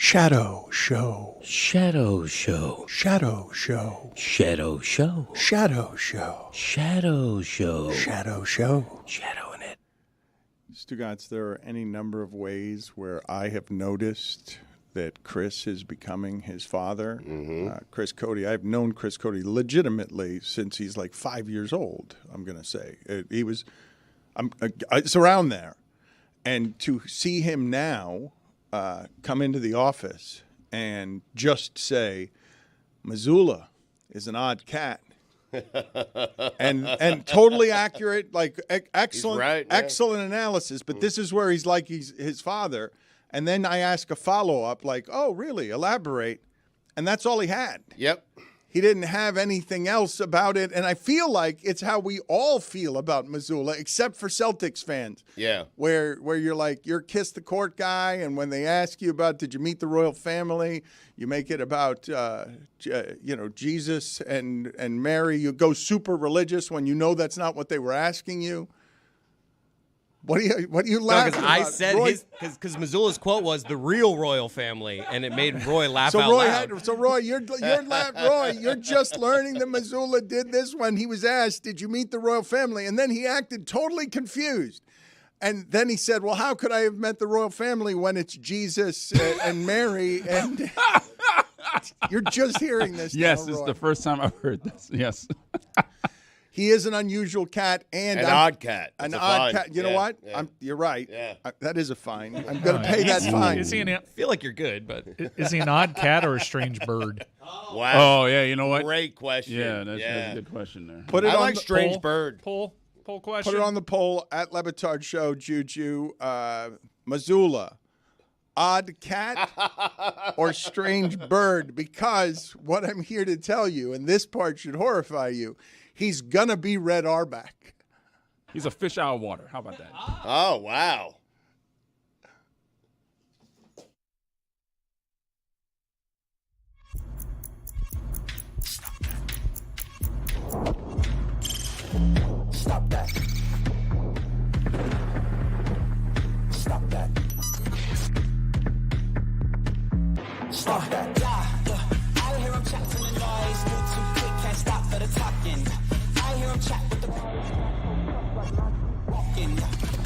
Shadow Show. Shadow Show. Shadow Show. Shadow Show. Shadow Show. Shadow Show. Shadow Show. Shadowing it. Stugotz, there are any number of ways where I have noticed that Chris is becoming his father. Chris Cody, I've known Chris Cody legitimately since he's like 5 years old, I'm going to say. It's around there. And to see him now come into the office and just say, Missoula is an odd cat. and totally accurate, like excellent, right, yeah. Excellent analysis. But this is where he's like he's his father. And then I ask a follow-up, like, oh, really? Elaborate. And that's all he had. Yep. He didn't have anything else about it. And I feel like it's how we all feel about Missoula, except for Celtics fans. Yeah. Where you're like, you're kiss the court guy. And when they ask you about, did you meet the royal family? You make it about, Jesus and Mary. You go super religious when you know that's not what they were asking you. What are you laughing about? I said Roy, because Missoula's quote was the real royal family, and it made Roy laugh out Roy loud. Roy, you're just learning that Missoula did this when he was asked, did you meet the royal family? And then he acted totally confused. And then he said, well, how could I have met the royal family when it's Jesus and Mary? And you're just hearing this Yes, now, it's Roy. the first time I've heard this. Yes. He is an unusual cat and An odd cat. An It's a odd fine. cat. You know Yeah, what? yeah. You're right. Yeah. That is a fine. I'm going to pay that fine. Is he I feel like you're good, but is he an odd cat or a strange bird? Wow. Oh, yeah, you know what? Great question. Yeah, that's a good question there. Put it I on like the strange poll. bird. Poll question. Put it on the poll at Le Batard Show, Juju. Missoula, odd cat or strange bird? Because what I'm here to tell you, and this part should horrify you, he's going to be Red Auerbach. He's a fish out of water. How about that? Oh, wow. Stop that. Stop that. Stop that. I hear him chat to the noise. Move too quick, can't stop for the talking. I hear him chat with the walking.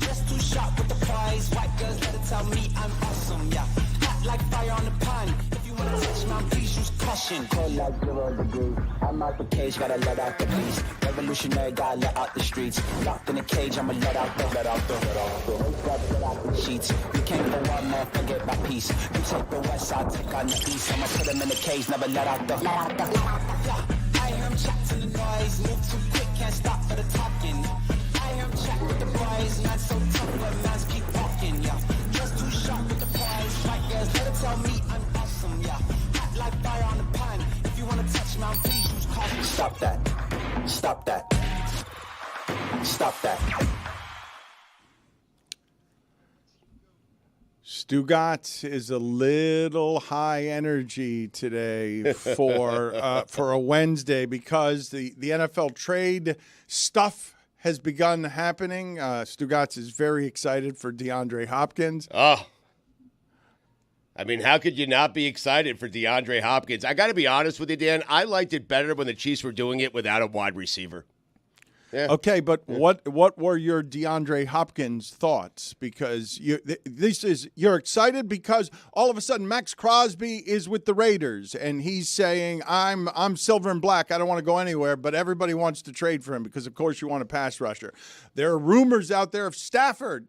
Just too sharp with the prize. White girls let it tell me I'm awesome. Yeah, hot like fire on the pan. If you wanna touch my, please use caution. Cold like 0 degrees. I'm out the cage, gotta let out the beast. Revolutionary, gotta let out the streets. Locked in a cage, I'ma let out the sheets. You can't go on, man, forget my peace. You take the west, I'll take on the east. I'ma put them in the cage, never let out the. I hear him chat to the noise. Move too quick, can't stop for the talking. I hear him chat with the boys. Man, so tough, but man's keep walking, yeah. Just too sharp with the prize. White girls, let it tell me I'm awesome, yeah. Hot like fire on the pan. If you wanna touch my, please use caution. Stop that. Stop that. Stop that. Stugotz is a little high energy today for a Wednesday because the NFL trade stuff has begun happening. Stugotz is very excited for DeAndre Hopkins. Oh. I mean, how could you not be excited for DeAndre Hopkins? I got to be honest with you, Dan. I liked it better when the Chiefs were doing it without a wide receiver. Yeah. Okay, but what were your DeAndre Hopkins thoughts? Because you're excited because all of a sudden Max Crosby is with the Raiders and he's saying I'm silver and black. I don't want to go anywhere, but everybody wants to trade for him because of course you want a pass rusher. There are rumors out there of Stafford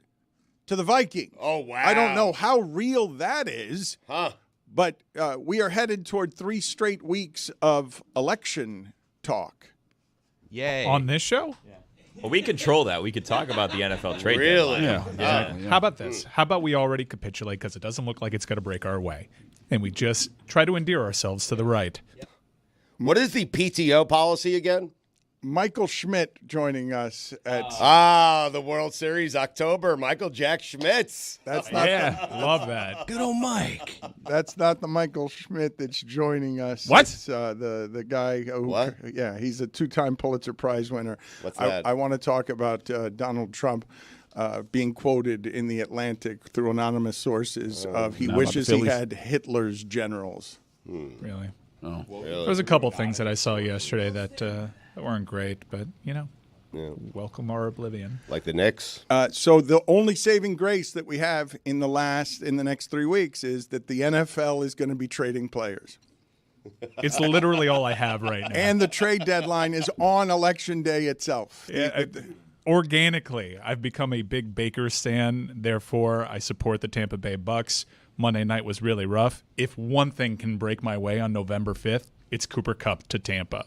to the Vikings. Oh, wow. I don't know how real that is. Huh. But we are headed toward 3 straight weeks of election talk. yay. On this show? Well, we control that. We could talk about the NFL trade Really? deadline. Yeah, exactly. How about this? How about we already capitulate because it doesn't look like it's going to break our way, and we just try to endear ourselves to the right. What is the PTO policy again? Michael Schmidt joining us at. The World Series, October. Michael Jack Schmitz. That's not. Yeah, love that. Good old Mike. That's not the Michael Schmidt that's joining us. What? It's the guy who. What? Yeah, he's a 2-time Pulitzer Prize winner. What's that? I want to talk about Donald Trump. being quoted in the Atlantic through anonymous sources of he Not about wishes the he Phillies? had Hitler's generals. Really. Oh. There was a couple things that I saw yesterday that weren't great, but welcome our oblivion. Like the Knicks. So the only saving grace that we have in the next 3 weeks is that the NFL is going to be trading players. It's literally all I have right now. And the trade deadline is on Election Day itself. Organically, I've become a big Baker stan. Therefore, I support the Tampa Bay Bucks. Monday night was really rough. If one thing can break my way on November 5th, it's Cooper Kupp to Tampa.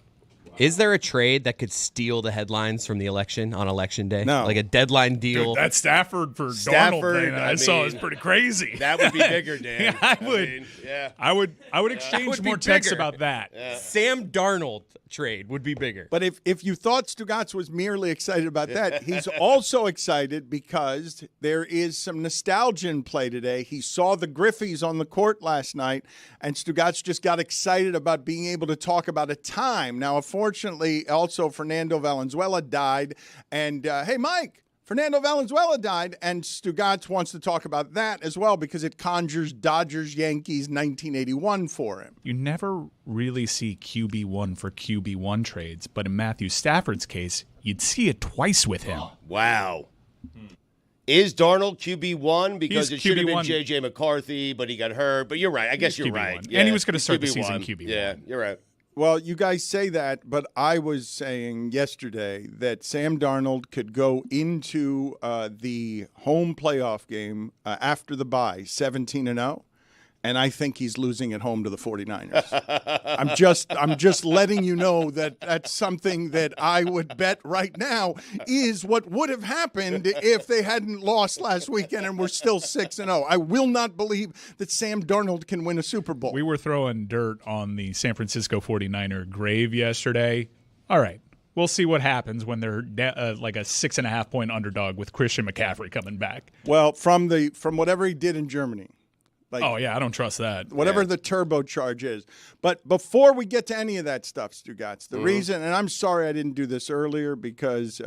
Is there a trade that could steal the headlines from the election on Election Day? No. Like a deadline deal? Dude, that Stafford for Stafford, Darnold thing that I saw mean, is pretty crazy. That would be bigger, Dan. Yeah, I would exchange would be more texts bigger. about that. Sam Darnold trade would be bigger. But if you thought Stugotz was merely excited about that, he's also excited because there is some nostalgia in play today. He saw the Griffies on the court last night, and Stugotz just got excited about being able to talk about a time. Now, unfortunately, also Fernando Valenzuela died. And, hey, Mike, Fernando Valenzuela died, and Stugotz wants to talk about that as well because it conjures Dodgers-Yankees 1981 for him. You never really see QB1 for QB1 trades, but in Matthew Stafford's case, you'd see it twice with him. Wow. Is Darnold QB1? Because He's it should have been QB1. J.J. McCarthy, but he got hurt. But you're right. I guess He's you're QB1. right. And he was gonna he's start the season QB1. Yeah, you're right. Well, you guys say that, but I was saying yesterday that Sam Darnold could go into the home playoff game after the bye 17-0, and I think he's losing at home to the 49ers. I'm just letting you know that that's something that I would bet right now is what would have happened if they hadn't lost last weekend and were still 6-0. I will not believe that Sam Darnold can win a Super Bowl. We were throwing dirt on the San Francisco 49er grave yesterday. All right. We'll see what happens when they're like a 6.5-point underdog with Christian McCaffrey coming back. Well, from whatever he did in Germany. Like, Oh, yeah, I don't trust that. whatever the turbocharge is. But before we get to any of that stuff, Stugotz, the reason, and I'm sorry I didn't do this earlier because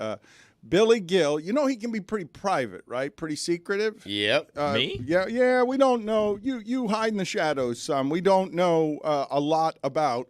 Billy Gill, he can be pretty private, right? Pretty secretive. Yep. Me? Yeah, we don't know. You hide in the shadows some. We don't know a lot about.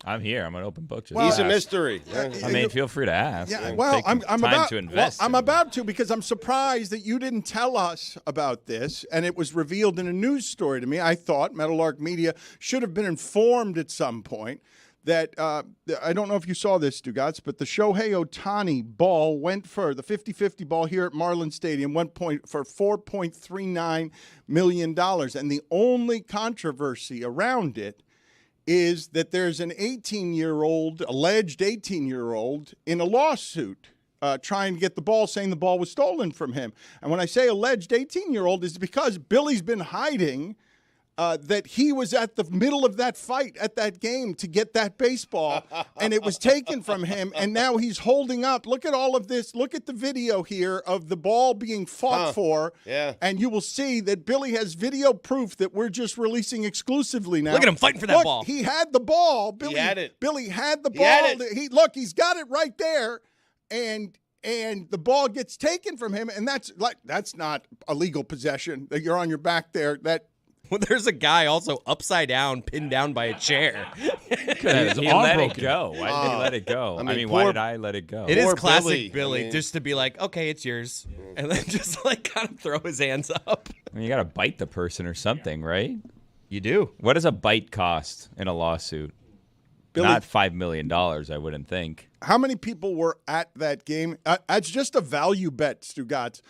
I'm here. I'm an open book. Just He's a ask. mystery. I mean, feel free to ask. Yeah, It'll well, take I'm time about to invest. I'm in about to because I'm surprised that you didn't tell us about this, and it was revealed in a news story to me. I thought Meadowlark Media should have been informed at some point that I don't know if you saw this, Stugotz, but the Shohei Ohtani ball went for the 50-50 ball here at Marlin Stadium went for $4.39 million, and the only controversy around it is that there's an alleged 18-year-old in a lawsuit trying to get the ball, saying the ball was stolen from him. And when I say alleged 18-year-old, is because Billy's been hiding that he was at the middle of that fight at that game to get that baseball, and it was taken from him, and now he's holding up. Look at all of this. Look at the video here of the ball being fought for, and you will see that Billy has video proof that we're just releasing exclusively now. Look at him fighting for that ball. He had the ball. Billy had it. Billy had the He ball. had it. He's got it right there, and the ball gets taken from him, and that's not a legal possession. That you're on your back there. Well, there's a guy also upside down, pinned down by a chair. His He arm let broken. it go. Why did he let it go? I mean, why did I let it go? It is Poor classic Billy. Billy, just to be like, okay, it's yours, and then just kind of throw his hands up. I mean, you got to bite the person or something, right? You do. What does a bite cost in a lawsuit? Billy, Not $5 million, I wouldn't think. how many people were at that game? It's just a value bet, Stugotz.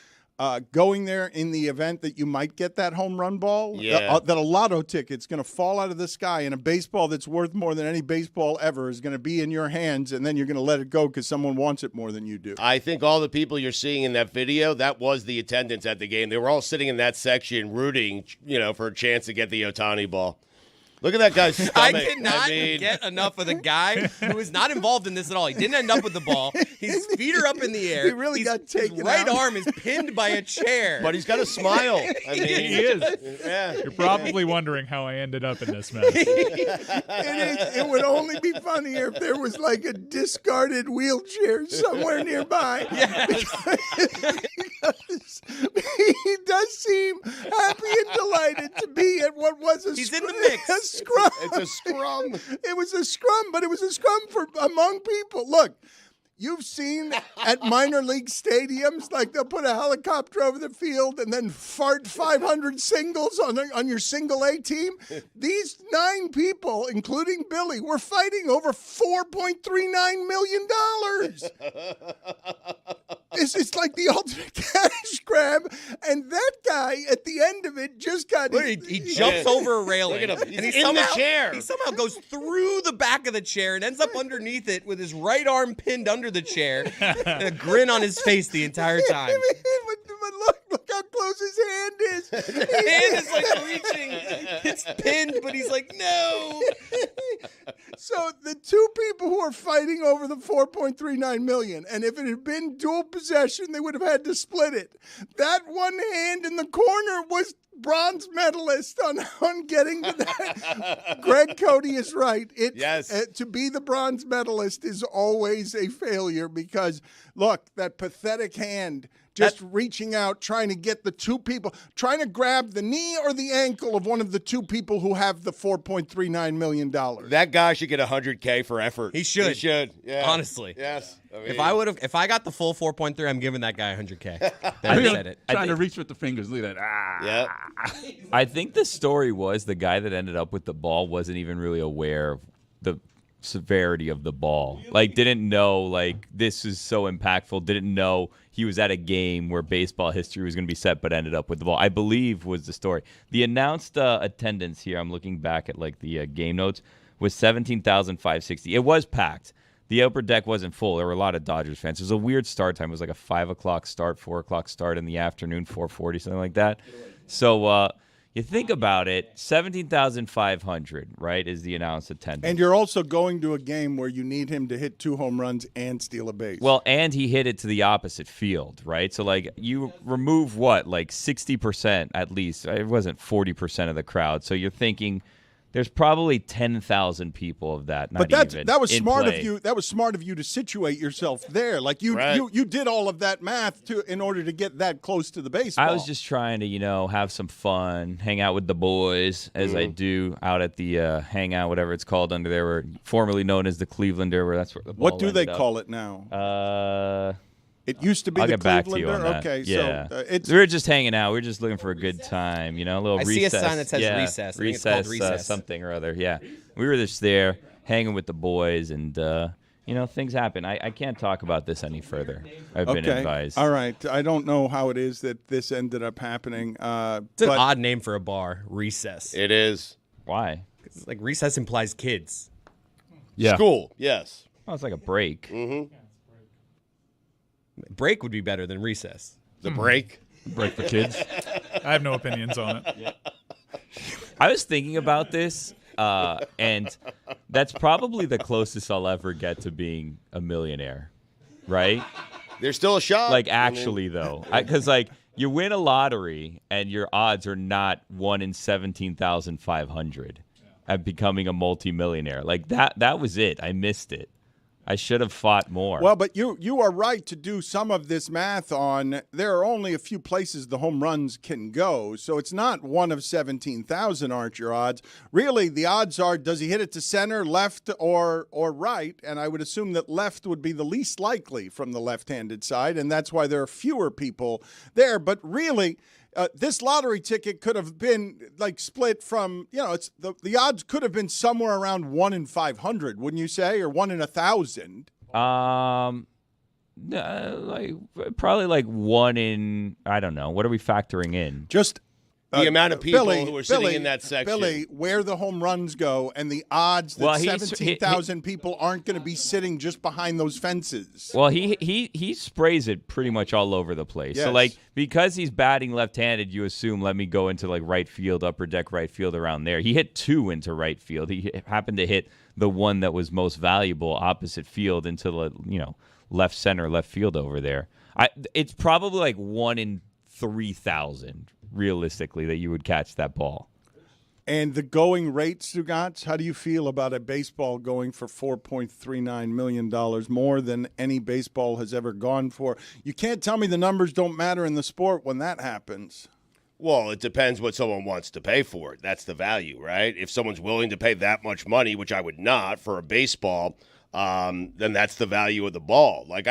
Going there in the event that you might get that home run ball, that a lotto ticket's going to fall out of the sky, and a baseball that's worth more than any baseball ever is going to be in your hands, and then you're going to let it go because someone wants it more than you do. I think all the people you're seeing in that video, that was the attendance at the game. They were all sitting in that section rooting, for a chance to get the Ohtani ball. Look at that guy's stomach. I cannot get enough of the guy who is not involved in this at all. He didn't end up with the ball. His feet are up in the air. He really got taken His right out. arm is pinned by a chair. But he's got a smile. I mean, He is. Yeah. You're probably wondering how I ended up in this mess. It would only be funnier if there was like a discarded wheelchair somewhere nearby. he does seem happy and delighted to be at what was a He's in the mix. A scrum. It's a scrum. It was a scrum, but it was a scrum for among people. Look, you've seen at minor league stadiums, like they'll put a helicopter over the field and then fart 500 singles on your single A team. These 9 people, including Billy, were fighting over $4.39 million. It's like the ultimate cash grab, and that guy at the end of it just got. He jumps over a railing, Look at him. and He's he in somehow, the chair. He somehow goes through the back of the chair and ends up underneath it with his right arm pinned under the chair, and a grin on his face the entire time. But look how close his hand is. His hand is like reaching. It's pinned, but he's like, no. So the 2 people who are fighting over the $4.39 million, and if it had been dual possession, they would have had to split it. That one hand in the corner was bronze medalist on getting to that. Greg Cody is right. Yes. To be the bronze medalist is always a failure because, look, that pathetic hand just reaching out, trying to get the 2 people, trying to grab the knee or the ankle of one of the 2 people who have the $4.39 million. That guy should get $100K for effort. He should. He should. Yeah. Honestly. Yes. I mean, If I got the full 4.3, I'm giving that guy $100K. There I I mean, said it. Trying to reach with the fingers. Look at that. Yeah. I think the story was the guy that ended up with the ball wasn't even really aware of the severity of the ball. Like, didn't know, like, this is so impactful. Didn't know he was at a game where baseball history was going to be set, but ended up with the ball, I believe was the story. The announced attendance here, I'm looking back at, like, the game notes, was 17,560. It was packed. The upper deck wasn't full. There were a lot of Dodgers fans. It was a weird start time. It was like a 5 o'clock start, 4 o'clock start in the afternoon, 4:40, something like that. So you think about it, 17,500, right, is the announced attendance. And you're also going to a game where you need him to hit 2 home runs and steal a base. Well, and he hit it to the opposite field, right? So, like, you remove what, like 60% at least. It wasn't 40% of the crowd. So you're thinking there's probably 10,000 people of that. Not but even that was in smart play. of you. That was smart of you to situate yourself there. Like you did all of that math in order to get that close to the baseball. I was just trying to, have some fun, hang out with the boys, as I do out at the hangout, whatever it's called under there, where formerly known as the Clevelander, where that's where the ball What do they ended up. call it now? It used to be I'll the get back to you on Clevelander. that. Okay, yeah. so it's we were just hanging out. We were just looking for a good time, a little I recess. see a sign that says yeah, recess. I think it's called recess. Something or other. Yeah, we were just there hanging with the boys, and things happen. I can't talk about this any further. I've been advised. All right. I don't know how it is that this ended up happening. It's an odd name for a bar, recess. It is. Why? It's like recess implies kids. Yeah. School. Yes. Oh, it's like a break. Mm-hmm. Break would be better than recess. The break. Break for kids. I have no opinions on it. Yeah. I was thinking about this, and that's probably the closest I'll ever get to being a millionaire, right? There's still a shot. Like, actually, though. Because, like, you win a lottery, and your odds are not 1 in 17,500 at becoming a multimillionaire. Like, that was it. I missed it. I should have fought more. Well, but you are right to do some of this math on there are only a few places the home runs can go. So it's not 1 of 17,000 aren't your odds. Really, the odds are, does he hit it to center, left, or right? And I would assume that left would be the least likely from the left-handed side, and that's why there are fewer people there. But really, this lottery ticket could have been like split from, it's the odds could have been somewhere around 1 in 500, wouldn't you say, or 1 in 1,000? Probably like 1 in, I don't know. What are we factoring in? Just the amount of people Billy, who are sitting in that section. Billy, where the home runs go and the odds that 17,000 people aren't going to be sitting just behind those fences. Well, he sprays it pretty much all over the place. Yes. So, like, because he's batting left-handed, you assume, let me go into, like, right field, upper deck right field around there. He hit 2 into right field. He happened to hit the one that was most valuable opposite field into the, left center, left field over there. It's probably like 1 in 3,000. Realistically, that you would catch that ball. And the going rate, Stugotz, how do you feel about a baseball going for $4.39 million, more than any baseball has ever gone for? You can't tell me the numbers don't matter in the sport when that happens. Well, it depends what someone wants to pay for it. That's the value, right? If someone's willing to pay that much money, which I would not for a baseball, then that's the value of the ball. Like,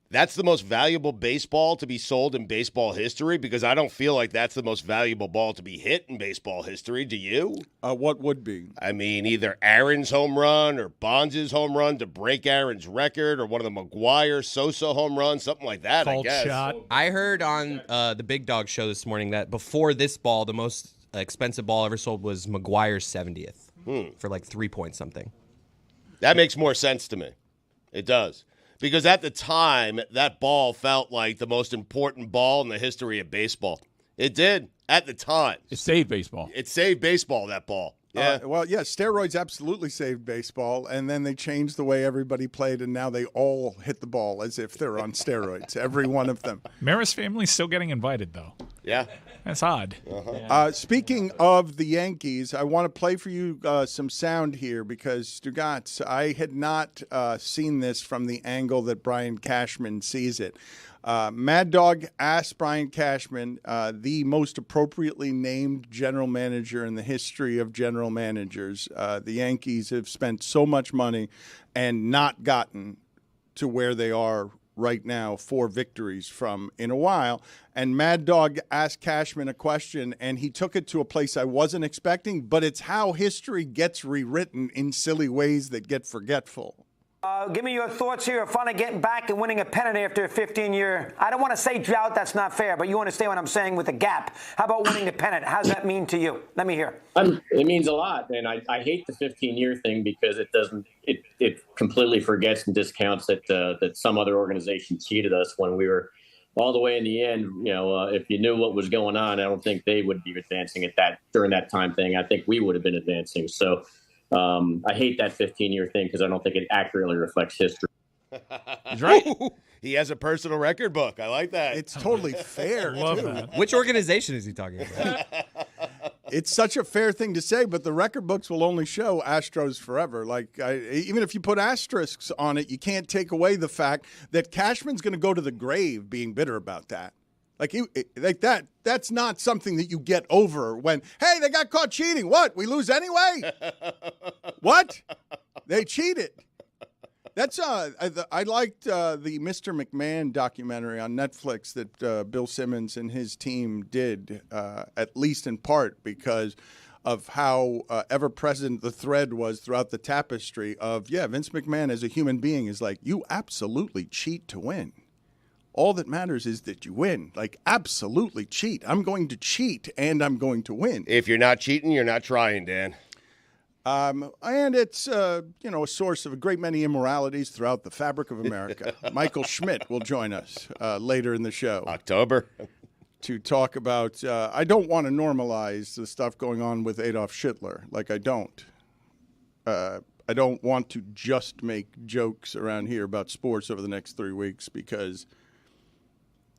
that's the most valuable baseball to be sold in baseball history, because I don't feel like that's the most valuable ball to be hit in baseball history. Do you? What would be? I mean, either Aaron's home run or Bonds' home run to break Aaron's record, or one of the McGuire Sosa home runs, something like that, Called I guess. shot. I heard on the Big Dog Show this morning that before this ball, the most expensive ball ever sold was McGuire's 70th for like 3 point something. That makes more sense to me. It does. Because at the time, that ball felt like the most important ball in the history of baseball. It did at the time. It saved baseball. It saved baseball, that ball. Yeah. Steroids absolutely saved baseball, and then they changed the way everybody played, and now they all hit the ball as if they're on steroids, every one of them. Maris family's still getting invited, though. Yeah. That's odd. Speaking of the Yankees, I want to play for you some sound here, because, Stugotz, I had not seen this from the angle that Brian Cashman sees it. Mad Dog asked Brian Cashman, the most appropriately named general manager in the history of general managers. The Yankees have spent so much money and not gotten to where they are right now, 4 victories from in a while. And Mad Dog asked Cashman a question, and he took it to a place I wasn't expecting, but it's how history gets rewritten in silly ways that get forgetful. Give me your thoughts here of finally getting back and winning a pennant after a 15-year, I don't want to say drought, that's not fair, but you understand what I'm saying with the gap. How about winning the pennant? How does that mean to you? Let me hear. It means a lot, and I hate the 15-year thing, because it completely forgets and discounts that some other organization cheated us when we were all the way in the end. If you knew what was going on, I don't think they would be advancing during that time thing. I think we would have been advancing. So I hate that 15-year thing, because I don't think it accurately reflects history. He's right. He has a personal record book. I like that. It's totally fair, too. That. Which organization is he talking about? It's such a fair thing to say, but the record books will only show Astros forever. Even if you put asterisks on it, you can't take away the fact that Cashman's going to go to the grave being bitter about that. That's not something that you get over when, hey, they got caught cheating. What? We lose anyway? What? They cheated. That's I liked the Mr. McMahon documentary on Netflix that Bill Simmons and his team did, at least in part because of how ever-present the thread was throughout the tapestry of, Vince McMahon as a human being is like, you absolutely cheat to win. All that matters is that you win. Absolutely cheat. I'm going to cheat, and I'm going to win. If you're not cheating, you're not trying, Dan. And it's, a source of a great many immoralities throughout the fabric of America. Michael Schmidt will join us later in the show. October. To talk about, I don't want to normalize the stuff going on with Adolf Hitler. I don't. I don't want to just make jokes around here about sports over the next 3 weeks, because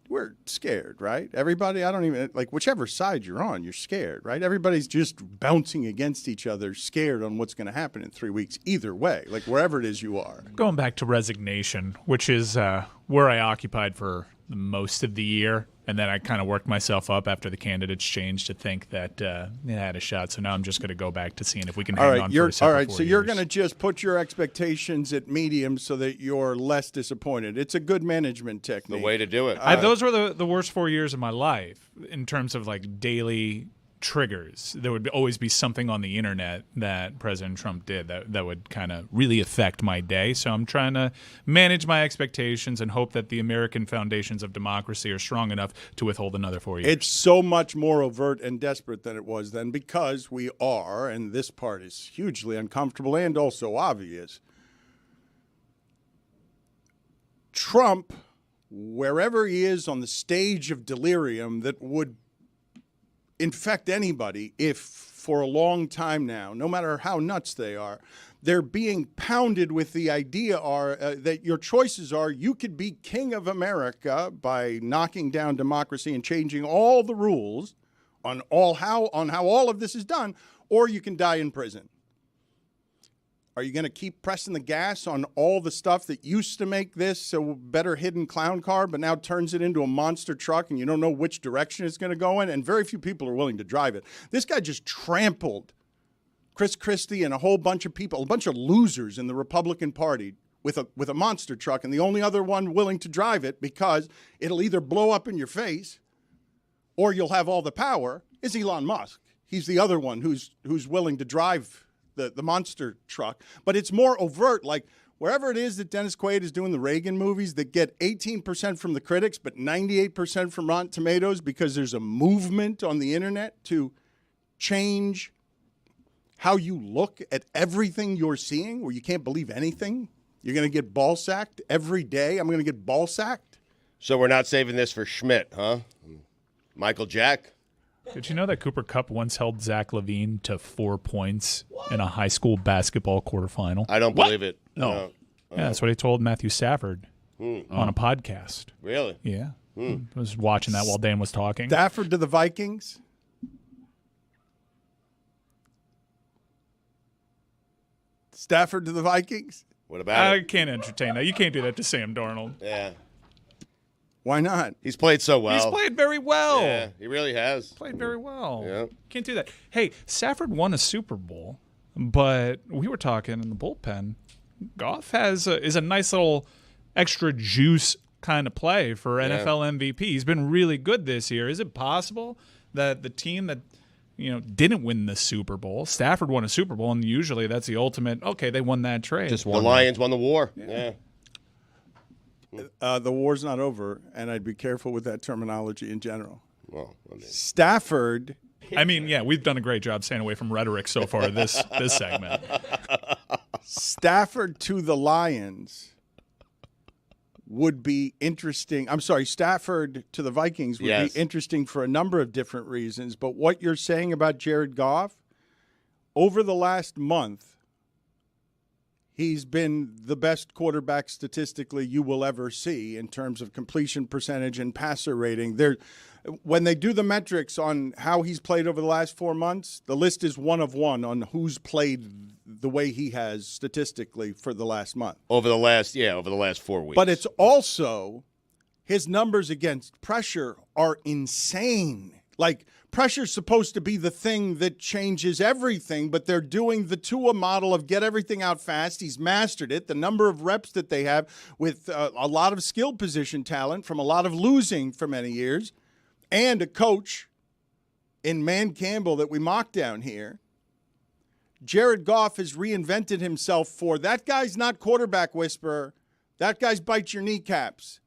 we're scared, right? Everybody, I don't even, whichever side you're on, you're scared, right? Everybody's just bouncing against each other, scared on what's going to happen in 3 weeks, either way, wherever it is you are. Going back to resignation, which is where I occupied for most of the year, and then I kind of worked myself up after the candidates changed to think that it had a shot. So now I'm just going to go back to seeing if we can hang on for a second. All right, so you're going to just put your expectations at medium so that you're less disappointed. It's a good management technique. The way to do it. Those were the worst 4 years of my life in terms of daily triggers. There would always be something on the internet that President Trump did that would kind of really affect my day. So I'm trying to manage my expectations and hope that the American foundations of democracy are strong enough to withhold another 4 years. It's so much more overt and desperate than it was then, because we are, and this part is hugely uncomfortable and also obvious, Trump, wherever he is on the stage of delirium that would infect anybody, if for a long time now, no matter how nuts they are, they're being pounded with the idea that your choices are, you could be king of America by knocking down democracy and changing all the rules on how all of this is done, or you can die in prison. Are you going to keep pressing the gas on all the stuff that used to make this a better hidden clown car, but now turns it into a monster truck and you don't know which direction it's going to go in? And very few people are willing to drive it. This guy just trampled Chris Christie and a whole bunch of people, a bunch of losers in the Republican Party with a monster truck, and the only other one willing to drive it because it'll either blow up in your face or you'll have all the power is Elon Musk. He's the other one who's willing to drive the monster truck. But it's more overt, like wherever it is that Dennis Quaid is doing the Reagan movies that get 18% from the critics but 98% from Rotten Tomatoes because there's a movement on the internet to change how you look at everything you're seeing, where you can't believe anything. You're going to get ball sacked every day. I'm going to get ball sacked. So we're not saving this for Schmidt, huh? Michael Jack? Did you know that Cooper Kupp once held Zach LaVine to 4 points in a high school basketball quarterfinal? I don't believe it. No. Yeah, that's what he told Matthew Stafford on a podcast. Really? Yeah. I was watching that while Dan was talking. Stafford to the Vikings. Stafford to the Vikings. What about I it? can't entertain that. You can't do that to Sam Darnold. Yeah. Why not? He's played so well. He's played very well. Yeah, he really has. Played very well. Yeah. Can't do that. Hey, Stafford won a Super Bowl, but we were talking in the bullpen. Goff is a nice little extra juice kind of play for NFL MVP. He's been really good this year. Is it possible that the team that didn't win the Super Bowl, Stafford won a Super Bowl, and usually that's the ultimate, okay, they won that trade. Just The one. Lions won the war. Yeah. The war's not over, and I'd be careful with that terminology in general. Well, I mean, Stafford. I mean, yeah, we've done a great job staying away from rhetoric so far this segment. Stafford to the Lions would be interesting. I'm sorry, Stafford to the Vikings would be interesting for a number of different reasons. But what you're saying about Jared Goff, over the last month, he's been the best quarterback statistically you will ever see in terms of completion percentage and passer rating. When they do the metrics on how he's played over the last 4 months, the list is 1 of 1 on who's played the way he has statistically for the last month. over the last 4 weeks. But it's also his numbers against pressure are insane. Like, pressure's supposed to be the thing that changes everything, but they're doing the Tua model of get everything out fast. He's mastered it. The number of reps that they have with a lot of skill position talent from a lot of losing for many years, and a coach in Man Campbell that we mock down here. Jared Goff has reinvented himself for that guy's not quarterback whisperer. That guy's bite your kneecaps.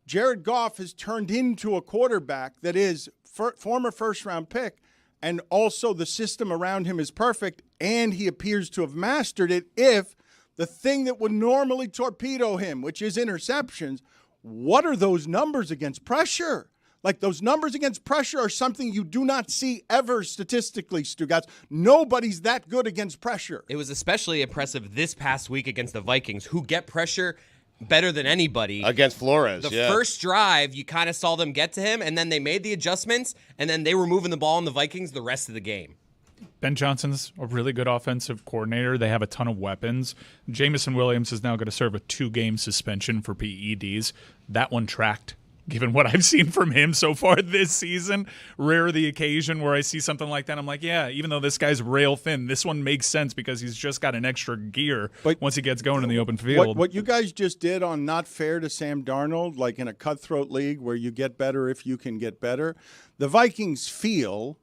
Jared Goff has turned into a quarterback that is former first-round pick, and also the system around him is perfect, and he appears to have mastered it if the thing that would normally torpedo him, which is interceptions, what are those numbers against pressure? Like, those numbers against pressure are something you do not see ever statistically, Stugotz. Nobody's that good against pressure. It was especially impressive this past week against the Vikings, who get pressure better than anybody. Against Flores, The first drive, you kind of saw them get to him, and then they made the adjustments, and then they were moving the ball on the Vikings the rest of the game. Ben Johnson's a really good offensive coordinator. They have a ton of weapons. Jamison Williams is now going to serve a 2-game suspension for PEDs. That one tracked. Given what I've seen from him so far this season, rare the occasion where I see something like that. I'm like, yeah, even though this guy's rail thin, this one makes sense because he's just got an extra gear once he gets going in the open field. What you guys just did on Not Fair to Sam Darnold, like in a cutthroat league where you get better if you can get better, the Vikings feel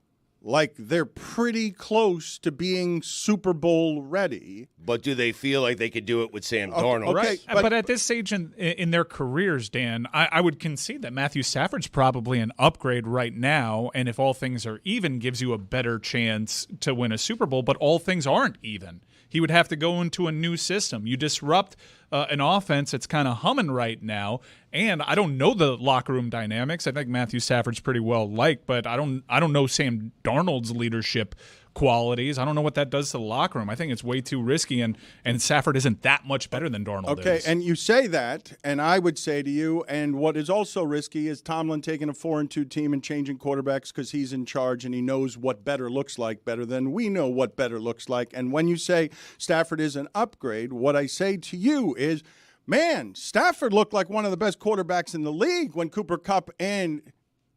like they're pretty close to being Super Bowl ready. But do they feel like they could do it with Sam Darnold? Right. But at this stage in their careers, Dan, I would concede that Matthew Stafford's probably an upgrade right now, and if all things are even, gives you a better chance to win a Super Bowl, but all things aren't even. He would have to go into a new system. You disrupt an offense that's kind of humming right now, and I don't know the locker room dynamics. I think Matthew Stafford's pretty well liked, but I don't know Sam Darnold's leadership qualities. I don't know what that does to the locker room. I think it's way too risky, and Stafford isn't that much better than Darnold Okay, is. and you say that, and I would say to you, and what is also risky is Tomlin taking a 4-2 team and changing quarterbacks because he's in charge and he knows what better looks like better than we know what better looks like. And when you say Stafford is an upgrade, what I say to you is, man, Stafford looked like one of the best quarterbacks in the league when Cooper Kupp and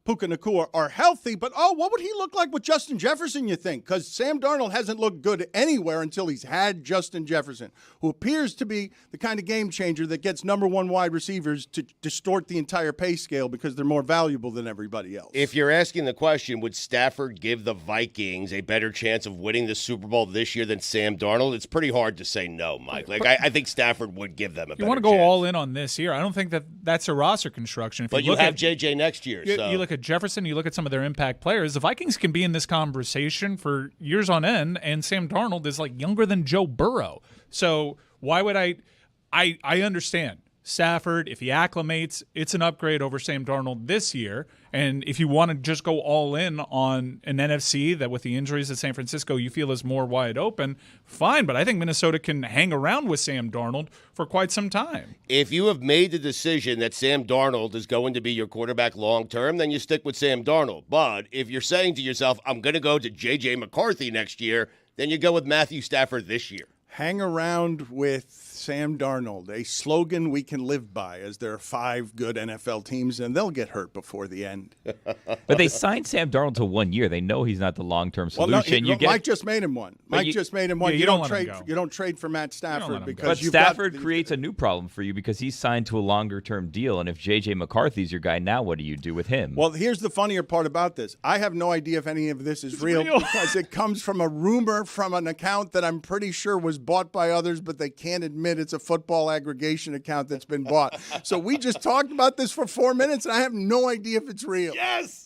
Puka Nacua are healthy, but what would he look like with Justin Jefferson, you think? Because Sam Darnold hasn't looked good anywhere until he's had Justin Jefferson, who appears to be the kind of game changer that gets number one wide receivers to distort the entire pay scale because they're more valuable than everybody else. If you're asking the question, would Stafford give the Vikings a better chance of winning the Super Bowl this year than Sam Darnold? It's pretty hard to say no, Mike. Like, I think Stafford would give them a better chance. You want to go all in on this year. I don't think that's a roster construction. If but you have JJ next year. You look at Jefferson, you look at some of their impact players. The Vikings can be in this conversation for years on end, and Sam Darnold is like younger than Joe Burrow. So why would I understand Stafford, if he acclimates, it's an upgrade over Sam Darnold this year. And if you want to just go all in on an NFC that with the injuries at San Francisco you feel is more wide open, fine. But I think Minnesota can hang around with Sam Darnold for quite some time. If you have made the decision that Sam Darnold is going to be your quarterback long term, then you stick with Sam Darnold. But if you're saying to yourself, I'm going to go to J.J. McCarthy next year, then you go with Matthew Stafford this year. Hang around with Sam Darnold, a slogan we can live by, as there are 5 good NFL teams, and they'll get hurt before the end. But they signed Sam Darnold to 1 year. They know he's not the long-term solution. Well, no, Mike just made him one. Mike just made him one. Yeah, you don't let him trade. go. You don't trade for Matt Stafford because but you've Stafford got creates a new problem for you because he's signed to a longer-term deal. And if J.J. McCarthy's your guy now, what do you do with him? Well, here's the funnier part about this. I have no idea if any of this is real because it comes from a rumor from an account that I'm pretty sure was bought by others, but they can't admit it's a football aggregation account that's been bought. So we just talked about this for 4 minutes, and I have no idea if it's real. Yes!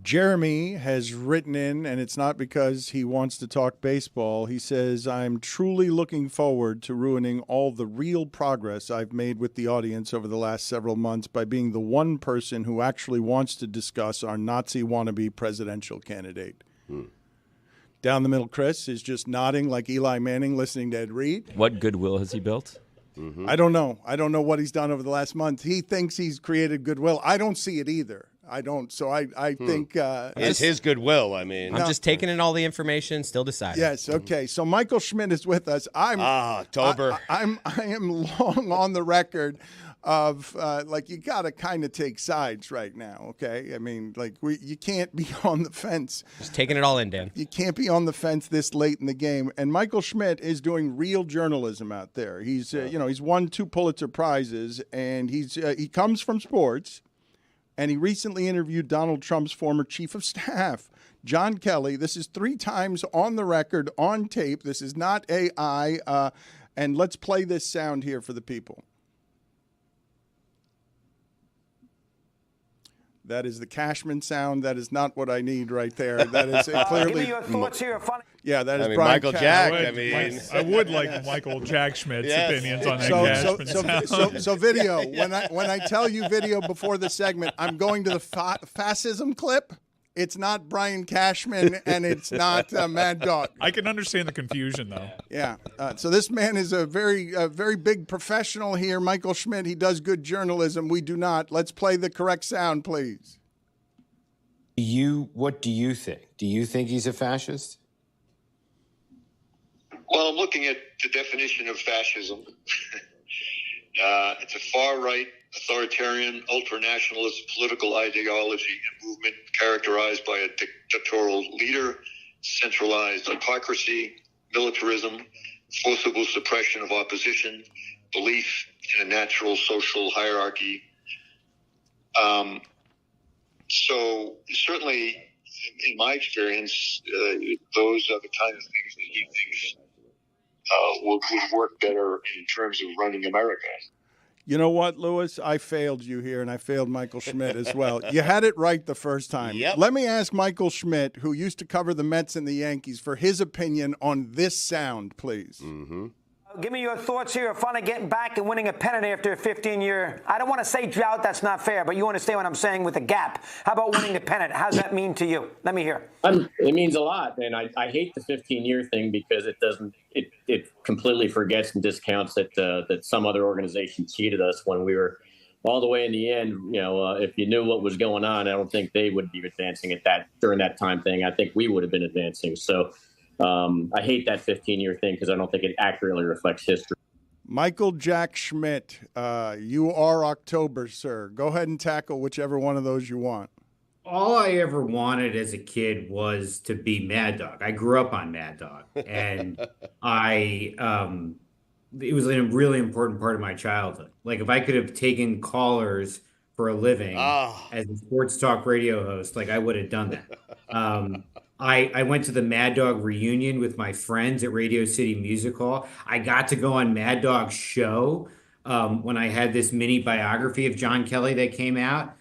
Jeremy has written in, and it's not because he wants to talk baseball. He says, I'm truly looking forward to ruining all the real progress I've made with the audience over the last several months by being the one person who actually wants to discuss our Nazi wannabe presidential candidate. Down the middle, Chris is just nodding like Eli Manning listening to Ed Reed. What goodwill has he built? I don't know. I don't know what he's done over the last month. He thinks he's created goodwill. I don't see it either. I don't. So I think It's his goodwill. I mean, I'm just taking in all the information, still deciding. Yes. Okay. So Michael Schmidt is with us. October. I am long on the record of like you got to kind of take sides right now. Okay. I mean, like you can't be on the fence. Just taking it all in, Dan. You can't be on the fence this late in the game. And Michael Schmidt is doing real journalism out there. He's he's won 2 Pulitzer Prizes, and he comes from sports. And he recently interviewed Donald Trump's former chief of staff, John Kelly. This is 3 times on the record, on tape. This is not AI. And let's play this sound here for the people. That is the Cashman sound. That is not what I need right there. That is clearly. Give me your thoughts here. Funny. Yeah, that is Brian Michael Cash. Jack. I would like Michael Jack Schmidt's opinions on that Cashman sound. So video. When I tell you video before the segment, I'm going to the fascism clip. It's not Brian Cashman, and it's not Mad Dog. I can understand the confusion, though. Yeah. So this man is a very big professional here, Michael Schmidt. He does good journalism. We do not. Let's play the correct sound, please. What do you think? Do you think he's a fascist? Well, I'm looking at the definition of fascism. It's a far-right, authoritarian, ultranationalist political ideology and movement characterized by a dictatorial leader, centralized autocracy, militarism, forcible suppression of opposition, belief in a natural social hierarchy. So certainly, in my experience, those are the kind of things that he thinks would work better in terms of running America. You know what, Lewis? I failed you here, and I failed Michael Schmidt as well. You had it right the first time. Yep. Let me ask Michael Schmidt, who used to cover the Mets and the Yankees, for his opinion on this sound, please. Mm-hmm. Give me your thoughts here. Funny getting back and winning a pennant after a 15-year. I don't want to say drought. That's not fair, but you understand what I'm saying with the gap. How about winning the pennant? How's that mean to you? Let me hear. It means a lot, and I hate the 15-year thing because it doesn't. It completely forgets and discounts that some other organization cheated us when we were all the way in the end. You know, if you knew what was going on, I don't think they would be advancing at that during that time thing. I think we would have been advancing. So. I hate that 15-year thing because I don't think it accurately reflects history. Michael Jack Schmidt, you are October, sir. Go ahead and tackle whichever one of those you want. All I ever wanted as a kid was to be Mad Dog. I grew up on Mad Dog, and it was a really important part of my childhood. Like if I could have taken callers for a living as a sports talk radio host, like I would have done that. I went to the Mad Dog reunion with my friends at Radio City Music Hall. I got to go on Mad Dog's show when I had this mini biography of John Kelly that came out.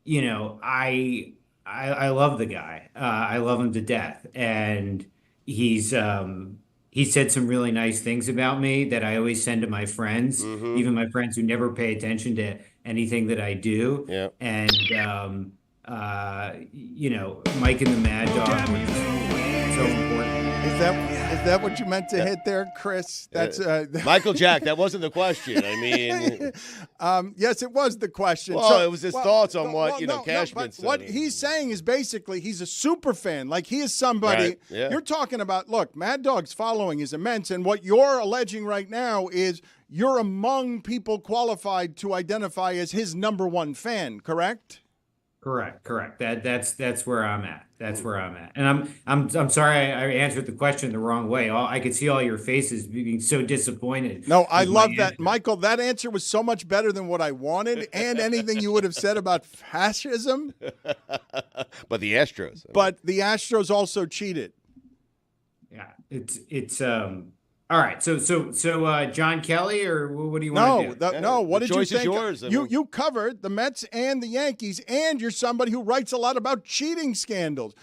You know, I love the guy. I love him to death, and he said some really nice things about me that I always send to my friends, even my friends who never pay attention to anything that I do. Yeah. And you know, Mike and the Mad Dog were just so important. Is that what you meant to hit there, Chris? That's Michael Jack. That wasn't the question. I mean, yes, it was the question. Well, it was his thoughts on what Cashman said. What he's saying is basically he's a super fan. Like he is somebody. Right, yeah. You're talking about. Look, Mad Dog's following is immense, and what you're alleging right now is you're among people qualified to identify as his number one fan. Correct? Correct. That's where I'm at. That's where I'm at. And I'm sorry I answered the question the wrong way. I could see all your faces being so disappointed. No, I love that, Michael. That answer was so much better than what I wanted, and anything you would have said about fascism. But the Astros. But the Astros also cheated. Yeah, it's All right. So John Kelly, or what do you want to do? No. What did you choice is think? yours. I You mean- you covered the Mets and the Yankees, and you're somebody who writes a lot about cheating scandals.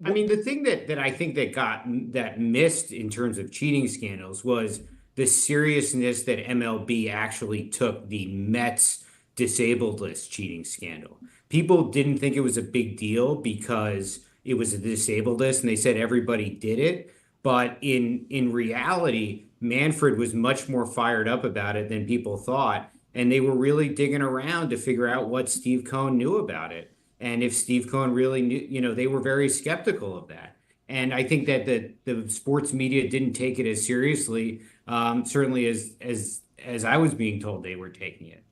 I mean, the thing that I think that missed in terms of cheating scandals was the seriousness that MLB actually took the Mets disabled list cheating scandal. People didn't think it was a big deal because it was a disabled list, and they said everybody did it. But in reality, Manfred was much more fired up about it than people thought, and they were really digging around to figure out what Steve Cohen knew about it. And if Steve Cohen really knew, they were very skeptical of that. And I think that the sports media didn't take it as seriously, certainly as I was being told they were taking it.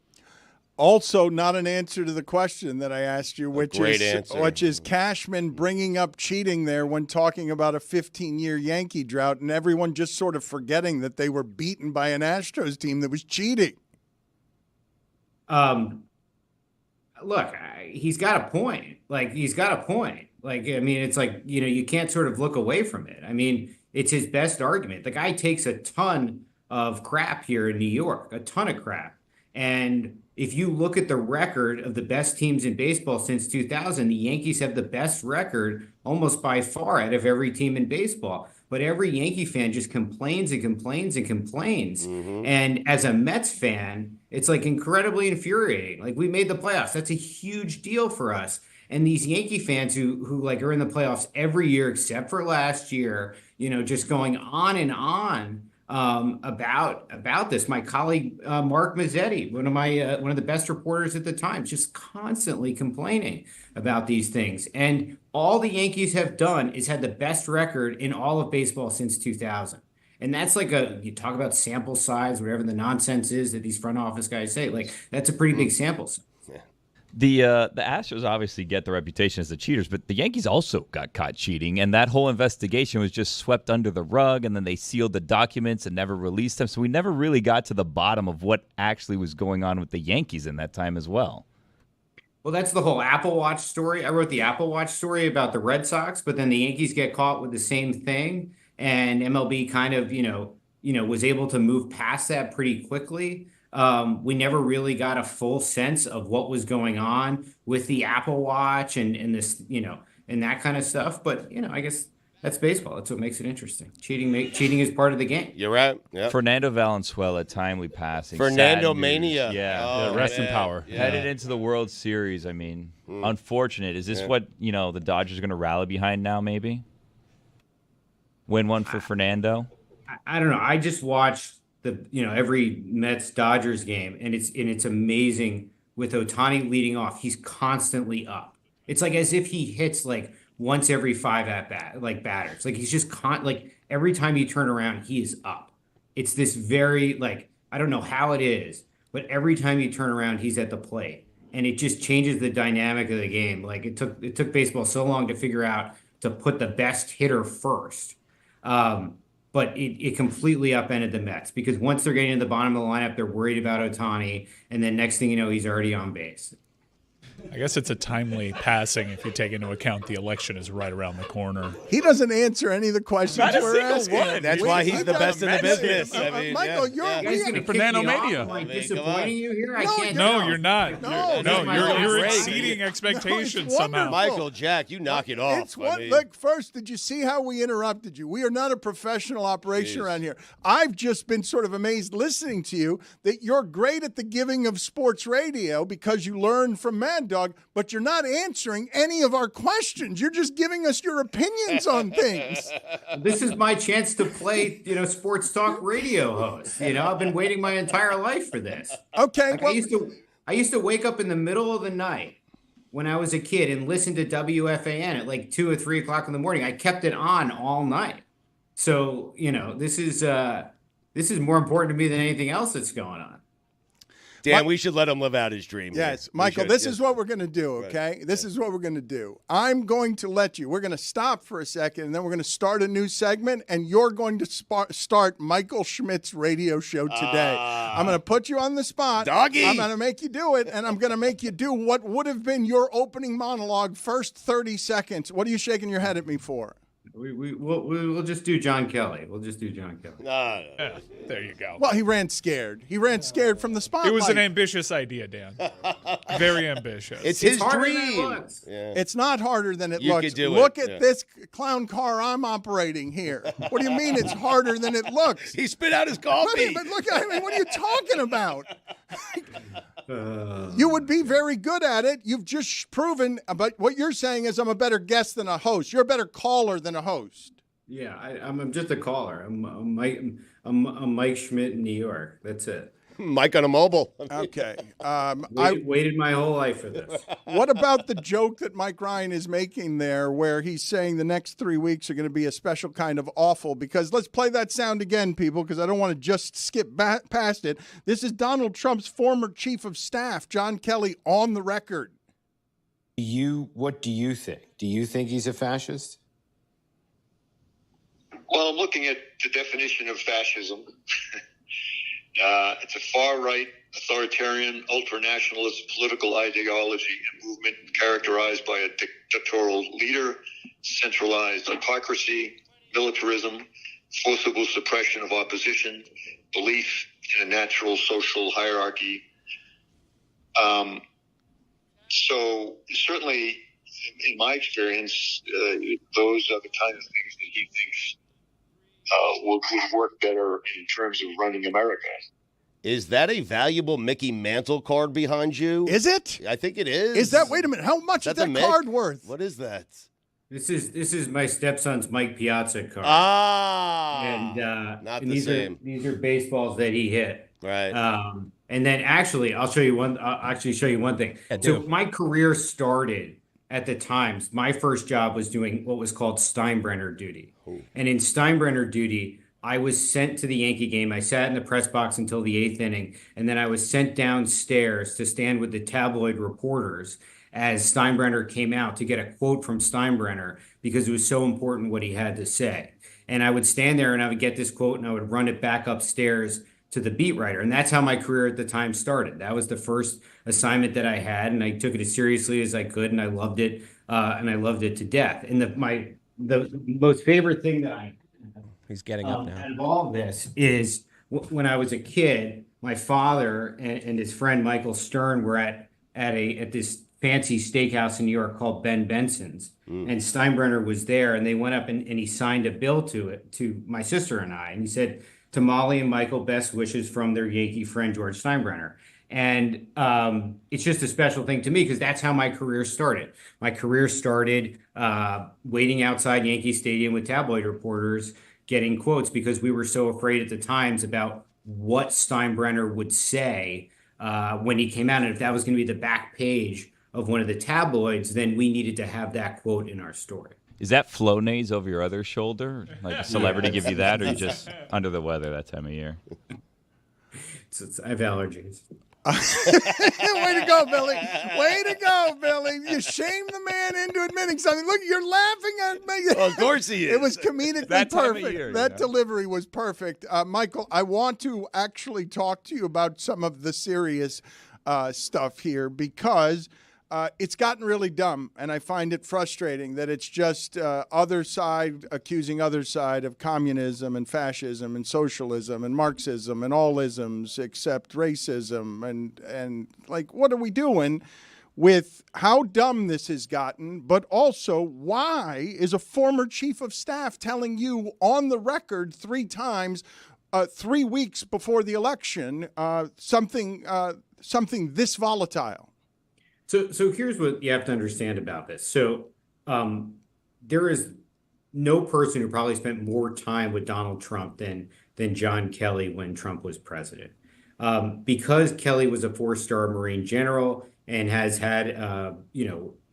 Also, not an answer to the question that I asked you, which is Cashman bringing up cheating there when talking about a 15-year Yankee drought, and everyone just sort of forgetting that they were beaten by an Astros team that was cheating. Look, he's got a point. He's got a point. I mean, it's you can't sort of look away from it. I mean, it's his best argument. The guy takes a ton of crap here in New York, a ton of crap. And if you look at the record of the best teams in baseball since 2000, the Yankees have the best record almost by far out of every team in baseball. But every Yankee fan just complains and complains and complains. Mm-hmm. And as a Mets fan, it's incredibly infuriating. We made the playoffs. That's a huge deal for us. And these Yankee fans who are in the playoffs every year, except for last year, just going on and on about this. My colleague Mark Mazzetti, one of the best reporters at the time, just constantly complaining about these things. And all the Yankees have done is had the best record in all of baseball since 2000. And that's you talk about sample size, whatever the nonsense is that these front office guys say, that's a pretty big sample size. The Astros obviously get the reputation as the cheaters, but the Yankees also got caught cheating, and that whole investigation was just swept under the rug, and then they sealed the documents and never released them. So we never really got to the bottom of what actually was going on with the Yankees in that time as well. Well, that's the whole Apple Watch story. I wrote the Apple Watch story about the Red Sox, but then the Yankees get caught with the same thing, and MLB kind of, was able to move past that pretty quickly. We never really got a full sense of what was going on with the Apple Watch and this, and that kind of stuff. But, I guess that's baseball. That's what makes it interesting. Cheating is part of the game. You're right. Yep. Fernando Valenzuela, timely passing. Fernando Sad Mania. News. Yeah. Oh, rest in power. Yeah. Headed into the World Series. I mean, unfortunate. Is this what, the Dodgers are going to rally behind now, maybe? Win one for Fernando? I don't know. I just watched every Mets Dodgers game, and it's amazing with Ohtani leading off. He's constantly up. It's as if he hits once every 5 batters. He's just every time you turn around, he is up. It's this very I don't know how it is, but every time you turn around, he's at the plate, and it just changes the dynamic of the game. It took baseball so long to figure out to put the best hitter first. But it completely upended the Mets because once they're getting to the bottom of the lineup, they're worried about Ohtani, and then next thing you know, he's already on base. I guess it's a timely passing if you take into account the election is right around the corner. He doesn't answer any of the questions we're asking. That's why he's the best in the business. I mean, Michael, You're Fernando Mania. Disappointing you here? No, you're not. No, You're exceeding expectations somehow. Michael, Jack, you knock it off. Look, first, did you see how we interrupted you? We are not a professional operation around here. I've just been sort of amazed listening to you that you're great at the giving of sports radio because you learned from Mad Dog, but you're not answering any of our questions. You're just giving us your opinions on things. This is my chance to play, sports talk radio host. I've been waiting my entire life for this. Okay. I used to wake up in the middle of the night when I was a kid and listen to WFAN at 2 or 3 o'clock in the morning. I kept it on all night. So, this is more important to me than anything else that's going on. Dan, we should let him live out his dream. Yes, Michael, this is what we're going to do, okay? This is what we're going to do. I'm going to let you. We're going to stop for a second, and then we're going to start a new segment, and you're going to start Michael Schmidt's radio show today. I'm going to put you on the spot. Doggy! I'm going to make you do it, and I'm going to make you do what would have been your opening monologue, first 30 seconds. What are you shaking your head at me for? We'll just do John Kelly. We'll just do John Kelly. Yeah, there you go. Well, he ran scared. He ran scared from the spotlight. It was an ambitious idea, Dan. Very ambitious. It's his harder than it dream. looks. Yeah. It's not harder than it You looks. could do Look it, at yeah. this clown car I'm operating here. What do you mean it's harder than it looks? He spit out his coffee. But look, I mean, what are you talking about? You would be very good at it. You've just proven. But what you're saying is I'm a better guest than a host. You're a better caller than a host. Yeah, I'm just a caller. I'm Mike Schmidt in New York. That's it. Mike on a mobile. Okay. Waited my whole life for this. What about the joke that Mike Ryan is making there where he's saying the next 3 weeks are going to be a special kind of awful? Because let's play that sound again, people, because I don't want to just skip past it. This is Donald Trump's former chief of staff, John Kelly, on the record. What do you think? Do you think he's a fascist? Well, I'm looking at the definition of fascism. It's a far-right, authoritarian, ultranationalist political ideology and movement characterized by a dictatorial leader, centralized autocracy, militarism, forcible suppression of opposition, belief in a natural social hierarchy. So certainly, in my experience, those are the kind of things that he thinks would work better in terms of running America. Is that a valuable Mickey Mantle card behind you? Is it? I think it is. Is that? Wait a minute. How much is that card worth? What is that? This is my stepson's Mike Piazza card. And not and the same. These are baseballs that he hit. Right. And then actually, I'll show you one. I'll actually show you one thing. So my career started at the Times. My first job was doing what was called Steinbrenner duty. Ooh. And in Steinbrenner duty, I was sent to the Yankee game. I sat in the press box until the 8th inning, and then I was sent downstairs to stand with the tabloid reporters as Steinbrenner came out to get a quote from Steinbrenner because it was so important what he had to say. And I would stand there and I would get this quote and I would run it back upstairs to the beat writer. And that's how my career at the time started. That was the first assignment that I had, and I took it as seriously as I could, and I loved it, and I loved it to death. And the most favorite thing that he's getting up now. Out of all this is when I was a kid, my father and his friend Michael Stern were at this fancy steakhouse in New York called Ben Benson's, and Steinbrenner was there, and they went up and he signed a bill to my sister and I, and he said, "To Molly and Michael, best wishes from their Yankee friend George Steinbrenner." And it's just a special thing to me because that's how my career started. My career started waiting outside Yankee Stadium with tabloid reporters getting quotes because we were so afraid at the Times about what Steinbrenner would say when he came out. And if that was going to be the back page of one of the tabloids, then we needed to have that quote in our story. Is that Flonase over your other shoulder? Like a celebrity give you that, or are you just under the weather that time of year? I have allergies. Way to go, Billy. Way to go, Billy. You shamed the man into admitting something. Look, you're laughing at me. Well, of course he is. It was comedically That time of perfect. year, That yeah. delivery was perfect. Michael, I want to actually talk to you about some of the serious stuff here because it's gotten really dumb, and I find it frustrating that it's just other side accusing other side of communism and fascism and socialism and Marxism and all isms except racism and like, what are we doing with how dumb this has gotten? But also, why is a former chief of staff telling you on the record 3 times, 3 weeks before the election, something this volatile? So here's what you have to understand about this. So there is no person who probably spent more time with Donald Trump than John Kelly when Trump was president. Because Kelly was a 4-star Marine general and has had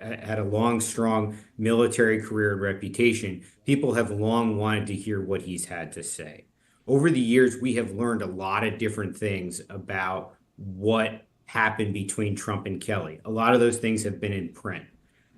had a long, strong military career and reputation, people have long wanted to hear what he's had to say. Over the years, we have learned a lot of different things about what happened between Trump and Kelly. A lot of those things have been in print.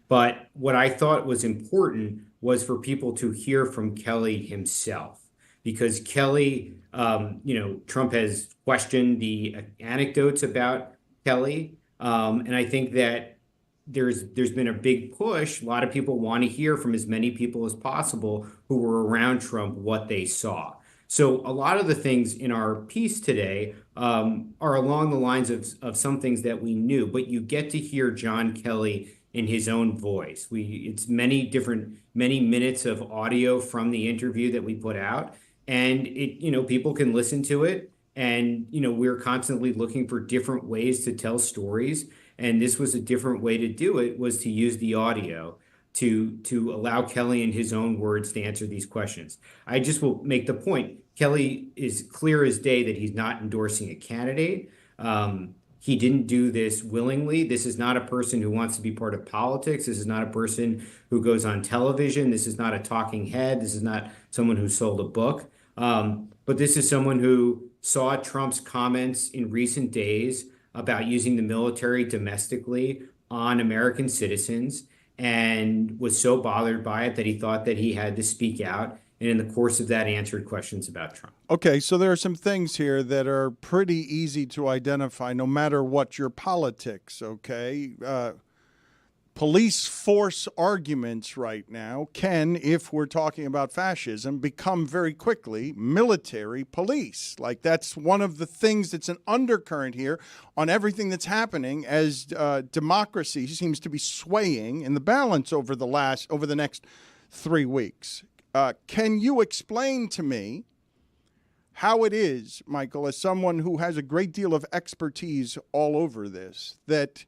But what I thought was important was for people to hear from Kelly himself, because Kelly, Trump has questioned the anecdotes about Kelly. And I think that there's been a big push. A lot of people want to hear from as many people as possible who were around Trump what they saw. So a lot of the things in our piece today are along the lines of some things that we knew, but you get to hear John Kelly in his own voice. It's many minutes of audio from the interview that we put out, and people can listen to it. And we're constantly looking for different ways to tell stories, and this was a different way to do it, was to use the audio to allow Kelly in his own words to answer these questions. I just will make the point. Kelly is clear as day that he's not endorsing a candidate. He didn't do this willingly. This is not a person who wants to be part of politics. This is not a person who goes on television. This is not a talking head. This is not someone who sold a book. But this is someone who saw Trump's comments in recent days about using the military domestically on American citizens, and was so bothered by it that he thought that he had to speak out, and in the course of that answered questions about Trump. Okay, so there are some things here that are pretty easy to identify no matter what your politics, okay? Police force arguments right now can, if we're talking about fascism, become very quickly military police. Like, that's one of the things that's an undercurrent here on everything that's happening as democracy seems to be swaying in the balance over the next 3 weeks. Can you explain to me how it is, Michael, as someone who has a great deal of expertise all over this, that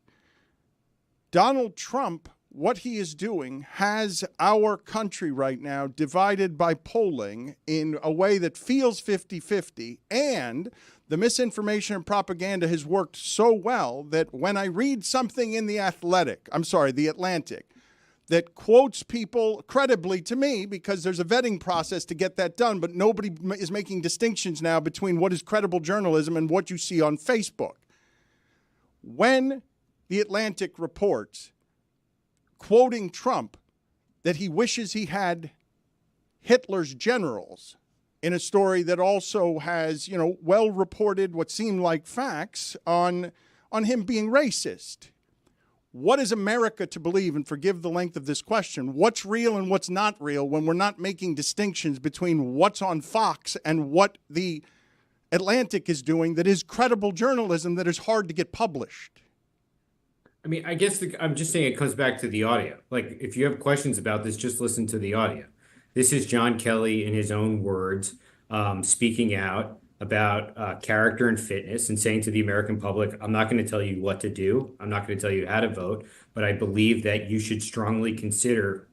Donald Trump, what he is doing, has our country right now divided by polling in a way that feels 50-50, and the misinformation and propaganda has worked so well that when I read something in the Atlantic, that quotes people credibly to me, because there's a vetting process to get that done, but nobody is making distinctions now between what is credible journalism and what you see on Facebook. When the Atlantic reports, quoting Trump, that he wishes he had Hitler's generals, in a story that also has, well reported what seem like facts on him being racist. What is America to believe, and forgive the length of this question, what's real and what's not real when we're not making distinctions between what's on Fox and what the Atlantic is doing that is credible journalism that is hard to get published? I mean, I guess I'm just saying it comes back to the audio. Like, if you have questions about this, just listen to the audio. This is John Kelly in his own words, speaking out about character and fitness and saying to the American public, I'm not going to tell you what to do. I'm not going to tell you how to vote, but I believe that you should strongly consider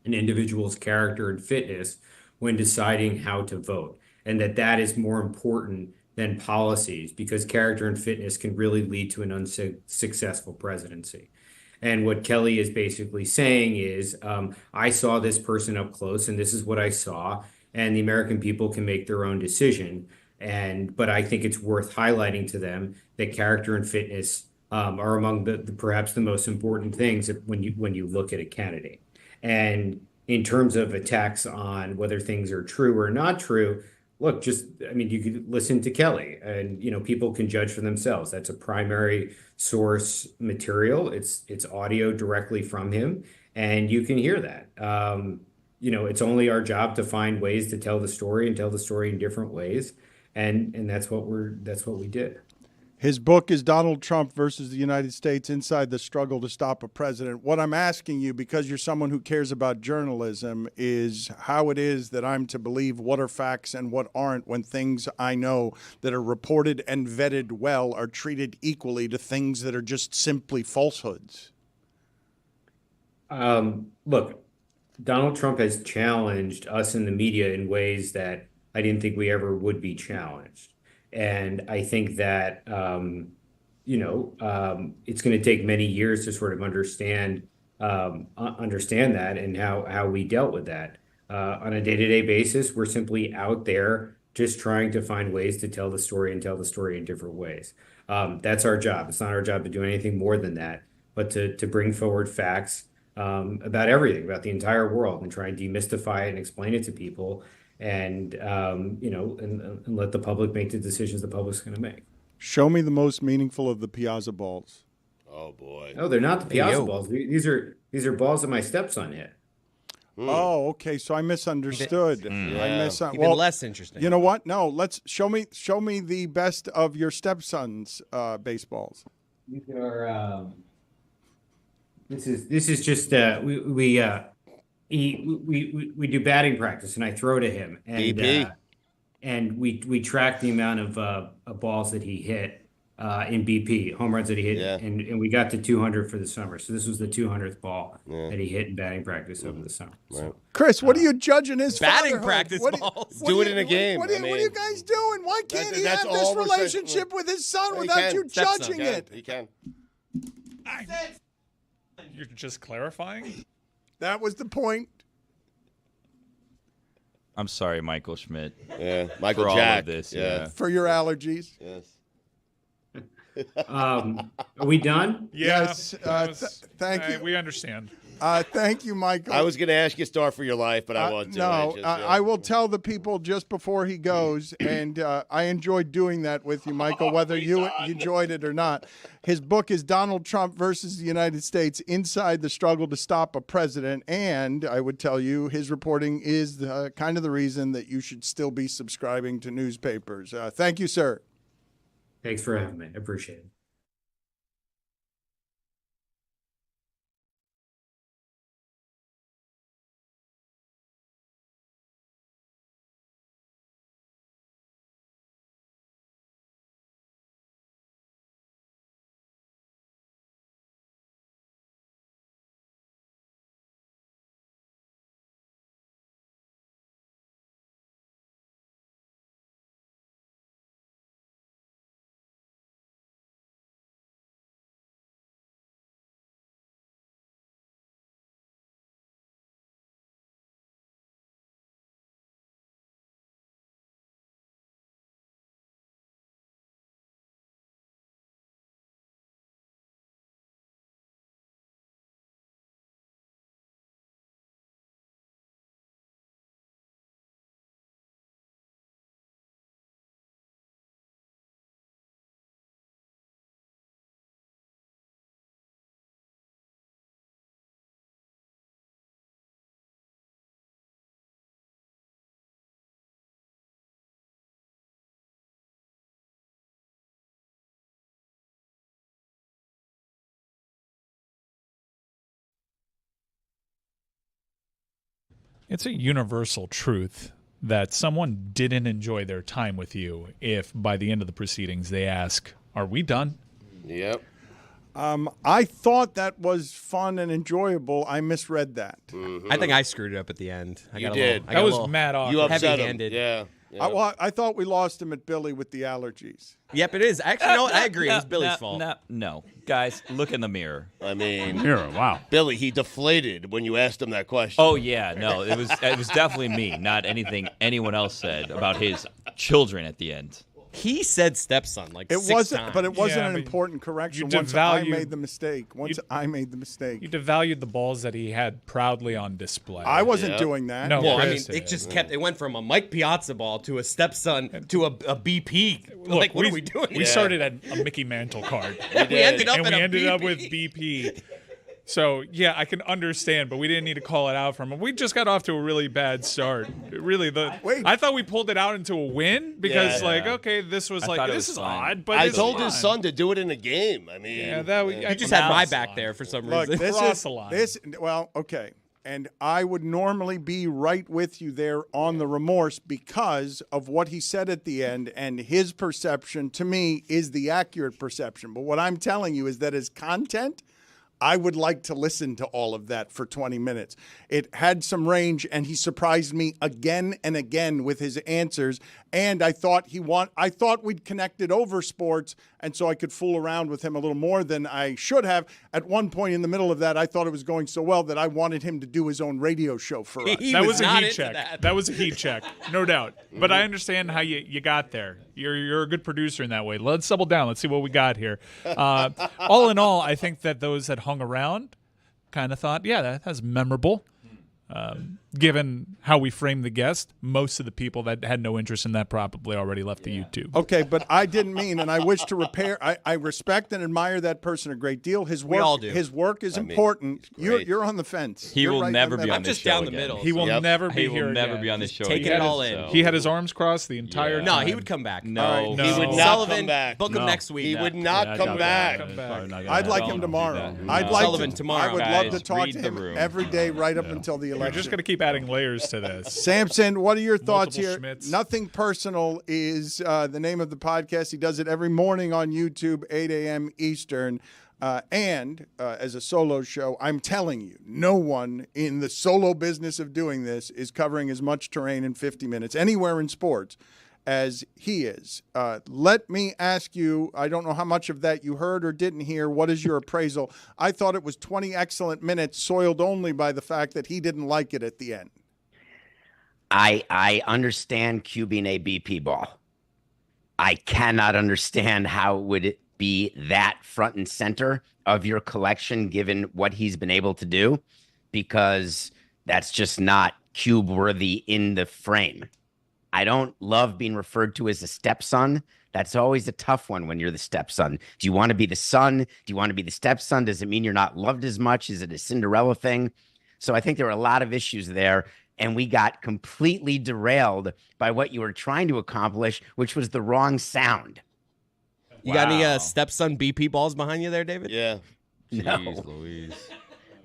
an individual's character and fitness when deciding how to vote, and that is more important than policies, because character and fitness can really lead to an unsuccessful presidency. And what Kelly is basically saying is, I saw this person up close, and this is what I saw, and the American people can make their own decision. But I think it's worth highlighting to them that character and fitness are among the perhaps the most important things when you look at a candidate. And in terms of attacks on whether things are true or not true, look, you could listen to Kelly, and people can judge for themselves. That's a primary source material. It's audio directly from him, and you can hear that. It's only our job to find ways to tell the story and tell the story in different ways, and that's what we did. His book is Donald Trump versus the United States: Inside the Struggle to Stop a President. What I'm asking you, because you're someone who cares about journalism, is how it is that I'm to believe what are facts and what aren't when things I know that are reported and vetted well are treated equally to things that are just simply falsehoods. Look, Donald Trump has challenged us in the media in ways that I didn't think we ever would be challenged. And I think that, it's going to take many years to sort of understand that and how we dealt with that. On a day-to-day basis, we're simply out there just trying to find ways to tell the story and tell the story in different ways. That's our job. It's not our job to do anything more than that, but to bring forward facts about everything, about the entire world, and try and demystify it and explain it to people. And let the public make the decisions the public's going to make. Show me the most meaningful of the Piazza balls. Oh boy. No, they're not the Piazza yo. balls. These are balls that my stepson hit. Oh, okay. So I misunderstood. Even Well, less interesting. you know what? No, let's show me the best of your stepson's baseballs. These are. This is just we do batting practice, and I throw to him, and and we track the amount of balls that he hit in BP, home runs that he hit, and we got to 200 for the summer. So this was the 200th ball that he hit in batting practice over the summer. So, Chris, what are you judging his batting fatherhood? practice balls? Do it in a game. What are you guys doing? Why can't he have this relationship with his son without you judging it? He can. You're just clarifying? That was the point. I'm sorry, Michael Schmidt. Yeah, Michael for all Jack. of this. Yeah. For your allergies. Yes. are we done? Yes. Thank you. We understand. Thank you, Michael. I was going to ask you Star for your life, but I wasn't. No, I will tell the people just before he goes, and I enjoyed doing that with you, Michael, whether you enjoyed it or not. His book is Donald Trump versus the United States, Inside the Struggle to Stop a President, and I would tell you his reporting is kind of the reason that you should still be subscribing to newspapers. Thank you, sir. Thanks for having me. I appreciate it. It's a universal truth that someone didn't enjoy their time with you if by the end of the proceedings they ask, "Are we done?" Yep. I thought that was fun and enjoyable. I misread that. I think I screwed it up at the end. You did. That was mad awkward. You upset him. Heavy-handed. Yeah. I thought we lost him at Billy with the allergies. Yep, it is. Actually, no, I agree. It was Billy's fault. No, guys, look in the mirror. I mean, Mirror, wow. Billy, he deflated when you asked him that question. Oh yeah, no, it was definitely me, not anything anyone else said about his children at the end. He said stepson like It 6 wasn't, times. but it wasn't Yeah, an but important correction. you Once I devalued- made the mistake. You devalued the balls that he had proudly on display. I wasn't doing that. No, Well, I mean, Chris it did. just kept. It went from a Mike Piazza ball to a stepson to a BP. Look, Like, what are we doing? We started at a Mickey Mantle card. We ended up and at we a ended up BP. with BP. So, yeah, I can understand, but we didn't need to call it out from him. We just got off to a really bad start. Really, I thought we pulled it out into a win because, okay, this was this is odd, but I it's told fine. his son to do it in a game. I mean, You just had my back there for some Look, reason. okay. And I would normally be right with you there on the remorse because of what he said at the end, and his perception to me is the accurate perception. But what I'm telling you is that as content, I would like to listen to all of that for 20 minutes. It had some range, and he surprised me again and again with his answers. And I thought we'd connected over sports, and so I could fool around with him a little more than I should have. At one point in the middle of that, I thought it was going so well that I wanted him to do his own radio show for us. That was a heat check. That was a heat check, no doubt. But I understand how you got there. You're a good producer in that way. Let's double down. Let's see what we got here. All in all, I think that those that hung around kind of thought, yeah, that's memorable. given how we framed the guest, most of the people that had no interest in that probably already left the YouTube. Okay, but I didn't mean, and I wish to repair. I respect and admire that person a great deal. His work, We all do. His work is important. You're on the fence. He You're will right never on be that. on I'm this just show down the again. middle. He will never be He will here never again. be on this show taking again. it all in. He had his arms crossed the entire Yeah. time. No, he would come back. No. No. He would not Sullivan, come back. book him No. next week. He would Yeah, not I come doubt back. that. Come back. I'd like him Don't do tomorrow. that. I'd No. like Sullivan to, tomorrow. I would love to Guys, talk read to the him room. every day right up until the We're election. just going to keep adding layers to this. Samson, what are your thoughts Multiple here? Schmitz. Nothing Personal is the name of the podcast. He does it every morning on YouTube, 8 a.m. Eastern. And as a solo show, I'm telling you, no one in the solo business of doing this is covering as much terrain in 50 minutes anywhere in sports as he is. Let me ask you, I don't know how much of that you heard or didn't hear. What is your appraisal? I thought it was 20 excellent minutes, soiled only by the fact that he didn't like it at the end. I understand cubing a BP ball. I cannot understand how would it be that front and center of your collection given what he's been able to do, because that's just not cube worthy in the frame. I don't love being referred to as a stepson. That's always a tough one when you're the stepson. Do you want to be the son? Do you want to be the stepson? Does it mean you're not loved as much? Is it a Cinderella thing? So I think there were a lot of issues there, and we got completely derailed by what you were trying to accomplish, which was the wrong sound. You got any stepson BP balls behind you there, David? Yeah. No. Jeez Louise.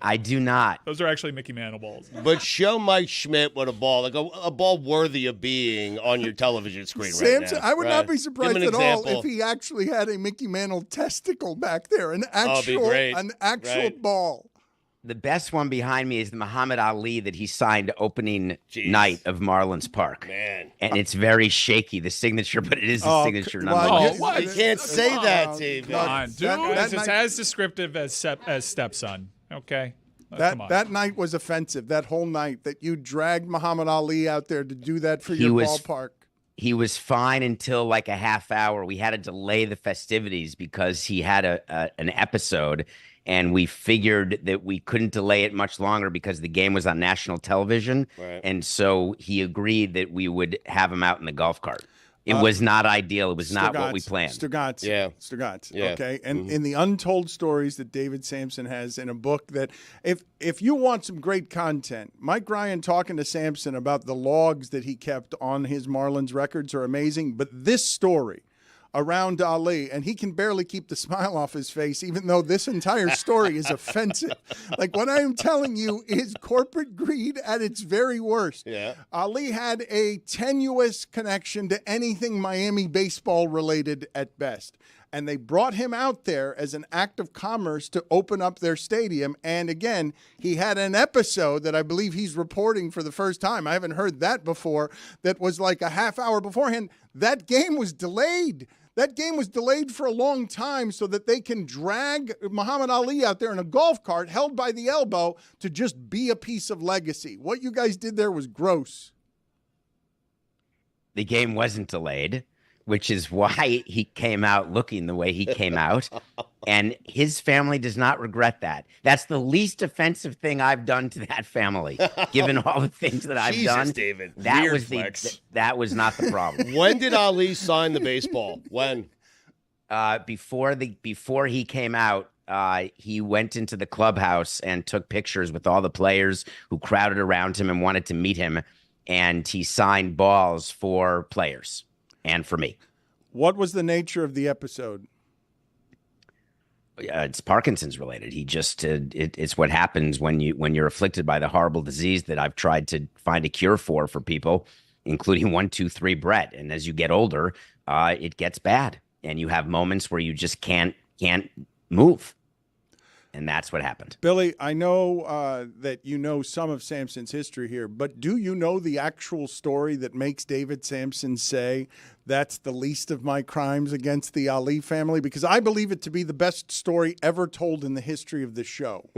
I do not. Those are actually Mickey Mantle balls. But show Mike Schmidt what a ball, like a ball worthy of being on your television screen right Samson, now. I would not be Give surprised him an at all example. if he actually had a Mickey Mantle testicle back there, an Oh, it'd be great. actual Right. ball. The best one behind me is the Muhammad Ali that he signed opening night of Marlins Park. Man. And it's very shaky, the signature, but it is the signature well, nonetheless. What? You can't say that, David. Come on, dude. That It's night- as descriptive as stepson. Okay. Come on. That night was offensive. That whole night that you dragged Muhammad Ali out there to do that for He your was- ballpark. He was fine until like a half hour. We had to delay the festivities because he had an episode, and we figured that we couldn't delay it much longer because the game was on national television. Right. And so he agreed that we would have him out in the golf cart. It was not ideal. It was not what we planned. Stugotz. Yeah. Stugotz. Yeah. Okay. And in the untold stories that David Sampson has in a book that if you want some great content, Mike Ryan talking to Sampson about the logs that he kept on his Marlins records are amazing. But this story around Ali, and he can barely keep the smile off his face, even though this entire story is offensive. Like what I am telling you is corporate greed at its very worst. Yeah. Ali had a tenuous connection to anything Miami baseball related at best. And they brought him out there as an act of commerce to open up their stadium. And again, he had an episode that I believe he's reporting for the first time. I haven't heard that before. That was like a half hour beforehand. That game was delayed. That game was delayed for a long time so that they can drag Muhammad Ali out there in a golf cart held by the elbow to just be a piece of legacy. What you guys did there was gross. The game wasn't delayed, which is why he came out looking the way he came out. And his family does not regret that. That's the least offensive thing I've done to that family, given all the things that I've Jesus, done. David. That Weird was flex. that was not the problem. When did Ali sign the baseball? When? Before he came out, he went into the clubhouse and took pictures with all the players who crowded around him and wanted to meet him. And he signed balls for players and for me. What was the nature of the episode? It's Parkinson's related. He just it's what happens when you're afflicted by the horrible disease that I've tried to find a cure for people, including 1, 2, 3 Brett. And as you get older, it gets bad, and you have moments where you just can't move. And that's what happened. Billy, I know that you know some of Sampson's history here, but do you know the actual story that makes David Sampson say that's the least of my crimes against the Ali family? Because I believe it to be the best story ever told in the history of the show.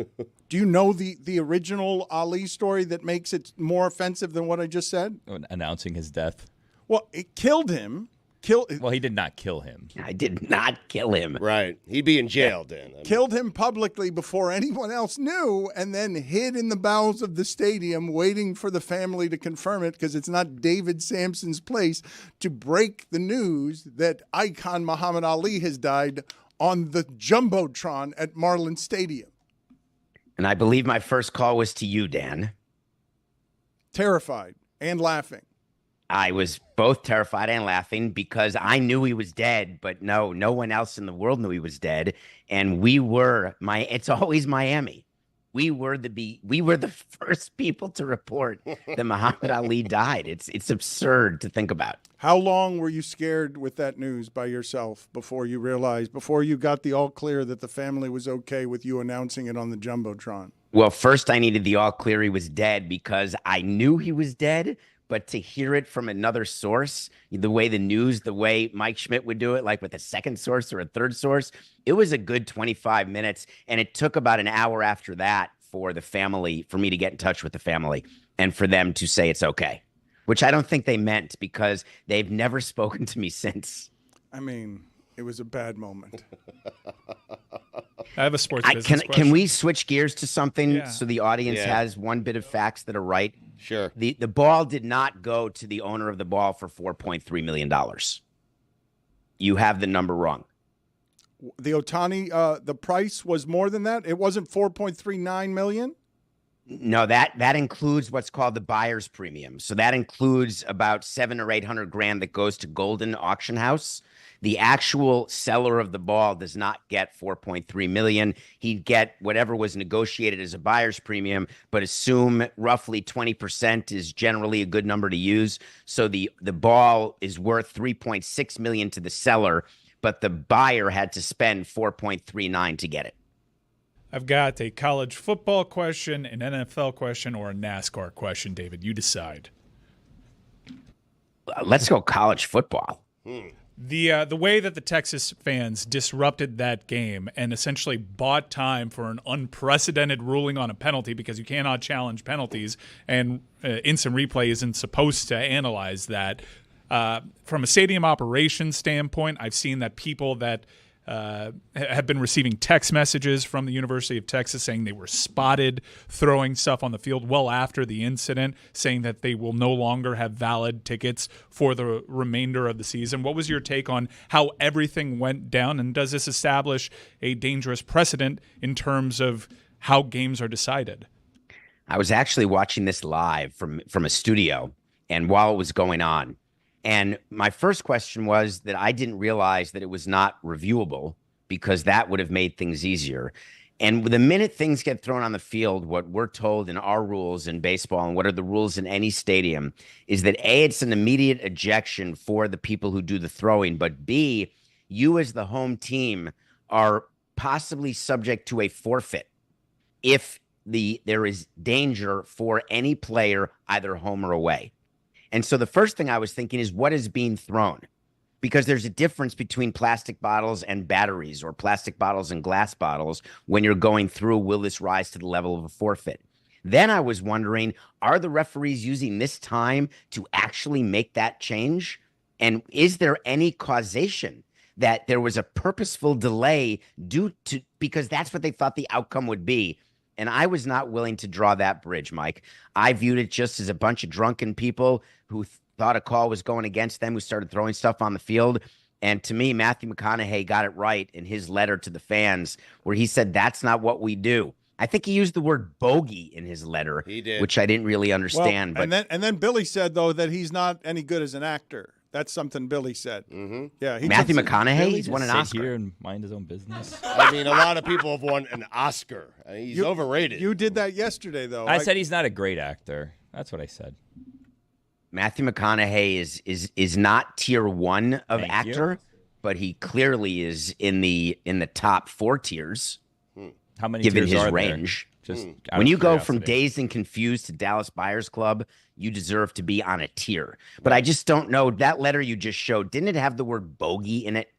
Do you know the original Ali story that makes it more offensive than what I just said? Announcing his death. Well, it killed him. Well, he did not kill him. I did not kill him. Right. He'd be in jail, Dan. I mean, Killed him publicly before anyone else knew, and then hid in the bowels of the stadium waiting for the family to confirm it, because it's not David Sampson's place to break the news that icon Muhammad Ali has died on the Jumbotron at Marlin Stadium. And I believe my first call was to you, Dan. Terrified and laughing. I was both terrified and laughing because I knew he was dead, but no one else in the world knew he was dead. And it's always Miami. We were the first people to report that Muhammad Ali died. It's absurd to think about. How long were you scared with that news by yourself before you got the all clear that the family was okay with you announcing it on the Jumbotron? Well, first I needed the all clear he was dead because I knew he was dead. But to hear it from another source, the way Mike Schmidt would do it, like with a second source or a third source, it was a good 25 minutes. And it took about an hour after that for me to get in touch with the family and for them to say it's okay, which I don't think they meant because they've never spoken to me since. I mean, it was a bad moment. I have a sports business question. Can we switch gears to something so the audience has one bit of facts that are right? Sure. The ball did not go to the owner of the ball for $4.3 million. You have the number wrong. The Ohtani, the price was more than that? It wasn't $4.39 million? No, that includes what's called the buyer's premium. So that includes about $700,000 or $800,000 that goes to Golden Auction House. The actual seller of the ball does not get $4.3 million. He'd get whatever was negotiated as a buyer's premium, but assume roughly 20% is generally a good number to use. So the ball is worth $3.6 million to the seller, but the buyer had to spend $4.39 to get it. I've got a college football question, an NFL question, or a NASCAR question, David. You decide. Let's go college football. The way that the Texas fans disrupted that game and essentially bought time for an unprecedented ruling on a penalty, because you cannot challenge penalties, and instant replay isn't supposed to analyze that. From a stadium operations standpoint, I've seen that people that have been receiving text messages from the University of Texas saying they were spotted throwing stuff on the field well after the incident, saying that they will no longer have valid tickets for the remainder of the season. What was your take on how everything went down, and does this establish a dangerous precedent in terms of how games are decided? I was actually watching this live from a studio, and while it was going on, and my first question was that I didn't realize that it was not reviewable, because that would have made things easier. And the minute things get thrown on the field, what we're told in our rules in baseball and what are the rules in any stadium is that A, it's an immediate ejection for the people who do the throwing, but B, you as the home team are possibly subject to a forfeit if there is danger for any player, either home or away. And so the first thing I was thinking is, what is being thrown? Because there's a difference between plastic bottles and batteries, or plastic bottles and glass bottles. When you're going through, will this rise to the level of a forfeit? Then I was wondering, are the referees using this time to actually make that change? And is there any causation that there was a purposeful delay because that's what they thought the outcome would be? And I was not willing to draw that bridge, Mike. I viewed it just as a bunch of drunken people who thought a call was going against them, who started throwing stuff on the field. And to me, Matthew McConaughey got it right in his letter to the fans, where he said, that's not what we do. I think he used the word bogey in his letter, he did, which I didn't really understand. Well, and then Billy said, though, that he's not any good as an actor. That's something Billy said. Mm-hmm. Yeah, Matthew McConaughey, he's won an Oscar. Here and mind his own business. I mean, a lot of people have won an Oscar. He's overrated. You did that yesterday, though. I said he's not a great actor. That's what I said. Matthew McConaughey is not tier 1 of actor, but he clearly is in the top 4 tiers. How many given tiers his are range? There? Just when you go from Dazed and Confused to Dallas Buyers Club, you deserve to be on a tier. But I just don't know. That letter you just showed, didn't it have the word bogey in it?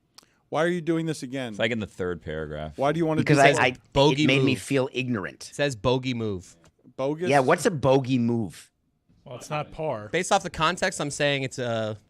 Why are you doing this again? It's like in the third paragraph. Why do you want to because do that? It made me feel ignorant. It says bogey move. Bogus? Yeah, what's a bogey move? Well, it's not par. Based off the context, I'm saying it's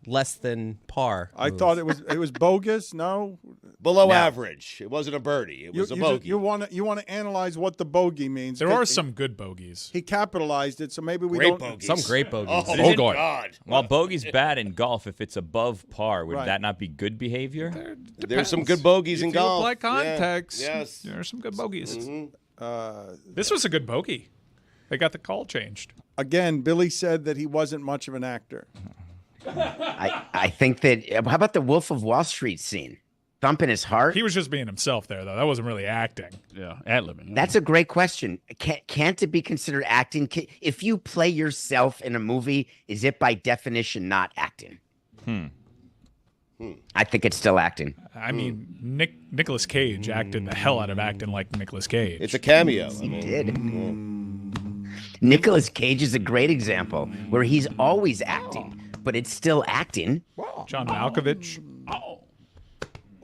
less than par. I thought it was bogus. No, below average. It wasn't a birdie. It was a bogey. You want to analyze what the bogey means. There are some good bogeys. He capitalized it, so maybe we Great don't. bogeys. Some great bogeys. Oh God! While bogey's bad in golf, if it's above par, would Right. that not be good behavior? There's some good bogeys in If you golf. apply context, Yes. there are some good bogeys. Mm-hmm. This was a good bogey. They got the call changed. Again, Billy said that he wasn't much of an actor. I think that. How about the Wolf of Wall Street scene? Thumping his heart. He was just being himself there, though. That wasn't really acting. Yeah, ad-libbing. That's a great question. Can't it be considered acting? If you play yourself in a movie, is it by definition not acting? I think it's still acting. I mean, Nicolas Cage acted the hell out of acting like Nicolas Cage. It's a cameo. He did. Nicolas Cage is a great example where he's always acting, but it's still acting. John Malkovich.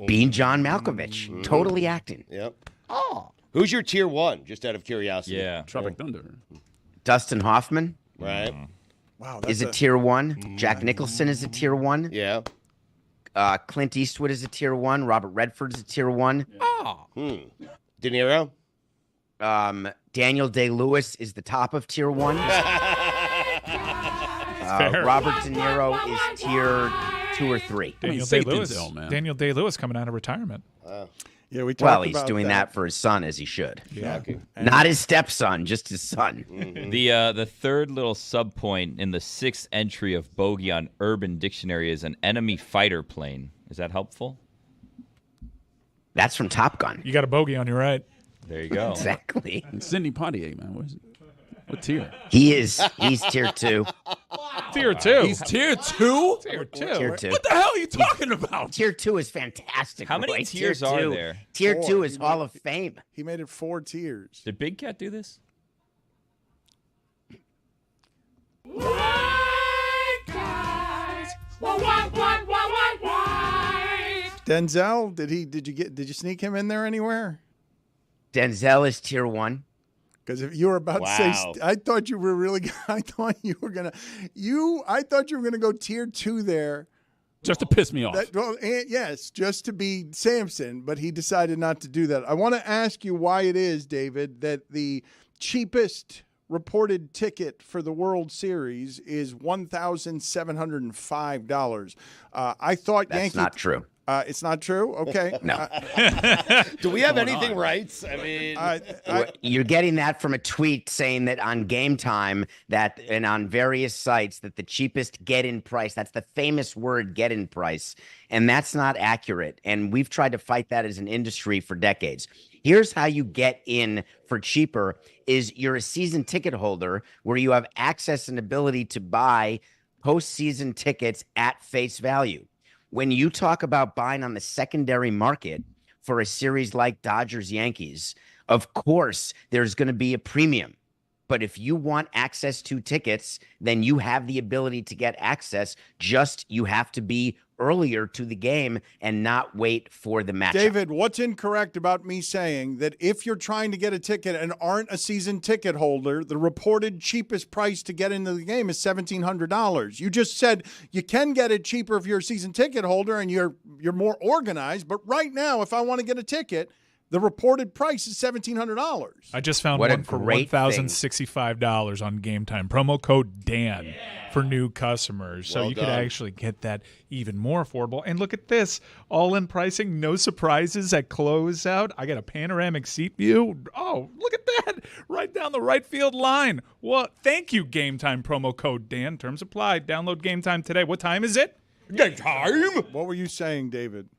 Being John Malkovich, totally acting. Yep. Who's your tier one? Just out of curiosity. Yeah. Tropic Thunder. Dustin Hoffman Right. Wow, is a tier one. Jack Nicholson is a tier one. Yeah. Clint Eastwood is a tier one. Robert Redford's a tier one. De Niro. Daniel Day-Lewis is the top of tier one. Fair. Robert De Niro is tier 2 or 3. Daniel say Day-Lewis. Denzel, man. Daniel Day-Lewis coming out of retirement. Yeah, we talked Well, he's about doing that for his son, as he should. Yeah. Not his stepson, just his son. The third little sub point in the 6th entry of bogey on Urban Dictionary is an enemy fighter plane. Is that helpful? That's from Top Gun. You got a bogey on your right. There you go. Exactly. And Sidney Poitier, man. What is it? What tier? He's tier 2. Tier 2. He's tier 2? Tier 2. Tier 2. What the hell are you talking about? Tier 2 is fantastic. How many Roy. tiers Tier are 2 there? Tier 2 4. is Hall of Fame. He made it 4 tiers. Did Big Cat do this? Denzel, did you sneak him in there anywhere? Denzel is tier 1. Because if you were about to say, Wow. I thought you were really, I thought you were gonna go tier 2 there. Just to piss me off. Yes, just to be Samson, but he decided not to do that. I want to ask you why it is, David, that the cheapest reported ticket for the World Series is $1,705. I thought That's not true. It's not true? Okay. No. Do we have anything right? I mean, You're getting that from a tweet saying that on Game Time and on various sites that the cheapest get-in price, that's the famous word get-in price, and that's not accurate. And we've tried to fight that as an industry for decades. Here's how you get in for cheaper is you're a season ticket holder where you have access and ability to buy postseason tickets at face value. When you talk about buying on the secondary market for a series like Dodgers-Yankees, of course, there's going to be a premium. But if you want access to tickets, then you have the ability to get access. Just you have to be earlier to the game and not wait for the matchup. David, what's incorrect about me saying that if you're trying to get a ticket and aren't a season ticket holder, the reported cheapest price to get into the game is $1,700? You just said you can get it cheaper if you're a season ticket holder and you're more organized. But right now, if I want to get a ticket, the reported price is $1,700. I just found What a one for great $1,065 on Game Time. Promo code Dan for new customers. So Well you could done. actually get that even more affordable. And look at this. All-in pricing, no surprises at closeout. I got a panoramic seat view. Oh, look at that. Right down the right field line. Well, thank you, Game Time. Promo code Dan. Terms apply. Download Game Time today. What time is it? game time. What were you saying, David?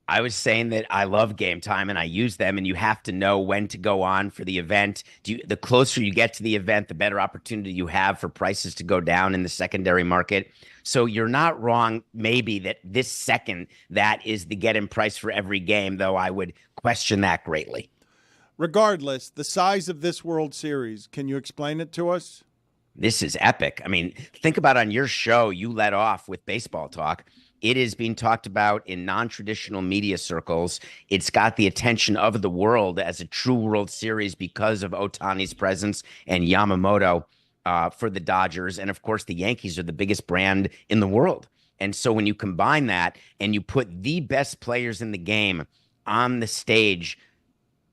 I was saying that I love Game Time and I use them, and you have to know when to go on for the event. The closer you get to the event, the better opportunity you have for prices to go down in the secondary market. So you're not wrong, maybe, that this second that is the get-in price for every game, though I would question that greatly. Regardless, the size of this World Series, can you explain it to us? This is epic. I mean, think about on your show, you let off with baseball talk. It is being talked about in non-traditional media circles. It's got the attention of the world as a true World Series because of Ohtani's presence and Yamamoto. for the Dodgers. And of course, the Yankees are the biggest brand in the world. And so when you combine that and you put the best players in the game on the stage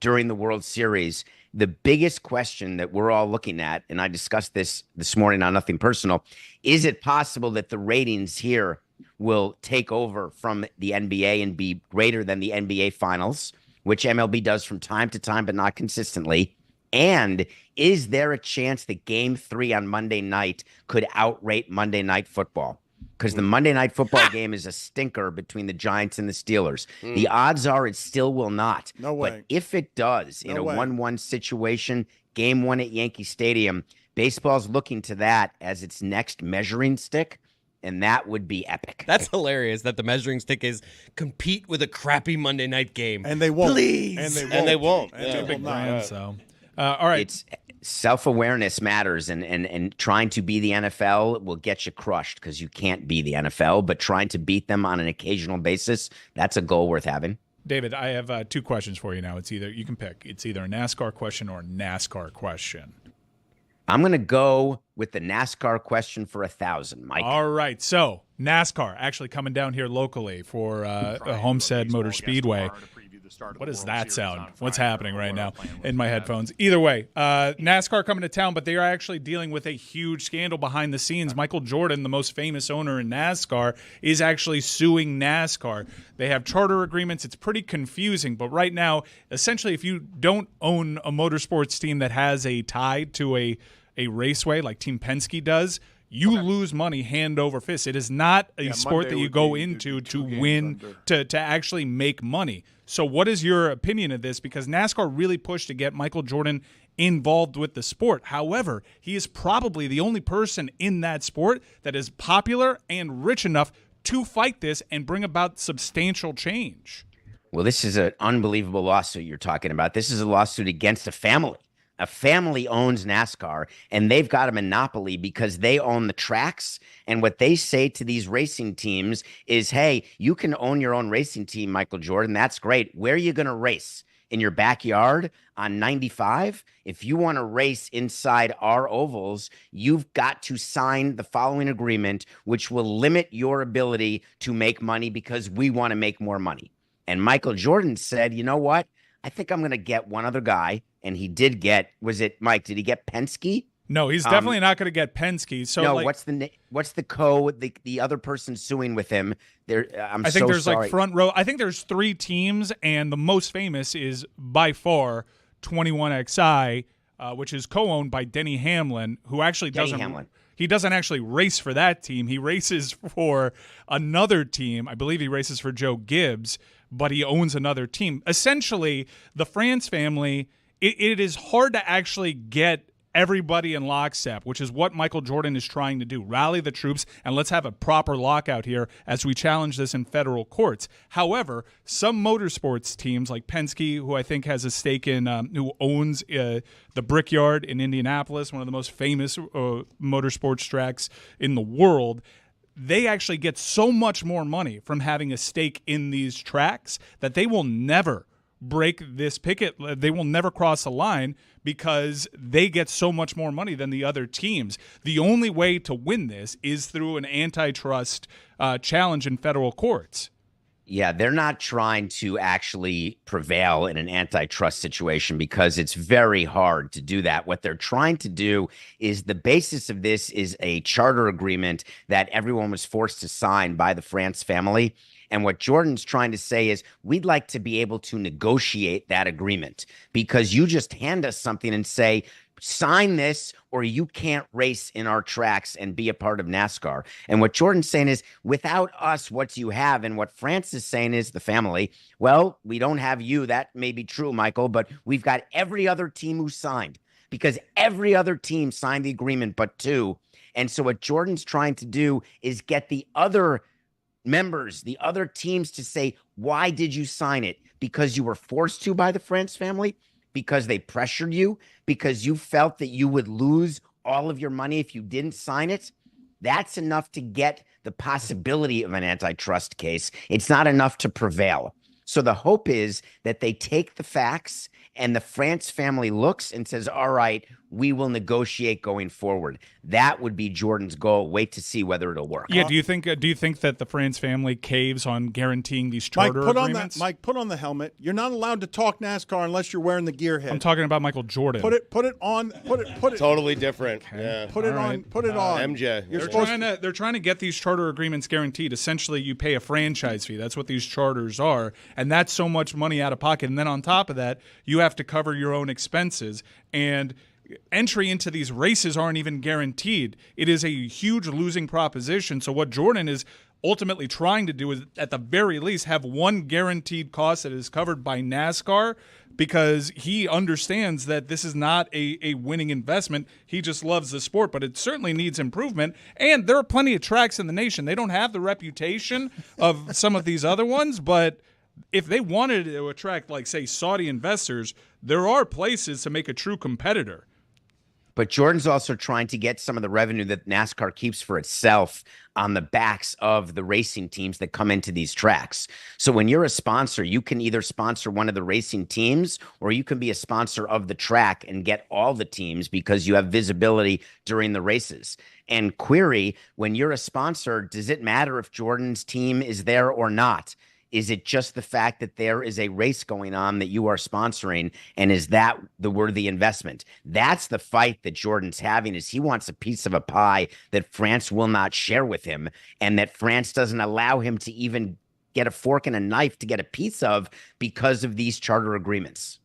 during the World Series, the biggest question that we're all looking at, and I discussed this morning on Nothing Personal, is it possible that the ratings here will take over from the NBA and be greater than the NBA Finals, which MLB does from time to time, but not consistently? And is there a chance that Game 3 on Monday night could outrate Monday Night Football? Because the Monday Night Football game is a stinker between the Giants and the Steelers. The odds are it still will not. No way. But if it does, in a 1-1 situation, Game 1 at Yankee Stadium, baseball's looking to that as its next measuring stick, and that would be epic. That's hilarious that the measuring stick is compete with a crappy Monday night game. And they won't. Please. And they won't. It's a big brand, so. All right. It's self-awareness matters, and trying to be the NFL will get you crushed because you can't be the NFL, but trying to beat them on an occasional basis, that's a goal worth having. David, I have 2 questions for you now. You can pick. It's either a NASCAR question or a NASCAR question. I'm going to go with the NASCAR question for 1,000, Mike. All right. So NASCAR actually coming down here locally for Homestead Motor Speedway. What does that sound? What's happening right now in my headphones? Either way, NASCAR coming to town, but they are actually dealing with a huge scandal behind the scenes. Michael Jordan, the most famous owner in NASCAR, is actually suing NASCAR. They have charter agreements. It's pretty confusing, but right now, essentially, if you don't own a motorsports team that has a tie to a raceway like Team Penske does, you lose money hand over fist. It is not a sport that you go into to win, to actually make money. So what is your opinion of this? Because NASCAR really pushed to get Michael Jordan involved with the sport. However, he is probably the only person in that sport that is popular and rich enough to fight this and bring about substantial change. Well, this is an unbelievable lawsuit you're talking about. This is a lawsuit against a family. A family owns NASCAR, and they've got a monopoly because they own the tracks. And what they say to these racing teams is, hey, you can own your own racing team, Michael Jordan. That's great. Where are you going to race? In your backyard on 95? If you want to race inside our ovals, you've got to sign the following agreement, which will limit your ability to make money because we want to make more money. And Michael Jordan said, you know what? I think I'm going to get one other guy. And he did get, was it, Mike, did he get Penske? No, he's definitely not going to get Penske. So no, like, what's the other person suing with him? I think there's like Front Row. I think there's 3 teams, and the most famous is by far 21XI, which is co-owned by Denny Hamlin, who actually He doesn't actually race for that team. He races for another team. I believe he races for Joe Gibbs, but he owns another team. Essentially, the France family, it is hard to actually get everybody in lockstep, which is what Michael Jordan is trying to do. Rally the troops, and let's have a proper lockout here as we challenge this in federal courts. However, some motorsports teams like Penske, who I think has a stake in, who owns the Brickyard in Indianapolis, one of the most famous motorsports tracks in the world, they actually get so much more money from having a stake in these tracks that they will never break this picket. They will never cross a line because they get so much more money than the other teams. The only way to win this is through an antitrust challenge in federal courts. Yeah, they're not trying to actually prevail in an antitrust situation because it's very hard to do that. What they're trying to do is the basis of this is a charter agreement that everyone was forced to sign by the France family. And what Jordan's trying to say is we'd like to be able to negotiate that agreement because you just hand us something and say, sign this or you can't race in our tracks and be a part of NASCAR. And what Jordan's saying is, without us, what do you have? And what France is saying is, the family, well, we don't have you. That may be true, Michael, but we've got every other team who signed because every other team signed the agreement but 2. And so what Jordan's trying to do is get the other members, the other teams to say, why did you sign it? Because you were forced to by the France family? Because they pressured you? Because you felt that you would lose all of your money if you didn't sign it? That's enough to get the possibility of an antitrust case. It's not enough to prevail. So the hope is that they take the facts and the France family looks and says, all right, we will negotiate going forward. That would be Jordan's goal. Wait to see whether it'll work. Yeah, do you think that the France family caves on guaranteeing these charter agreements? Mike, put on the helmet. You're not allowed to talk NASCAR unless you're wearing the gear head. I'm talking about Michael Jordan. Put it on. Put it. Totally different. Yeah. Put it on. Put it on. MJ. They're trying to get these charter agreements guaranteed. Essentially, you pay a franchise fee. That's what these charters are, and that's so much money out of pocket. And then on top of that, you have to cover your own expenses. And entry into these races aren't even guaranteed. It is a huge losing proposition. So what Jordan is ultimately trying to do is, at the very least, have one guaranteed cost that is covered by NASCAR, because he understands that this is not a winning investment. He just loves the sport, but it certainly needs improvement. And there are plenty of tracks in the nation. They don't have the reputation of some of these other ones, but if they wanted to attract, like, say, Saudi investors, there are places to make a true competitor. But Jordan's also trying to get some of the revenue that NASCAR keeps for itself on the backs of the racing teams that come into these tracks. So when you're a sponsor, you can either sponsor one of the racing teams, or you can be a sponsor of the track and get all the teams because you have visibility during the races. And query, when you're a sponsor, does it matter if Jordan's team is there or not? Is it just the fact that there is a race going on that you are sponsoring, and is that the worthy investment? That's the fight that Jordan's having, is he wants a piece of a pie that France will not share with him, and that France doesn't allow him to even get a fork and a knife to get a piece of because of these charter agreements.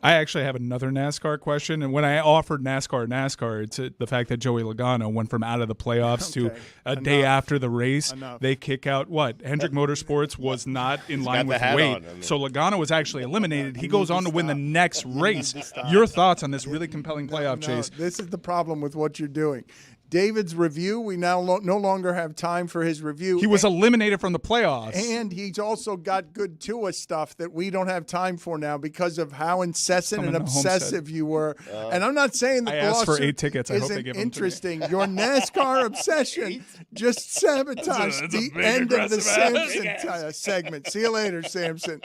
I actually have another NASCAR question, and when I offered NASCAR, it's the fact that Joey Logano went from out of the playoffs to a day after the race. They kick out what? Hendrick Motorsports was not in line with weight, so Logano was actually eliminated. He goes on to win the next race. Your thoughts on this really compelling playoff chase? This is the problem with what you're doing. David's review, we now no longer have time for his review. He was eliminated from the playoffs. And he's also got good Tua stuff that we don't have time for now because of how incessant and obsessive you were. And I'm not saying that I the asked for lawsuit 8 tickets. I hope they isn't give them interesting. Your NASCAR obsession just sabotaged the end of the Samson segment. See you later, Samson.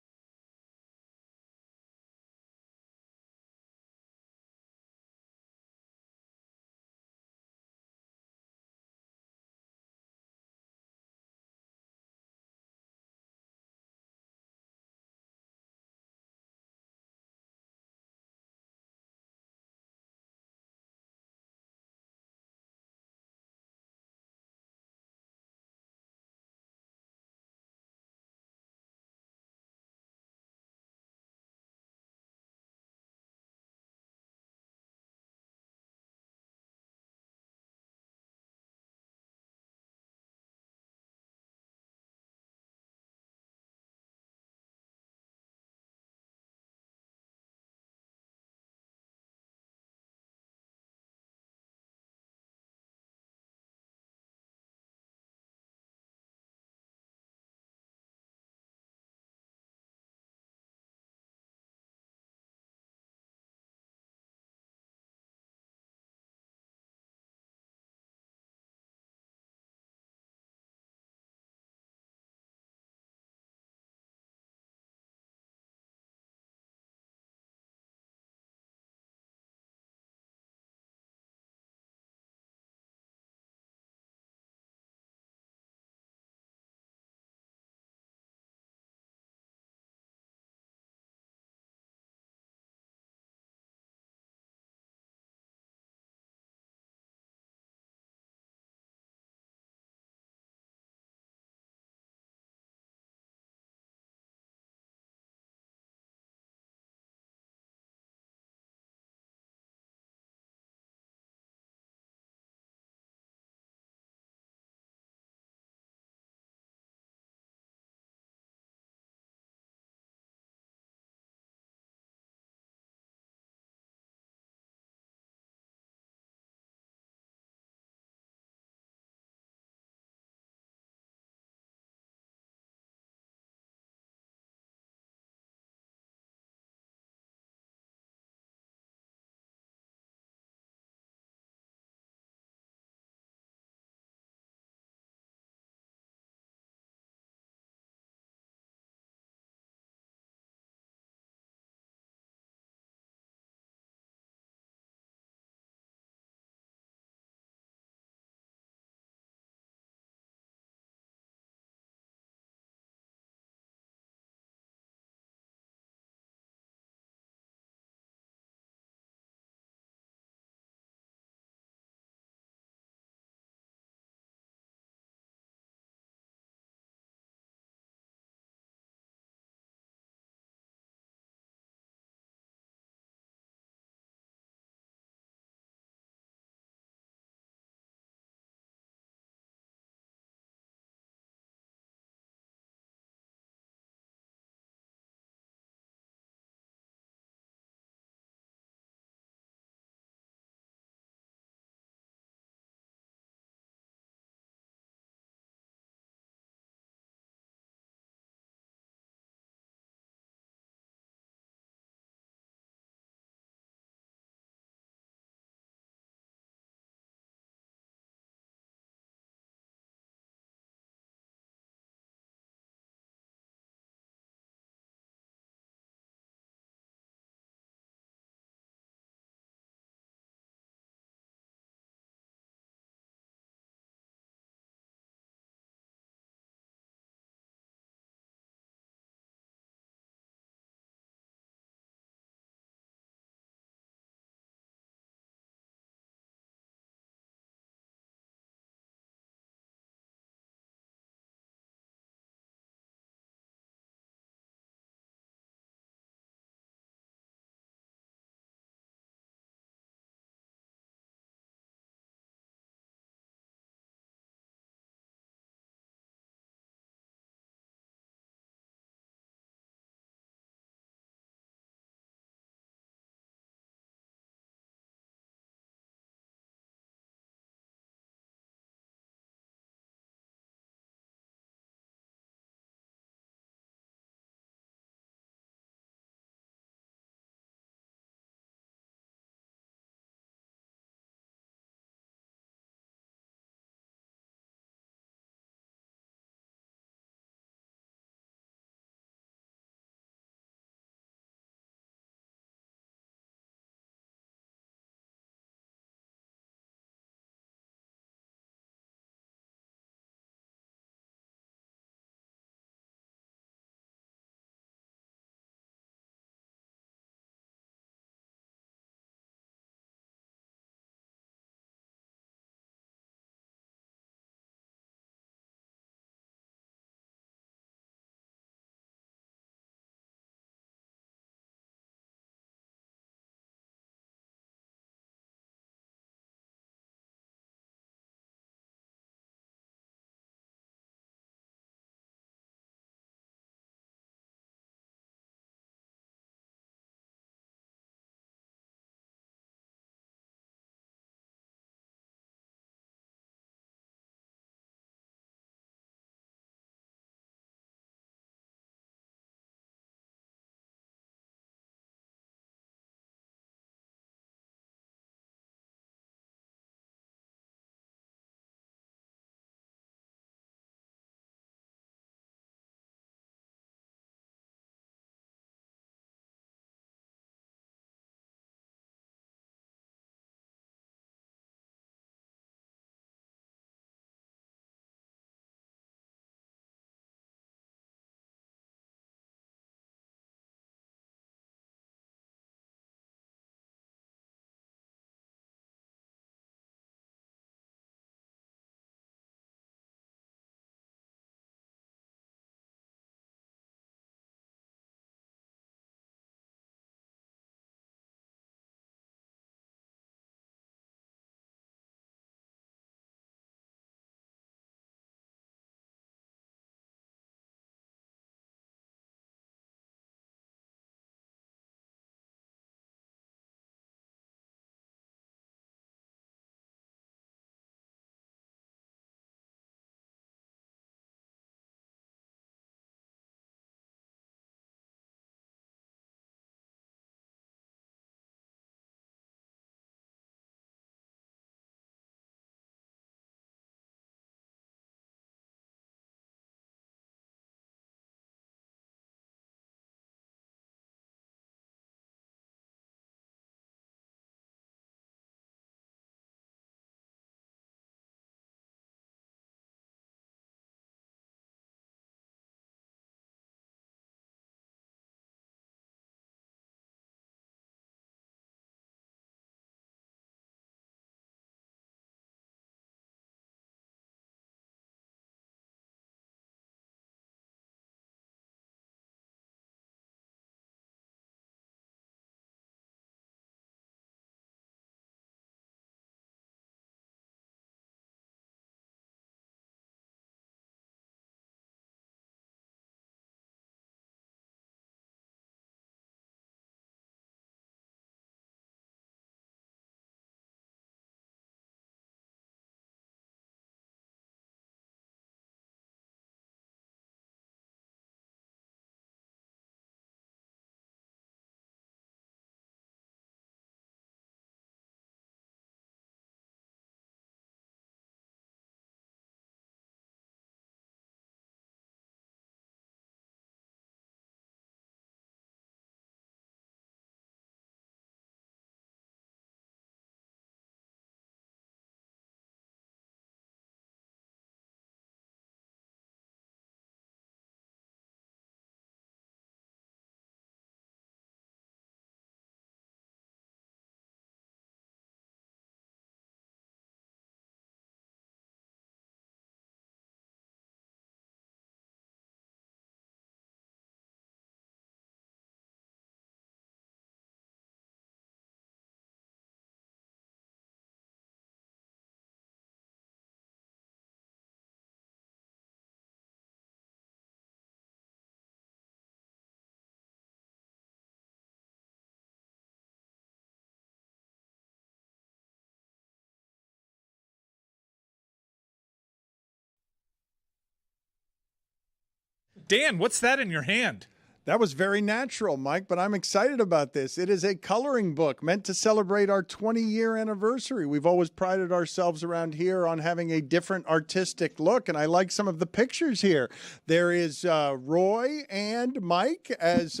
Dan, what's that in your hand? That was very natural, Mike, but I'm excited about this. It is a coloring book meant to celebrate our 20-year anniversary. We've always prided ourselves around here on having a different artistic look, and I like some of the pictures here. There is Roy and Mike as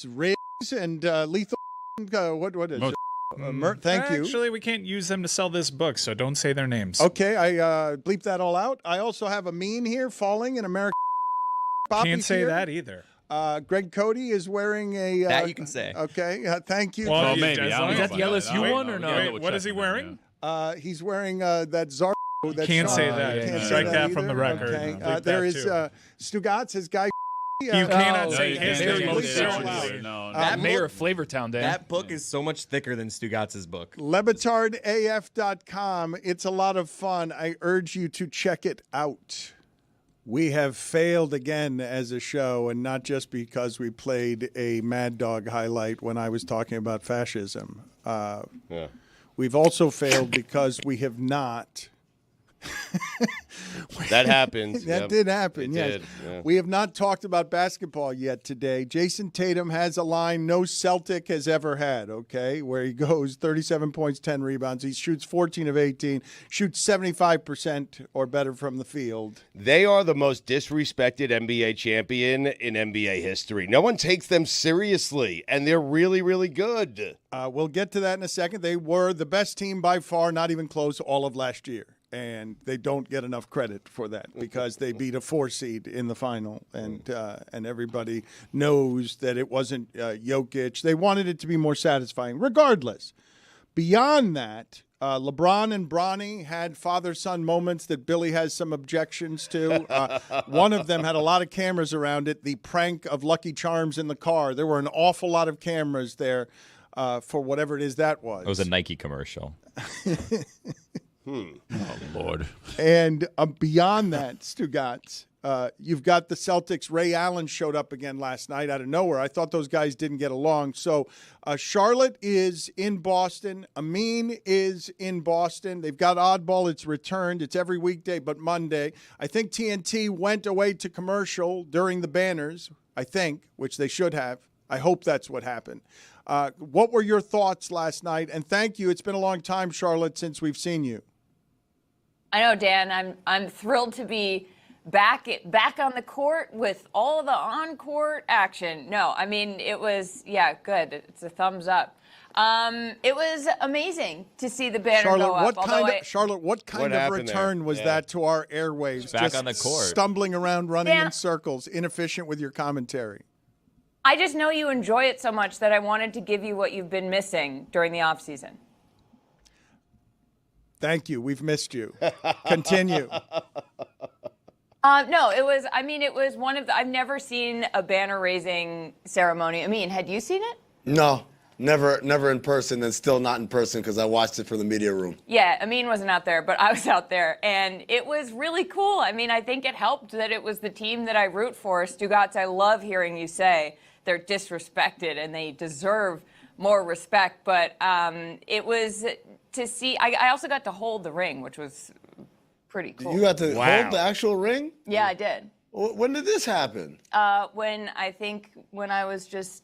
Riggs and Lethal. What is it? Thank you. Actually, we can't use them to sell this book, so don't say their names. Okay, I bleep that all out. I also have Amin here falling in American. Can't say that either. Greg Cody is wearing a... that you can say. Okay, thank you. Well, maybe. Is that the LSU one or no? Wait, what is he wearing? He's wearing that Zar... Can't say that. Can't Strike say that either. from the record. Okay. There is Stugotz, his guy... You cannot say his name. No. That mayor of Flavortown, Dan. That book is so much thicker than Stugotz's book. LeBatardAF.com. It's a lot of fun. I urge you to check it out. We have failed again as a show, and not just because we played a Mad Dog highlight when I was talking about fascism. We've also failed because we have not... That happened. That did happen, yes. Did, yeah. We have not talked about basketball yet today. Jason Tatum has a line no Celtic has ever had, okay, where he goes 37 points, 10 rebounds. He shoots 14 of 18, shoots 75% or better from the field. They are the most disrespected NBA champion in NBA history. No one takes them seriously, and they're really, really good. We'll get to that in a second. They were the best team by far, not even close, all of last year. And they don't get enough credit for that because they beat a 4 seed in the final, and everybody knows that it wasn't Jokic. They wanted it to be more satisfying. Regardless, beyond that, LeBron and Bronny had father-son moments that Billy has some objections to. One of them had a lot of cameras around it, the prank of Lucky Charms in the car. There were an awful lot of cameras there for whatever it is that was. It was a Nike commercial. Oh, Lord. And beyond that, Stugotz, you've got the Celtics. Ray Allen showed up again last night out of nowhere. I thought those guys didn't get along. So Charlotte is in Boston. Amin is in Boston. They've got Oddball. It's returned. It's every weekday but Monday. I think TNT went away to commercial during the banners, I think, which they should have. I hope that's what happened. What were your thoughts last night? And thank you. It's been a long time, Charlotte, since we've seen you. I know, Dan. I'm thrilled to be back on the court with all the on-court action. No, I mean, it was, good. It's a thumbs up. It was amazing to see the banner Charlotte, go up. What kind of return was that to our airwaves? Back just on the court. Stumbling around, running Dan, in circles, inefficient with your commentary. I just know you enjoy it so much that I wanted to give you what you've been missing during the offseason. Thank you. We've missed you. Continue. No, it was one of the, I've never seen a banner raising ceremony. I mean, had you seen it? No, never in person, and still not in person because I watched it from the media room. Yeah, Amin wasn't out there, but I was out there, and it was really cool. I mean, I think it helped that it was the team that I root for. Stugotz, I love hearing you say they're disrespected and they deserve more respect, but it was to see. I also got to hold the ring, which was pretty cool. You got to hold the actual ring? Yeah, I did. When did this happen? When I was just,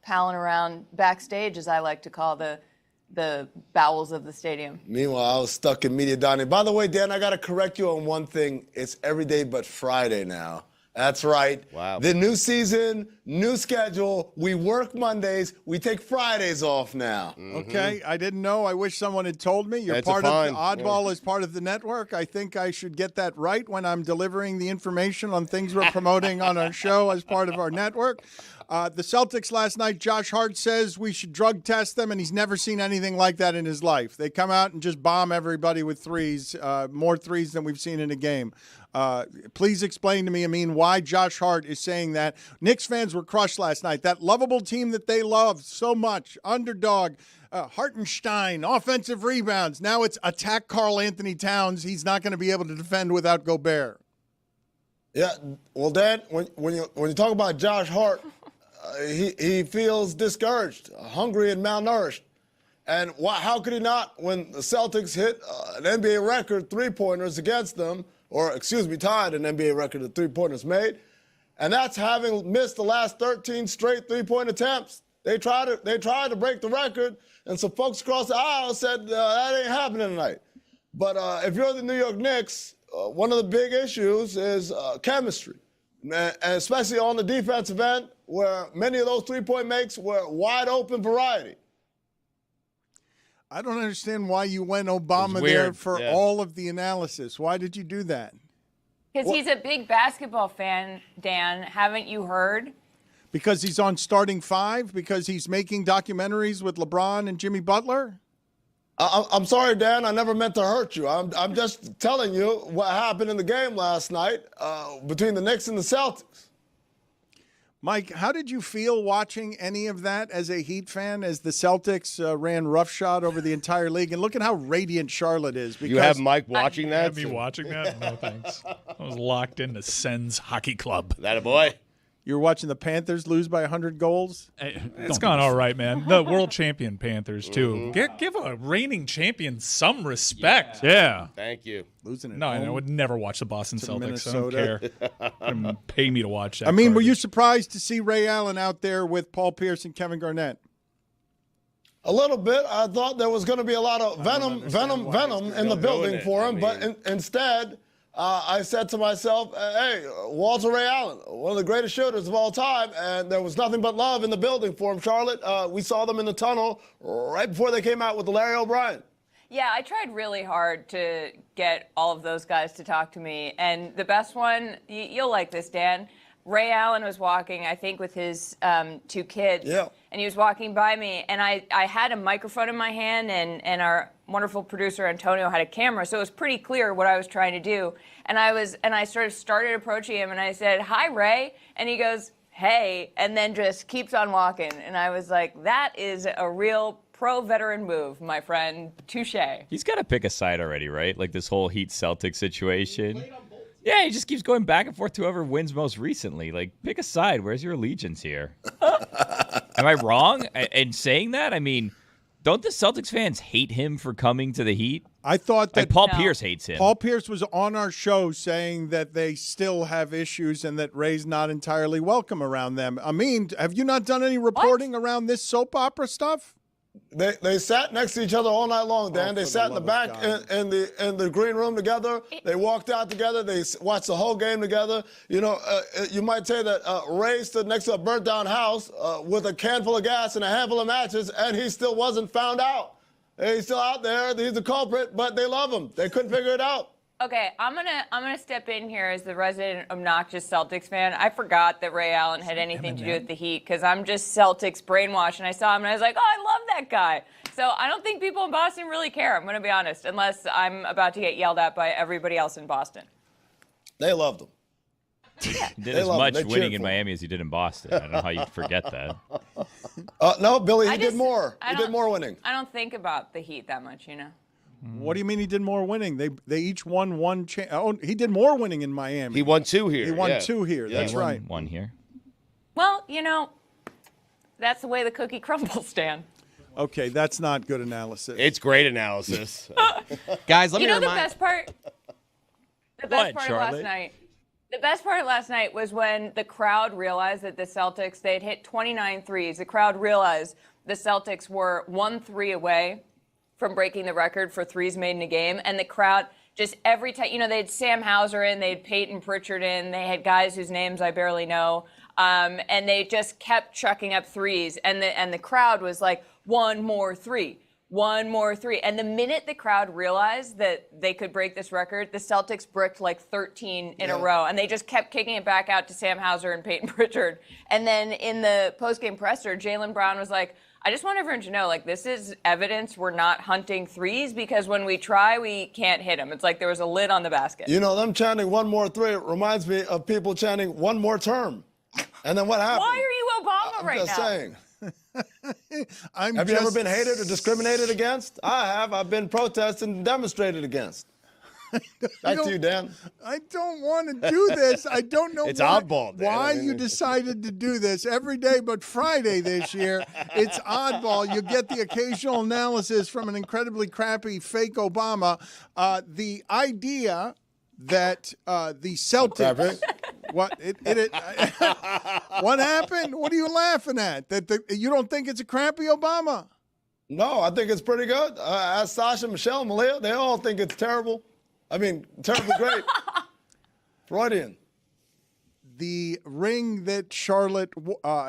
palling around backstage, as I like to call the bowels of the stadium. Meanwhile, I was stuck in media dining. By the way, Dan, I got to correct you on one thing. It's every day but Friday now. That's right. Wow. The new season, new schedule. We work Mondays. We take Fridays off now. Mm-hmm. Okay. I didn't know. I wish someone had told me. You're That's part of the fine. Oddball as part of the network. I think I should get that right when I'm delivering the information on things we're promoting on our show as part of our network. The Celtics last night, Josh Hart says we should drug test them, and he's never seen anything like that in his life. They come out and just bomb everybody with threes, more threes than we've seen in a game. Please explain to me, why Josh Hart is saying that. Knicks fans were crushed last night. That lovable team that they love so much, underdog, Hartenstein, offensive rebounds. Now it's attack Karl Anthony Towns. He's not going to be able to defend without Gobert. Yeah, well, Dad, when you talk about Josh Hart, he feels discouraged, hungry, and malnourished. And how could he not when the Celtics hit an NBA record three-pointers against them, or, tied an NBA record of three-pointers made, And that's having missed the last 13 straight three-point attempts. They tried to break the record, and some folks across the aisle said that ain't happening tonight. But if you're the New York Knicks, one of the big issues is chemistry, and especially on the defensive end, where many of those three-point makes were wide open variety. I don't understand why you went Obama there for all of the analysis. Why did you do that? Because he's a big basketball fan, Dan. Haven't you heard? Because he's on starting five? Because he's making documentaries with LeBron and Jimmy Butler? I'm sorry, Dan. I never meant to hurt you. I'm just telling you what happened in the game last night between the Knicks and the Celtics. Mike, how did you feel watching any of that as a Heat fan, as the Celtics ran roughshod over the entire league? And look at how radiant Charlotte is. You have Mike watching that? Have me watching that? No, thanks. I was locked into Sens Hockey Club. That a boy? You were watching the Panthers lose by 100 goals? It's gone all right, man. The world champion Panthers, too. Give a reigning champion some respect. Yeah. Thank you. Losing it. No, I would never watch the Boston Celtics. Minnesota. I don't care. Pay me to watch that. I mean, were garbage. you surprised to see Ray Allen out there with Paul Pierce and Kevin Garnett? A little bit. I thought there was going to be a lot of venom in the building for him, but instead, I said to myself, hey, Walter Ray Allen, one of the greatest shooters of all time, and there was nothing but love in the building for him, Charlotte. We saw them in the tunnel right before they came out with Larry O'Brien. Yeah, I tried really hard to get all of those guys to talk to me. And the best one, you'll like this, Dan. Ray Allen was walking, I think, with his two kids. Yeah. And he was walking by me, and I had a microphone in my hand, and our wonderful producer, Antonio, had a camera, so it was pretty clear what I was trying to do. And I sort of started approaching him, and I said, "Hi, Ray." And he goes, "Hey," and then just keeps on walking. And I was like, that is a real pro-veteran move, my friend. Touche. He's got to pick a side already, right? Like this whole Heat-Celtics situation. Yeah, he just keeps going back and forth to whoever wins most recently. Like, pick a side. Where's your allegiance here? Am I wrong in saying that? I mean, don't the Celtics fans hate him for coming to the Heat? I thought that Paul Pierce hates him. Paul Pierce was on our show saying that they still have issues and that Ray's not entirely welcome around them. I mean, have you not done any reporting around this soap opera stuff? They sat next to each other all night long, Dan. They sat in the back in the green room together. They walked out together. They watched the whole game together. You know, you might say that Ray stood next to a burnt-down house with a can full of gas and a handful of matches, and he still wasn't found out. He's still out there. He's the culprit, but they love him. They couldn't figure it out. Okay, I'm gonna step in here as the resident obnoxious Celtics fan. I forgot that Ray Allen had anything to do with the Heat because I'm just Celtics brainwashed, and I saw him and I was like, oh, I love that guy. So I don't think people in Boston really care. I'm gonna be honest, unless I'm about to get yelled at by everybody else in Boston. They loved him. He did as much winning in Miami as he did in Boston. I don't know how you forget that. No, Billy, he did more. He did more winning. I don't think about the Heat that much, you know. What do you mean he did more winning? They each won one. He did more winning in Miami. He won two here. He won two here. Yeah. That's right. One here. Well, you know, that's the way the cookie crumbles, Dan. Okay, that's not good analysis. It's great analysis. Guys, let me remind. The best part. The best part of last night. The best part of last night was when the crowd realized that the Celtics, they had hit 29 threes. The crowd realized the Celtics were 1 3 away from breaking the record for threes made in a game. And the crowd, just every time, you know, they had Sam Hauser in, they had Peyton Pritchard in, they had guys whose names I barely know. And they just kept chucking up threes. And the crowd was like, 1 more 3. 1 more 3. And the minute the crowd realized that they could break this record, the Celtics bricked like 13 in a row. And they just kept kicking it back out to Sam Hauser and Peyton Pritchard. And then in the postgame presser, Jaylen Brown was like, I just want everyone to know, like, this is evidence we're not hunting threes because when we try, we can't hit them. It's like there was a lid on the basket. You know, them chanting 1 more 3 reminds me of people chanting 1 more term. And then what happened? Why are you Obama right now? I'm just saying. Have you ever been hated or discriminated against? I have. I've been protested and demonstrated against. Back to you, Dan. I don't want to do this. I don't know it's oddball, Dan. why you decided to do this every day but Friday this year. It's oddball. You get the occasional analysis from an incredibly crappy fake Obama. The idea that the Celtics What? What happened? What are you laughing at? You don't think it's a crappy Obama? No, I think it's pretty good. Ask Sasha, Michelle, Malia. They all think it's terrible. I mean, terribly great. Freudian. The ring that Charlotte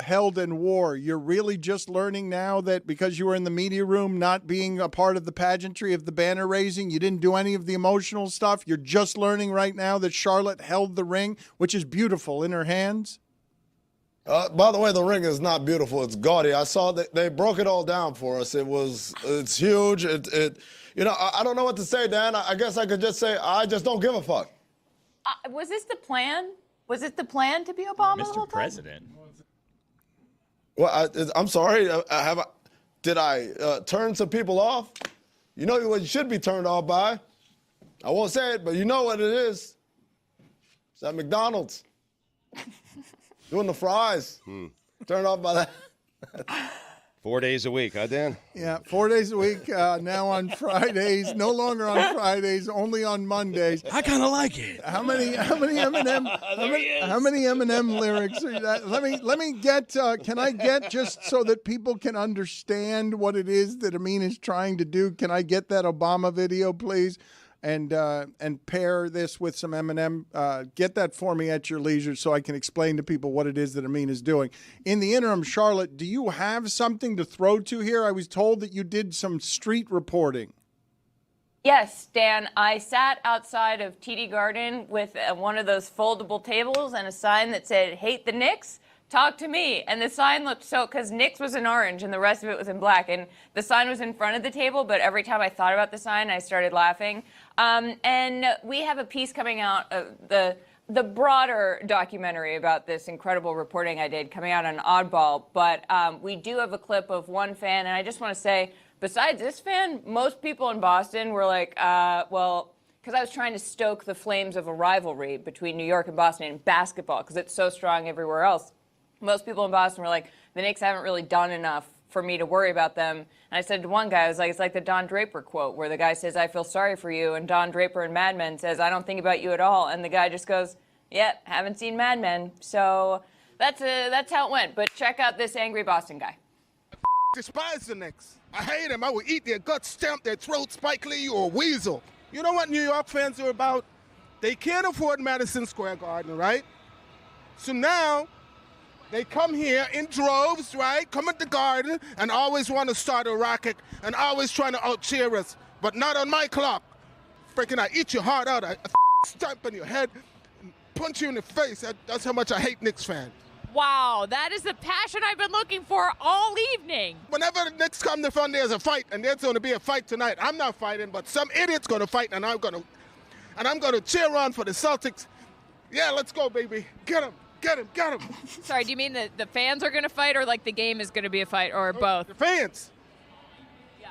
held and wore, you're really just learning now that because you were in the media room, not being a part of the pageantry of the banner raising, you didn't do any of the emotional stuff. You're just learning right now that Charlotte held the ring, which is beautiful, in her hands. By the way, the ring is not beautiful. It's gaudy. I saw that they broke it all down for us. It's huge. I don't know what to say, Dan. I guess I could just say I just don't give a fuck. Was this the plan? Was it the plan to be Obama the whole time? Mr. President. Well, I'm sorry. Did I turn some people off? You know what you should be turned off by. I won't say it, but you know what it is. It's at McDonald's. Doing the fries. Turned off by that. 4 days a week, huh, Dan? Yeah, 4 days a week, now on Fridays, no longer on Fridays, only on Mondays. I kind of like it. How many Eminem lyrics are that? Let me get, can I get, just so that people can understand what it is that Amin is trying to do, can I get that Obama video, please? And pair this with some Eminem. Get that for me at your leisure so I can explain to people what it is that Amin is doing. In the interim, Charlotte, do you have something to throw to here? I was told that you did some street reporting. Yes, Dan. I sat outside of TD Garden with one of those foldable tables and a sign that said, "Hate the Knicks? Talk to me." And the sign looked because Knicks was in orange and the rest of it was in black. And the sign was in front of the table, but every time I thought about the sign, I started laughing. And we have a piece coming out, the broader documentary about this incredible reporting I did coming out on Oddball. But we do have a clip of one fan. And I just want to say, besides this fan, most people in Boston were like, because I was trying to stoke the flames of a rivalry between New York and Boston in basketball because it's so strong everywhere else. Most people in Boston were like, the Knicks haven't really done enough for me to worry about them. And I said to one guy, I was like, it's like the Don Draper quote where the guy says, "I feel sorry for you." And Don Draper in Mad Men says, "I don't think about you at all." And the guy just goes, "Yep, haven't seen Mad Men." So that's how it went. But check out this angry Boston guy. Despise the Knicks. I hate them. I will eat their guts, stamp their throat, Spike Lee or Weasel. You know what New York fans are about? They can't afford Madison Square Garden, right? So now they come here in droves, right? Come at the Garden and always want to start a racket and always trying to out-cheer us, but not on my clock. Freaking, I eat your heart out. I stamp on your head and punch you in the face. That's how much I hate Knicks fans. Wow, that is the passion I've been looking for all evening. Whenever the Knicks come to fun, there's a fight, and there's going to be a fight tonight. I'm not fighting, but some idiot's going to fight, and I'm going to cheer on for the Celtics. Yeah, let's go, baby. Get him. Get him, get him. Sorry, do you mean the fans are going to fight or like the game is going to be a fight or both? The fans. Yeah.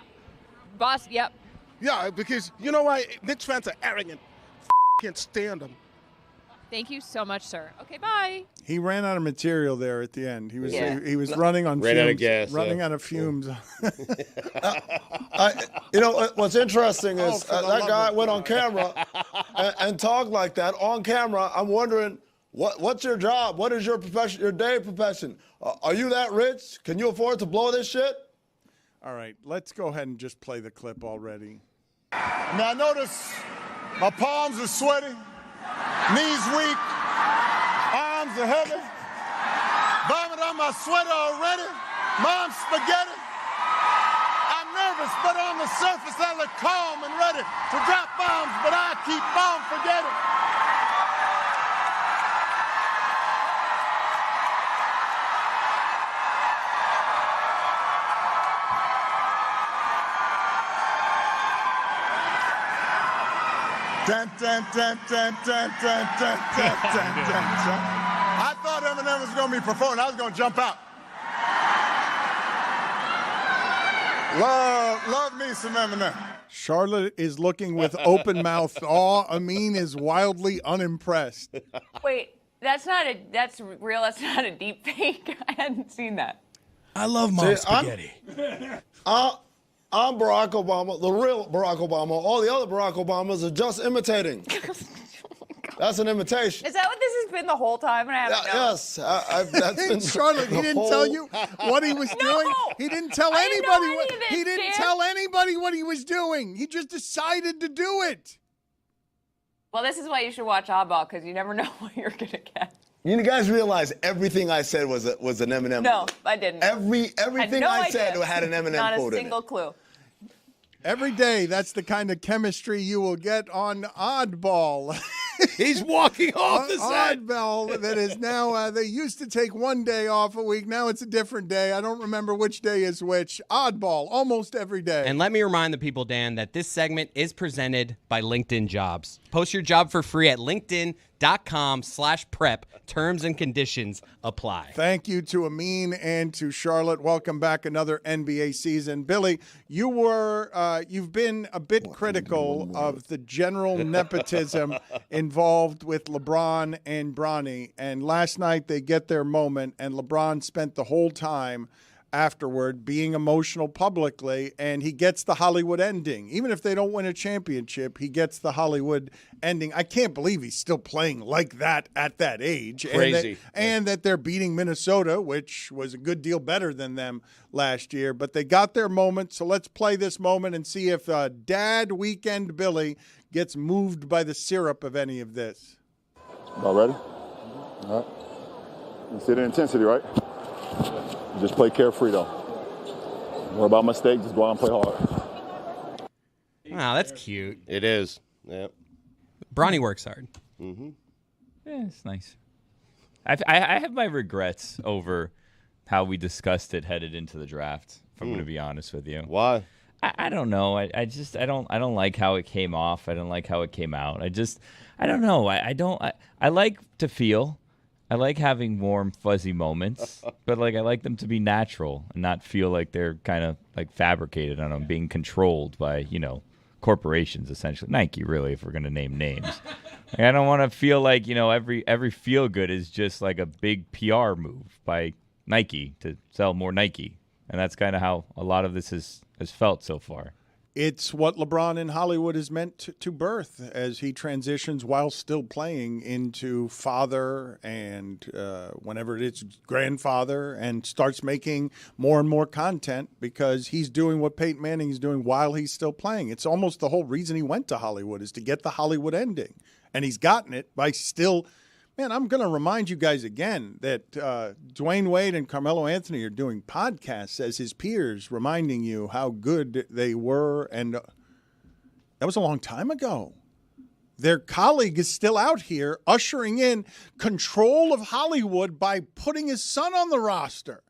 Boss, yep. Yeah, because you know why? Knicks fans are arrogant. Can't stand them. Thank you so much, sir. Okay, bye. He ran out of material there at the end. He was he was No. running on Ran fumes. out of gas, Running yeah. out of fumes. What's interesting is that guy went on camera and talked like that on camera. I'm wondering, what's your job? What is your profession? Your day profession? Are you that rich? Can you afford to blow this shit? All right, let's go ahead and just play the clip already. Now I notice my palms are sweaty, knees weak, arms are heavy, vomit on my sweater already, mom's spaghetti. I'm nervous, but on the surface I look calm and ready to drop bombs, but I keep on forgetting. Dun, dun, dun, dun, dun, dun, dun, dun, dun, dun, dun. I thought Eminem was going to be performing. I was going to jump out. Love me some Eminem. Charlotte is looking with open mouth awe. Amin is wildly unimpressed. Wait, that's real. That's not a deep fake. I hadn't seen that. I love mom's spaghetti. I'm Barack Obama, the real Barack Obama. All the other Barack Obamas are just imitating. That's an invitation. Is that what this has been the whole time? And I haven't known? Yes, that's been Charlotte, he didn't tell you what he was doing. He didn't tell anybody what he didn't tell anybody what he was doing. He just decided to do it. Well, this is why you should watch Oddball, because you never know what you're going to get. You guys realize everything I said was an Eminem. No, I didn't. Everything I said had an Eminem Not quote a in single it. clue. Every day, that's the kind of chemistry you will get on Oddball. He's walking off the set. Oddball that is now, they used to take one day off a week. Now it's a different day. I don't remember which day is which. Oddball, almost every day. And let me remind the people, Dan, that this segment is presented by LinkedIn Jobs. Post your job for free at linkedin.com/prep. Terms and conditions apply. Thank you to Amin and to Charlotte. Welcome back, another NBA season. Billy, you've been a bit critical of the general nepotism involved with LeBron and Bronny. And last night they get their moment, and LeBron spent the whole time afterward being emotional publicly, and he gets the Hollywood ending. Even if they don't win a championship, he gets the Hollywood ending. I can't believe he's still playing like that at that age. Crazy. And that they're beating Minnesota, which was a good deal better than them last year. But they got their moment, so let's play this moment and see if Dad Weekend Billy gets moved by the syrup of any of this. All ready? All right. You see the intensity, right? Just play carefree, though. Don't worry about mistakes. Just go out and play hard. Wow, that's cute. It is. Yeah. Bronny works hard. Mm-hmm. Yeah, it's nice. I have my regrets over how we discussed it headed into the draft, if I'm going to be honest with you. Why? I don't know. I don't like how it came off. I don't like how it came out. I don't know. I like to feel. I like having warm, fuzzy moments, but I like them to be natural and not feel like they're kind of like fabricated. I don't know, being controlled by, corporations, essentially. Nike, really, if we're going to name names. I don't want to feel like, every feel good is just like a big PR move by Nike to sell more Nike. And that's kind of how a lot of this has felt so far. It's what LeBron in Hollywood is meant to birth as he transitions while still playing into father and whenever it's grandfather, and starts making more and more content because he's doing what Peyton Manning is doing while he's still playing. It's almost the whole reason he went to Hollywood is to get the Hollywood ending. And he's gotten it by still – man, I'm going to remind you guys again that Dwayne Wade and Carmelo Anthony are doing podcasts as his peers, reminding you how good they were. And that was a long time ago. Their colleague is still out here ushering in control of Hollywood by putting his son on the roster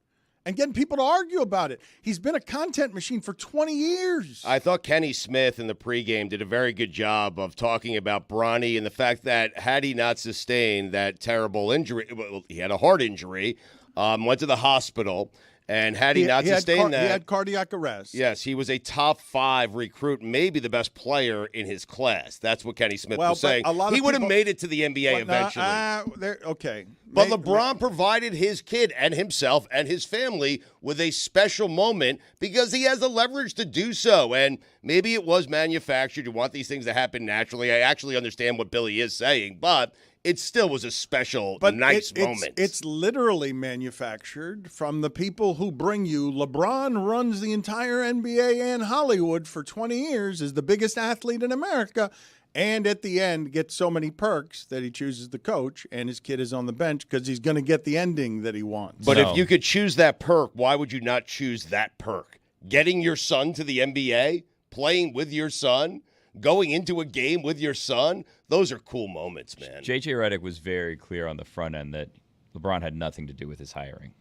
and getting people to argue about it. He's been a content machine for 20 years. I thought Kenny Smith in the pregame did a very good job of talking about Bronny and the fact that had he not sustained that terrible injury, well, he had a heart injury, went to the hospital, and had he not sustained that. He had cardiac arrest. Yes, he was a top 5 recruit, maybe the best player in his class. That's what Kenny Smith was saying. He would have made it to the NBA eventually. Okay. But LeBron provided his kid and himself and his family with a special moment because he has the leverage to do so. And maybe it was manufactured. You want these things to happen naturally. I actually understand what Billy is saying, but it still was a special, nice moment. It's literally manufactured from the people who bring you. LeBron runs the entire NBA and Hollywood for 20 years, is the biggest athlete in America, and at the end gets so many perks that he chooses the coach, and his kid is on the bench because he's going to get the ending that he wants. But if you could choose that perk, why would you not choose that perk? Getting your son to the NBA, playing with your son, going into a game with your son, those are cool moments, man. J.J. Redick was very clear on the front end that LeBron had nothing to do with his hiring.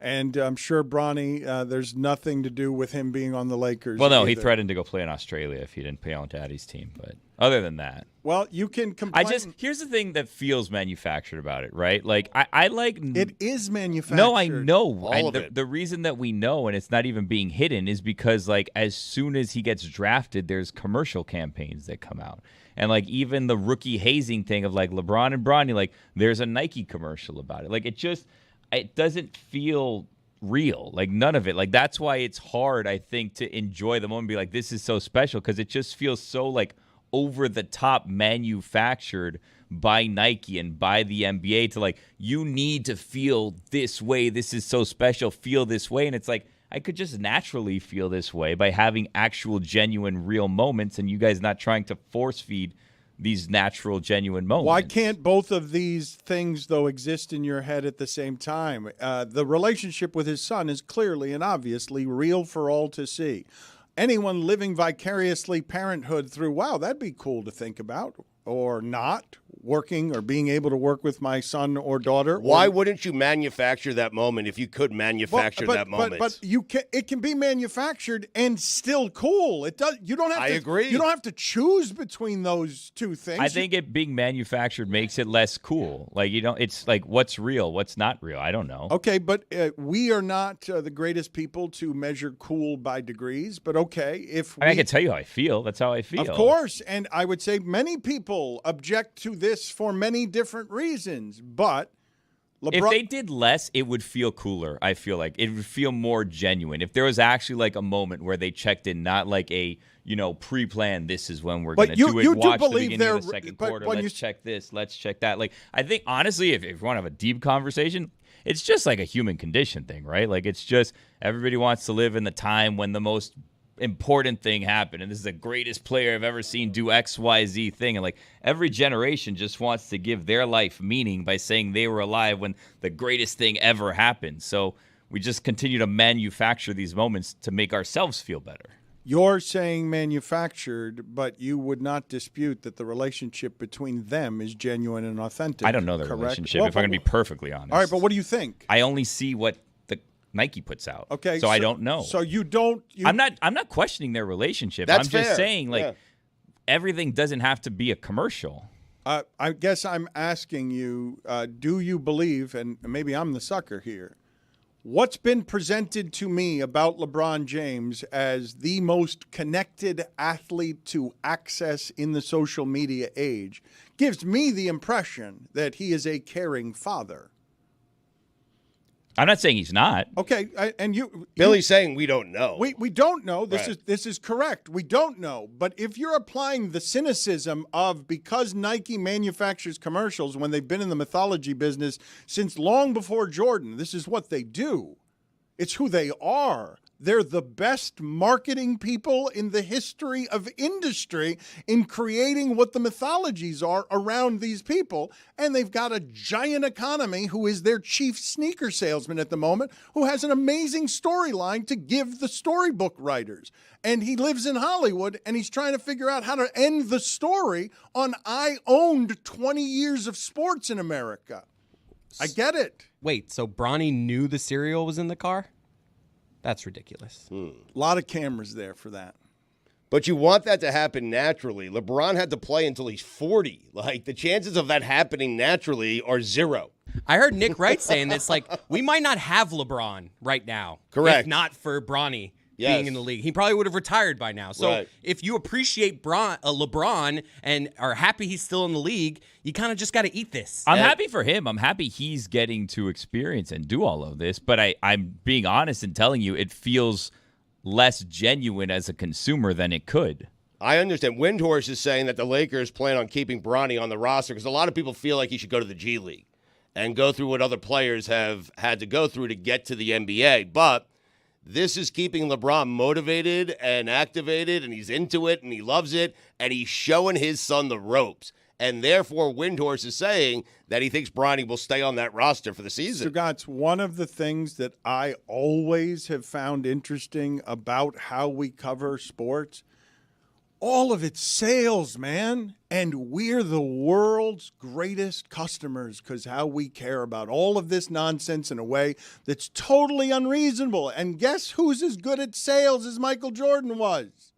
And I'm sure Bronny, there's nothing to do with him being on the Lakers. Well, no, either. he threatened to go play in Australia if he didn't play on Daddy's team. But other than that, well, you can complain. Here's the thing that feels manufactured about it, right? Like I like it is manufactured. No, I know. All of it. The reason that we know and it's not even being hidden is because like as soon as he gets drafted, there's commercial campaigns that come out. And like even the rookie hazing thing of like LeBron and Bronny, like there's a Nike commercial about it. Like it doesn't feel real, like none of it. Like that's why it's hard, I think, to enjoy the moment and be like, this is so special because it just feels so like over the top manufactured by Nike and by the NBA to like, you need to feel this way. This is so special. Feel this way. And it's like, I could just naturally feel this way by having actual, genuine, real moments, and you guys not trying to force feed these natural, genuine moments. Why can't both of these things, though, exist in your head at the same time? The relationship with his son is clearly and obviously real for all to see. Anyone living vicariously parenthood through, wow, that'd be cool to think about, or not, working or being able to work with my son or daughter. Why wouldn't you manufacture that moment if you could manufacture that moment? But you can. It can be manufactured and still cool. It does. You don't have. I agree. You don't have to choose between those two things. I think it being manufactured makes it less cool. Like, you don't. It's like, what's real, what's not real. I don't know. Okay, but we are not the greatest people to measure cool by degrees. But okay, if I can tell you how I feel. That's how I feel. Of course, and I would say many people object to this for many different reasons, but if they did less, it would feel cooler. I feel like it would feel more genuine. If there was actually like a moment where they checked in, not like a, pre-planned, this is when we're going to do it. You watch do the believe beginning they're of the second quarter. when Let's check this. Let's check that. Like, I think honestly, if you want to have a deep conversation, it's just like a human condition thing, right? Like, it's just everybody wants to live in the time when the most important thing happened, and this is the greatest player I've ever seen do XYZ thing, and like every generation just wants to give their life meaning by saying they were alive when the greatest thing ever happened. So we just continue to manufacture these moments to make ourselves feel better. You're saying manufactured, but you would not dispute that the relationship between them is genuine and authentic. I don't know the relationship, if I'm going to be perfectly honest. All right, but what do you think? I only see what Nike puts out. Okay, so I don't know. So you don't. I'm not questioning their relationship. That's I'm just fair. saying, like, everything doesn't have to be a commercial. I guess I'm asking you, do you believe, and maybe I'm the sucker here, what's been presented to me about LeBron James as the most connected athlete to access in the social media age gives me the impression that he is a caring father. I'm not saying he's not. Okay, Billy's saying we don't know. We don't know. Right. This is correct. We don't know. But if you're applying the cynicism of because Nike manufactures commercials when they've been in the mythology business since long before Jordan, this is what they do. It's who they are. They're the best marketing people in the history of industry in creating what the mythologies are around these people. And they've got a giant economy who is their chief sneaker salesman at the moment, who has an amazing storyline to give the storybook writers. And he lives in Hollywood, and he's trying to figure out how to end the story on I owned 20 years of sports in America. I get it. Wait, so Bronny knew the cereal was in the car? That's ridiculous. A lot of cameras there for that. But you want that to happen naturally. LeBron had to play until he's 40. Like, the chances of that happening naturally are zero. I heard Nick Wright saying this, like, we might not have LeBron right now. Correct. If not for Bronny being in the league. He probably would have retired by now. So if you appreciate LeBron and are happy he's still in the league, you kind of just got to eat this. I'm happy for him. I'm happy he's getting to experience and do all of this. But I'm being honest and telling you, it feels less genuine as a consumer than it could. I understand. Windhorse is saying that the Lakers plan on keeping Bronny on the roster because a lot of people feel like he should go to the G League and go through what other players have had to go through to get to the NBA. But this is keeping LeBron motivated and activated, and he's into it, and he loves it, and he's showing his son the ropes. And therefore, Windhorse is saying that he thinks Bronny will stay on that roster for the season. Stugotz, one of the things that I always have found interesting about how we cover sports, all of it's sales, man. And we're the world's greatest customers because how we care about all of this nonsense in a way that's totally unreasonable. And guess who's as good at sales as Michael Jordan was?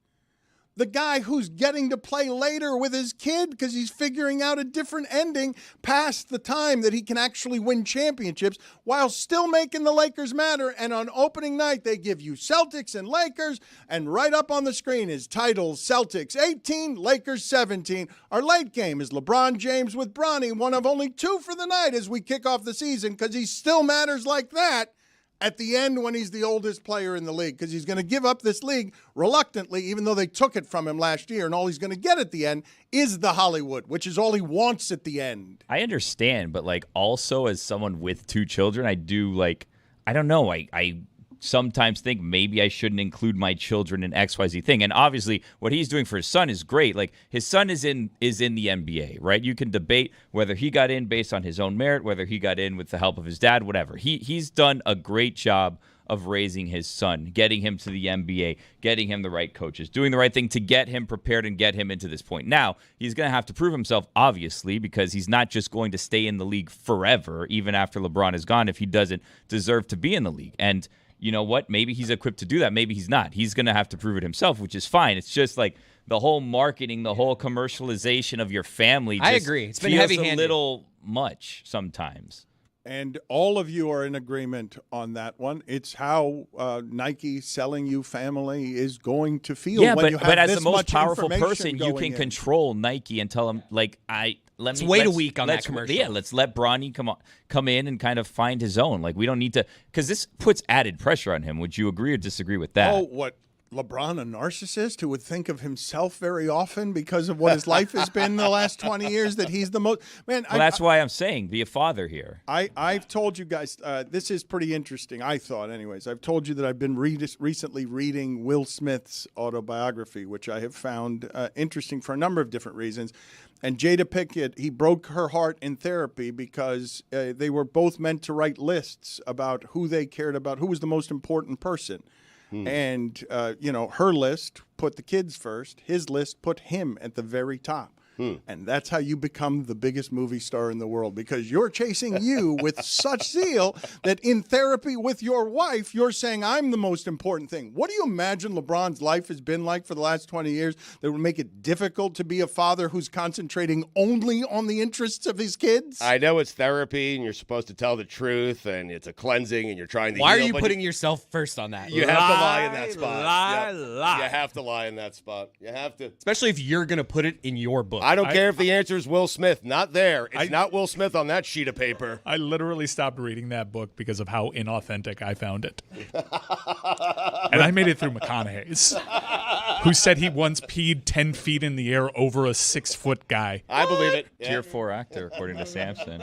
The guy who's getting to play later with his kid because he's figuring out a different ending past the time that he can actually win championships while still making the Lakers matter. And on opening night, they give you Celtics and Lakers, and right up on the screen is title Celtics 18, Lakers 17. Our late game is LeBron James with Bronny, one of only two for the night as we kick off the season because he still matters like that. at the end when he's the oldest player in the league, because he's going to give up this league reluctantly, even though they took it from him last year, and all he's going to get at the end is the Hollywood, which is all he wants at the end. I understand, but like also as someone with 2 children, I do like, I don't know, I sometimes think maybe I shouldn't include my children in XYZ thing. And obviously what he's doing for his son is great. Like his son is in the NBA, right? You can debate whether he got in based on his own merit, whether he got in with the help of his dad, whatever. He's done a great job of raising his son, getting him to the NBA, getting him the right coaches, doing the right thing to get him prepared and get him into this point. Now, he's going to have to prove himself, obviously, because he's not just going to stay in the league forever, even after LeBron is gone, if he doesn't deserve to be in the league. And you know what? Maybe he's equipped to do that. Maybe he's not. He's going to have to prove it himself, which is fine. It's just like the whole marketing, the whole commercialization of your family. I agree. It's been feels heavy-handed. a little much sometimes. And all of you are in agreement on that one. It's how Nike selling you family is going to feel. Yeah, when you have but as this the most much powerful information person, you going can in. control Nike and tell them, like, It's way too weak on that commercial. Yeah, let's let Bronny come in and kind of find his own. Like, we don't need to, because this puts added pressure on him. Would you agree or disagree with that? Oh, what? LeBron, a narcissist who would think of himself very often because of what his life has been the last 20 years, that he's the most man. Well, that's why I'm saying be a father here. I've told you guys this is pretty interesting. I thought, anyways. I've told you that I've been recently reading Will Smith's autobiography, which I have found interesting for a number of different reasons. And Jada Pinkett, he broke her heart in therapy because they were both meant to write lists about who they cared about, who was the most important person. And, her list put the kids first. His list put him at the very top. And that's how you become the biggest movie star in the world, because you're chasing you with such zeal that in therapy with your wife, you're saying, I'm the most important thing. What do you imagine LeBron's life has been like for the last 20 years that would make it difficult to be a father who's concentrating only on the interests of his kids? I know it's therapy and you're supposed to tell the truth and it's a cleansing and you're trying to Why heal, are you but putting yourself first on that? You have to lie in that spot. Lie. You have to lie in that spot. You have to. Especially if you're going to put it in your book. I don't care if the answer is Will Smith. Not there. It's not Will Smith on that sheet of paper. I literally stopped reading that book because of how inauthentic I found it. And I made it through McConaughey's, who said he once peed 10 feet in the air over a 6-foot guy. I believe it. Yeah. Tier 4 actor, according to Sampson.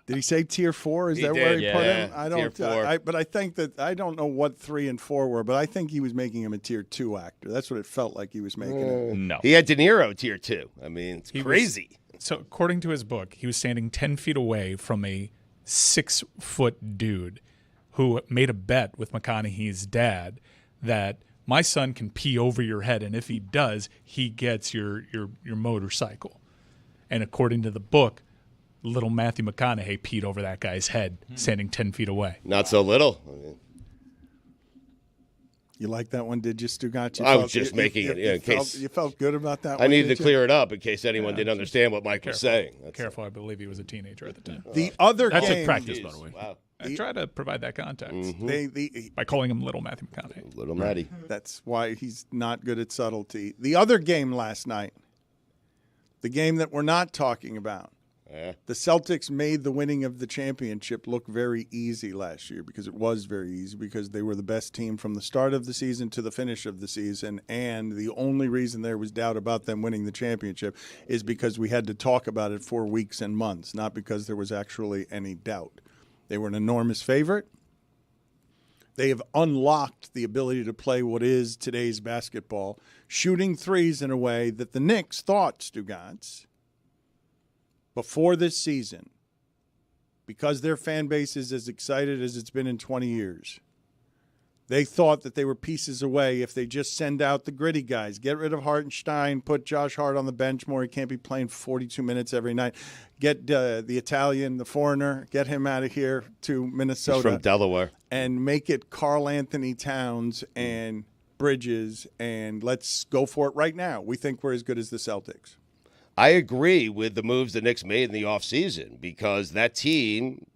Did he say tier 4? Is He that did, where he put yeah. him? I don't. Tier 4. But I think that I don't know what 3 and 4 were, but I think he was making him a tier 2 actor. That's what it felt like he was making him. No. He had De Niro tier 2. I mean, it's crazy. So according to his book, he was standing 10 feet away from a 6-foot dude who made a bet with McConaughey's dad that my son can pee over your head, and if he does, he gets your motorcycle. And according to the book, little Matthew McConaughey peed over that guy's head, standing 10 feet away. Not so little. I mean, You like that one, did you, Stugotz? I was just making it in case. You felt good about that one? I needed did to you? clear it up in case anyone didn't understand what Mike was saying. Careful, I believe he was a teenager at the time. The other That's game. a practice, by the way. Wow. I try to provide that context Mm-hmm. by calling him Little Matthew McConaughey. Little Matty. That's why he's not good at subtlety. The other game last night, the game that we're not talking about, the Celtics made the winning of the championship look very easy last year, because it was very easy, because they were the best team from the start of the season to the finish of the season, and the only reason there was doubt about them winning the championship is because we had to talk about it for weeks and months, not because there was actually any doubt. They were an enormous favorite. They have unlocked the ability to play what is today's basketball, shooting threes in a way that the Knicks thought, Stugotz, before this season, because their fan base is as excited as it's been in 20 years, they thought that they were pieces away if they just send out the gritty guys, get rid of Hartenstein, put Josh Hart on the bench more. He can't be playing 42 minutes every night. Get the Italian, the foreigner, get him out of here to Minnesota. He's from Delaware. And make it Karl Anthony Towns and Bridges, and let's go for it right now. We think we're as good as the Celtics. I agree with the moves the Knicks made in the offseason, because that team,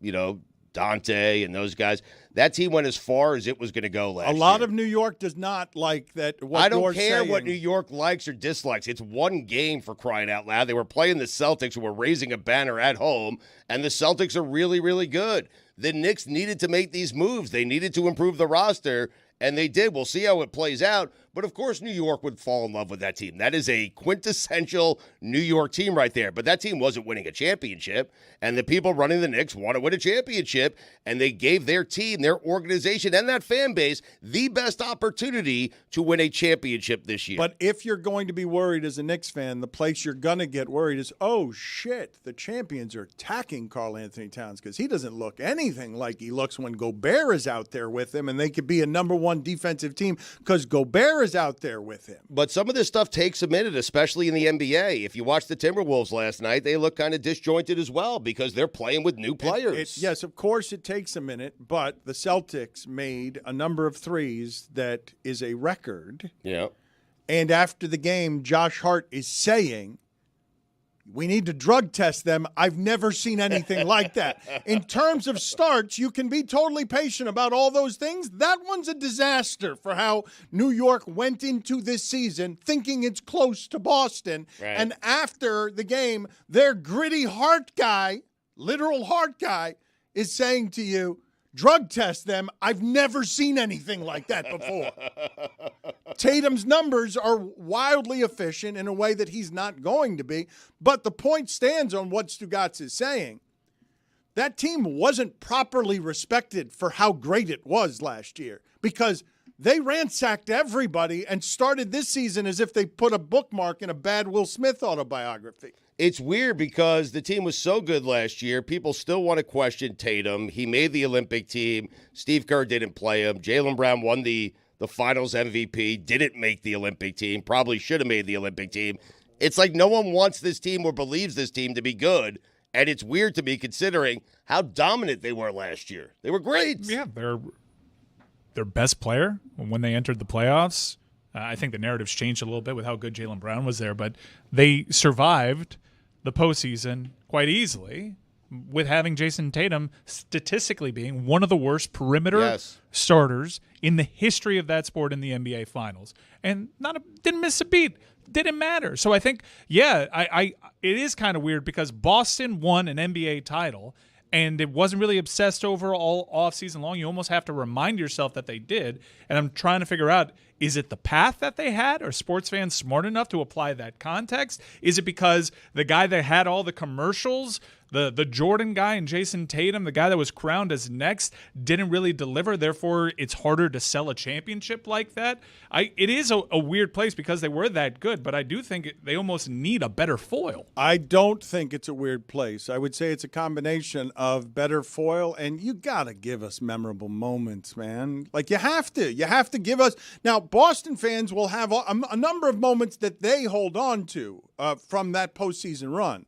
Dante and those guys. That team went as far as it was going to go last year. A lot of New York does not like that. I don't care what New York likes or dislikes. It's one game, for crying out loud. They were playing the Celtics, who were raising a banner at home, and the Celtics are really, really good. The Knicks needed to make these moves. They needed to improve the roster, and they did. We'll see how it plays out. But, of course, New York would fall in love with that team. That is a quintessential New York team right there. But that team wasn't winning a championship, and the people running the Knicks want to win a championship, and they gave their team, their organization, and that fan base the best opportunity to win a championship this year. But if you're going to be worried as a Knicks fan, the place you're going to get worried is, oh, shit, the champions are attacking Karl Anthony Towns because he doesn't look anything like he looks when Gobert is out there with him, and they could be a number one defensive team because Gobert is out there with him. But some of this stuff takes a minute, especially in the NBA. If you watch the Timberwolves last night, they look kind of disjointed as well because they're playing with new players. Yes, of course it takes a minute, but the Celtics made a number of threes that is a record. Yeah. And after the game, Josh Hart is saying, we need to drug test them. I've never seen anything like that. In terms of starts, you can be totally patient about all those things. That one's a disaster for how New York went into this season thinking it's close to Boston. Right. And after the game, their gritty heart guy, literal heart guy, is saying to you, drug test them. I've never seen anything like that before. Tatum's numbers are wildly efficient in a way that he's not going to be, but the point stands on what Stugotz is saying. That team wasn't properly respected for how great it was last year because they ransacked everybody and started this season as if they put a bookmark in a bad Will Smith autobiography. It's weird because the team was so good last year. People still want to question Tatum. He made the Olympic team. Steve Kerr didn't play him. Jaylen Brown won the finals MVP, didn't make the Olympic team, probably should have made the Olympic team. It's like no one wants this team or believes this team to be good. And it's weird to me considering how dominant they were last year. They were great. Yeah, their best player when they entered the playoffs. I think the narrative's changed a little bit with how good Jaylen Brown was there, but they survived the postseason quite easily with having Jason Tatum statistically being one of the worst perimeter starters in the history of that sport in the NBA Finals. And didn't miss a beat. Didn't matter. So I think, it is kind of weird because Boston won an NBA title and it wasn't really obsessed over all offseason long. You almost have to remind yourself that they did. And I'm trying to figure out, is it the path that they had? Are sports fans smart enough to apply that context? Is it because the guy that had all the commercials, the Jordan guy and Jason Tatum, the guy that was crowned as next, didn't really deliver, therefore it's harder to sell a championship like that? It is a weird place because they were that good, but I do think they almost need a better foil. I don't think it's a weird place. I would say it's a combination of better foil, and you got to give us memorable moments, man. Like, you have to. You have to give us. Now, Boston fans will have a number of moments that they hold on to from that postseason run.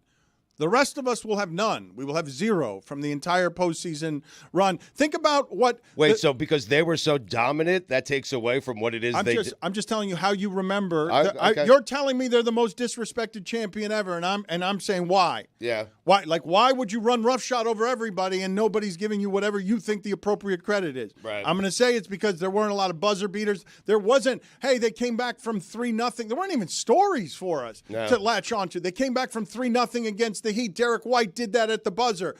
The rest of us will have none. We will have zero from the entire postseason run. Think about what. So because they were so dominant, that takes away from what it is I'm just telling you how you remember. Okay. You're telling me they're the most disrespected champion ever, and I'm saying why. Yeah. Why? Like, why would you run roughshod over everybody and nobody's giving you whatever you think the appropriate credit is? Right. I'm going to say it's because there weren't a lot of buzzer beaters. There wasn't. Hey, they came back from 3-0. There weren't even stories for us to latch onto. They came back from 3-0 against the Heat. Derek White did that at the buzzer.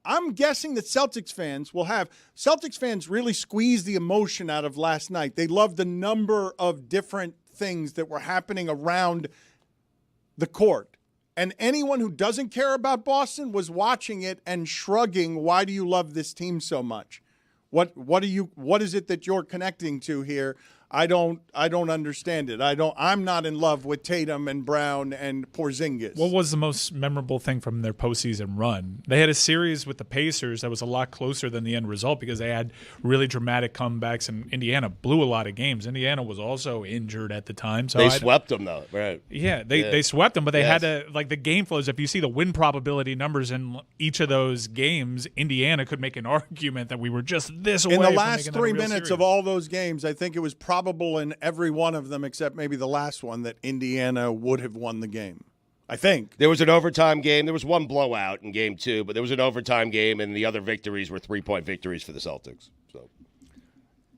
I'm guessing that Celtics fans really squeezed the emotion out of last night. They loved the number of different things that were happening around the court. And anyone who doesn't care about Boston was watching it and shrugging, why do you love this team so much? What is it that you're connecting to here? I don't understand it. I'm not in love with Tatum and Brown and Porzingis. What was the most memorable thing from their postseason run? They had a series with the Pacers that was a lot closer than the end result because they had really dramatic comebacks, and Indiana blew a lot of games. Indiana was also injured at the time. So they swept them, though, right? Yeah, they swept them, but they had to, like, the game flows. If you see the win probability numbers in each of those games, Indiana could make an argument that we were just this away in the from last making 3 that a real minutes series. of all those games. I think it was probable in every one of them except maybe the last one that Indiana would have won the game. I think. There was an overtime game. There was one blowout in game 2, but there was an overtime game, and the other victories were 3-point victories for the Celtics. So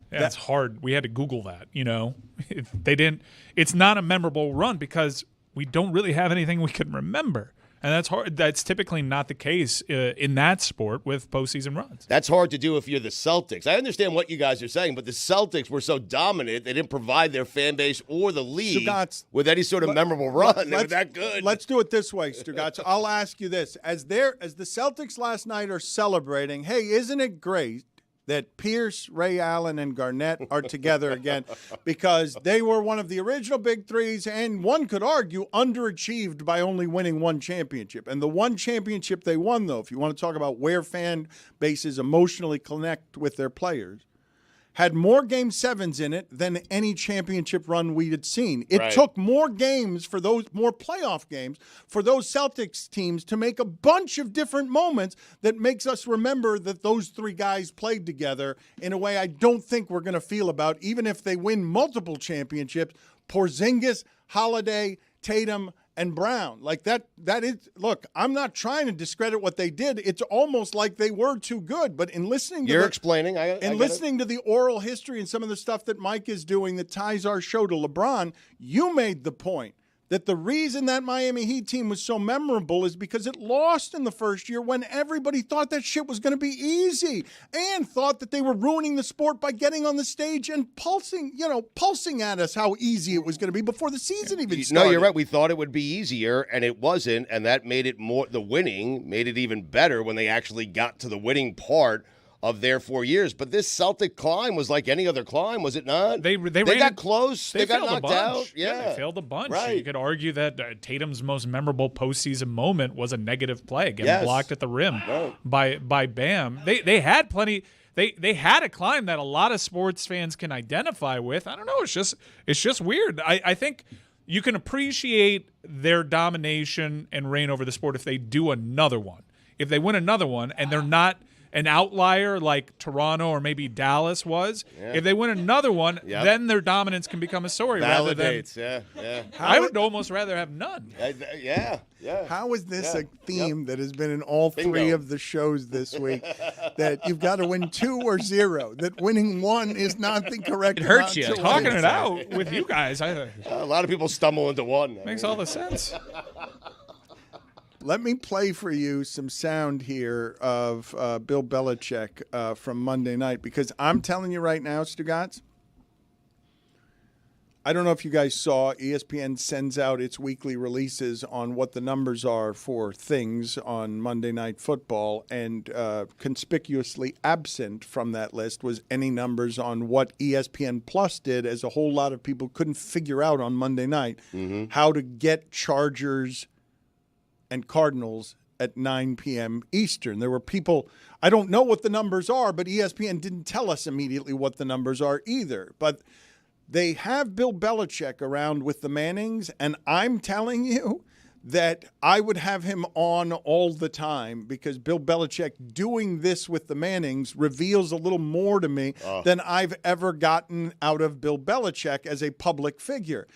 that's hard. We had to Google that, They didn't. It's not a memorable run because we don't really have anything we can remember. And that's hard. That's typically not the case in that sport with postseason runs. That's hard to do if you're the Celtics. I understand what you guys are saying, but the Celtics were so dominant, they didn't provide their fan base or the league with any sort of memorable run. They were that good. Let's do it this way, Stugotz. I'll ask you this. As the Celtics last night are celebrating, hey, isn't it great that Pierce, Ray Allen, and Garnett are together again, because they were one of the original big threes, and one could argue underachieved by only winning one championship. And the one championship they won, though, if you want to talk about where fan bases emotionally connect with their players, had more Game 7s in it than any championship run we had seen. It took more games for those, more playoff games for those Celtics teams to make a bunch of different moments that makes us remember that those three guys played together in a way I don't think we're going to feel about, even if they win multiple championships. Porzingis, Holiday, Tatum, and Brown. Like that is, look, I'm not trying to discredit what they did. It's almost like they were too good. But in listening to explaining, listening to the oral history and some of the stuff that Mike is doing that ties our show to LeBron, you made the point that the reason that Miami Heat team was so memorable is because it lost in the first year when everybody thought that shit was going to be easy and thought that they were ruining the sport by getting on the stage and pulsing at us how easy it was going to be before the season even started. No, you're right. We thought it would be easier, and it wasn't, and that made it more, the winning made it even better when they actually got to the winning part of their 4 years. But this Celtic climb was like any other climb, was it not? They got close. They got knocked out. Yeah, they failed a bunch. Right. You could argue that Tatum's most memorable postseason moment was a negative play, getting blocked at the rim by Bam. They had plenty. They had a climb that a lot of sports fans can identify with. I don't know. It's just weird. I think you can appreciate their domination and reign over the sport if they do another one. If they win another one and they're not an outlier like Toronto or maybe Dallas was. Yeah. If they win another one, then their dominance can become a story. Validates, rather than, I would almost rather have none. Yeah. How is this a theme that has been in all three of the shows this week? That you've got to win 2 or 0. That winning 1 is not the correct. It hurts you talking it out with you guys. A lot of people stumble into 1. Makes all the sense. Let me play for you some sound here of Bill Belichick from Monday night, because I'm telling you right now, Stugotz, I don't know if you guys saw, ESPN sends out its weekly releases on what the numbers are for things on Monday Night Football, and conspicuously absent from that list was any numbers on what ESPN Plus did, as a whole lot of people couldn't figure out on Monday night how to get Chargers and Cardinals at 9 p.m. Eastern. There were people, I don't know what the numbers are, but ESPN didn't tell us immediately what the numbers are either. But they have Bill Belichick around with the Mannings, and I'm telling you that I would have him on all the time, because Bill Belichick doing this with the Mannings reveals a little more to me than I've ever gotten out of Bill Belichick as a public figure.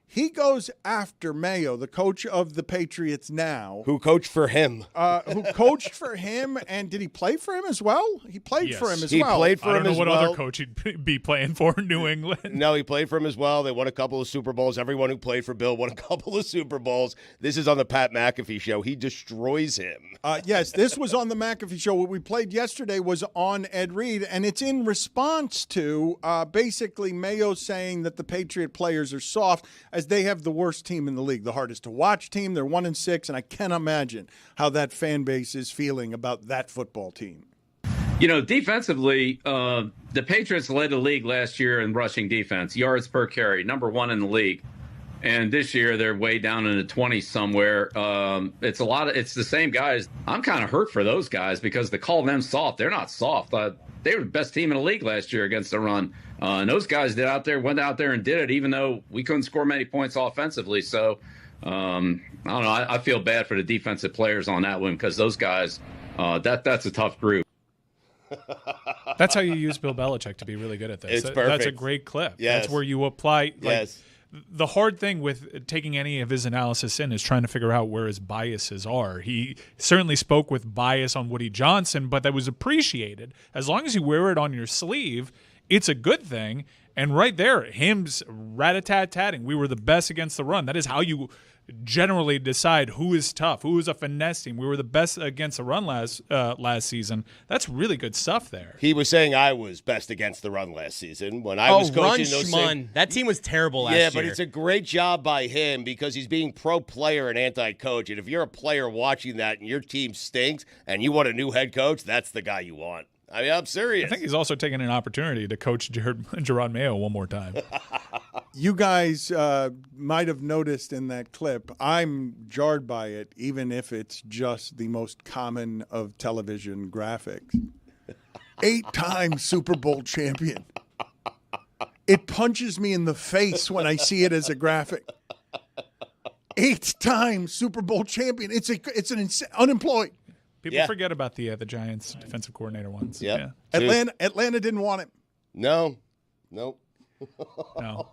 He goes after Mayo, the coach of the Patriots now. Who coached for him. And did he play for him as well? He played for him as well. He played for him as well. I don't know what other coach he'd be playing for in New England. No, he played for him as well. They won a couple of Super Bowls. Everyone who played for Bill won a couple of Super Bowls. This is on the Pat McAfee show. He destroys him. Yes, this was on the McAfee show. What we played yesterday was on Ed Reed, and it's in response to basically Mayo saying that the Patriot players are soft, as they have the worst team in the league, the hardest to watch team. They're 1-6, and I can't imagine how that fan base is feeling about that football team. You know, defensively, the Patriots led the league last year in rushing defense, yards per carry, number 1 in the league. And this year they're way down in the 20s somewhere. It's the same guys. I'm kind of hurt for those guys because they call them soft. They're not soft. They were the best team in the league last year against the run. And those guys went out there and did it, even though we couldn't score many points offensively. So, I don't know. I feel bad for the defensive players on that one, because those guys, that's a tough group. That's how you use Bill Belichick to be really good at this. It's perfect. That's a great clip. Yes. That's where you apply. Yes. the hard thing with taking any of his analysis in is trying to figure out where his biases are. He certainly spoke with bias on Woody Johnson, but that was appreciated. As long as you wear it on your sleeve, it's a good thing. And right there, him's rat-a-tat-tatting. We were the best against the run. That is how you generally decide who is tough, who is a finesse team. We were the best against the run last season. That's really good stuff there. He was saying I was best against the run last season when I was coaching those things. That team was terrible last year. Yeah, but it's a great job by him because he's being pro player and anti-coach. And if you're a player watching that and your team stinks and you want a new head coach, that's the guy you want. I mean, I'm serious. I think he's also taking an opportunity to coach Gerard Mayo one more time. You guys might have noticed in that clip, I'm jarred by it, even if it's just the most common of television graphics. 8-time Super Bowl champion. It punches me in the face when I see it as a graphic. 8-time Super Bowl champion. It's an unemployed. People forget about the Giants defensive coordinator ones. Yep. Yeah. Atlanta didn't want him. No. No.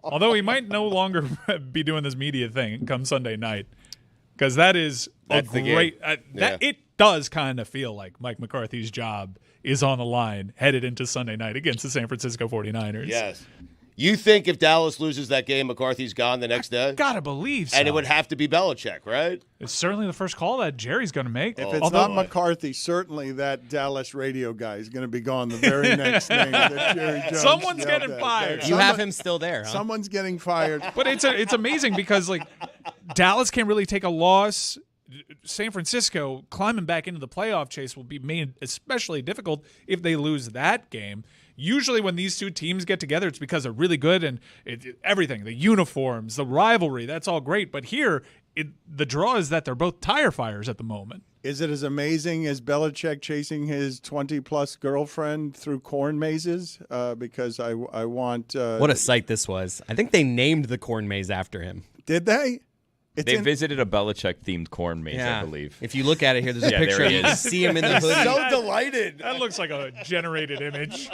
Although he might no longer be doing this media thing come Sunday night, because that's a great. It does kind of feel like Mike McCarthy's job is on the line headed into Sunday night against the San Francisco 49ers. Yes. You think if Dallas loses that game, McCarthy's gone the next day? Gotta believe so. And it would have to be Belichick, right? It's certainly the first call that Jerry's going to make. If it's not McCarthy, certainly that Dallas radio guy is going to be gone the very next name that Jerry Jones. Someone's getting fired. You have him still there, huh? Someone's getting fired. But it's amazing because like Dallas can't really take a loss. San Francisco climbing back into the playoff chase will be made especially difficult if they lose that game. Usually when these two teams get together, it's because they're really good and everything, the uniforms, the rivalry, that's all great. But here, the draw is that they're both tire fires at the moment. Is it as amazing as Belichick chasing his 20-plus girlfriend through corn mazes? Because I want... what a sight this was. I think they named the corn maze after him. Did they? They visited a Belichick-themed corn maze, I believe. If you look at it here, there's a picture of him. You see him in the hoodie. So delighted. That looks like a generated image.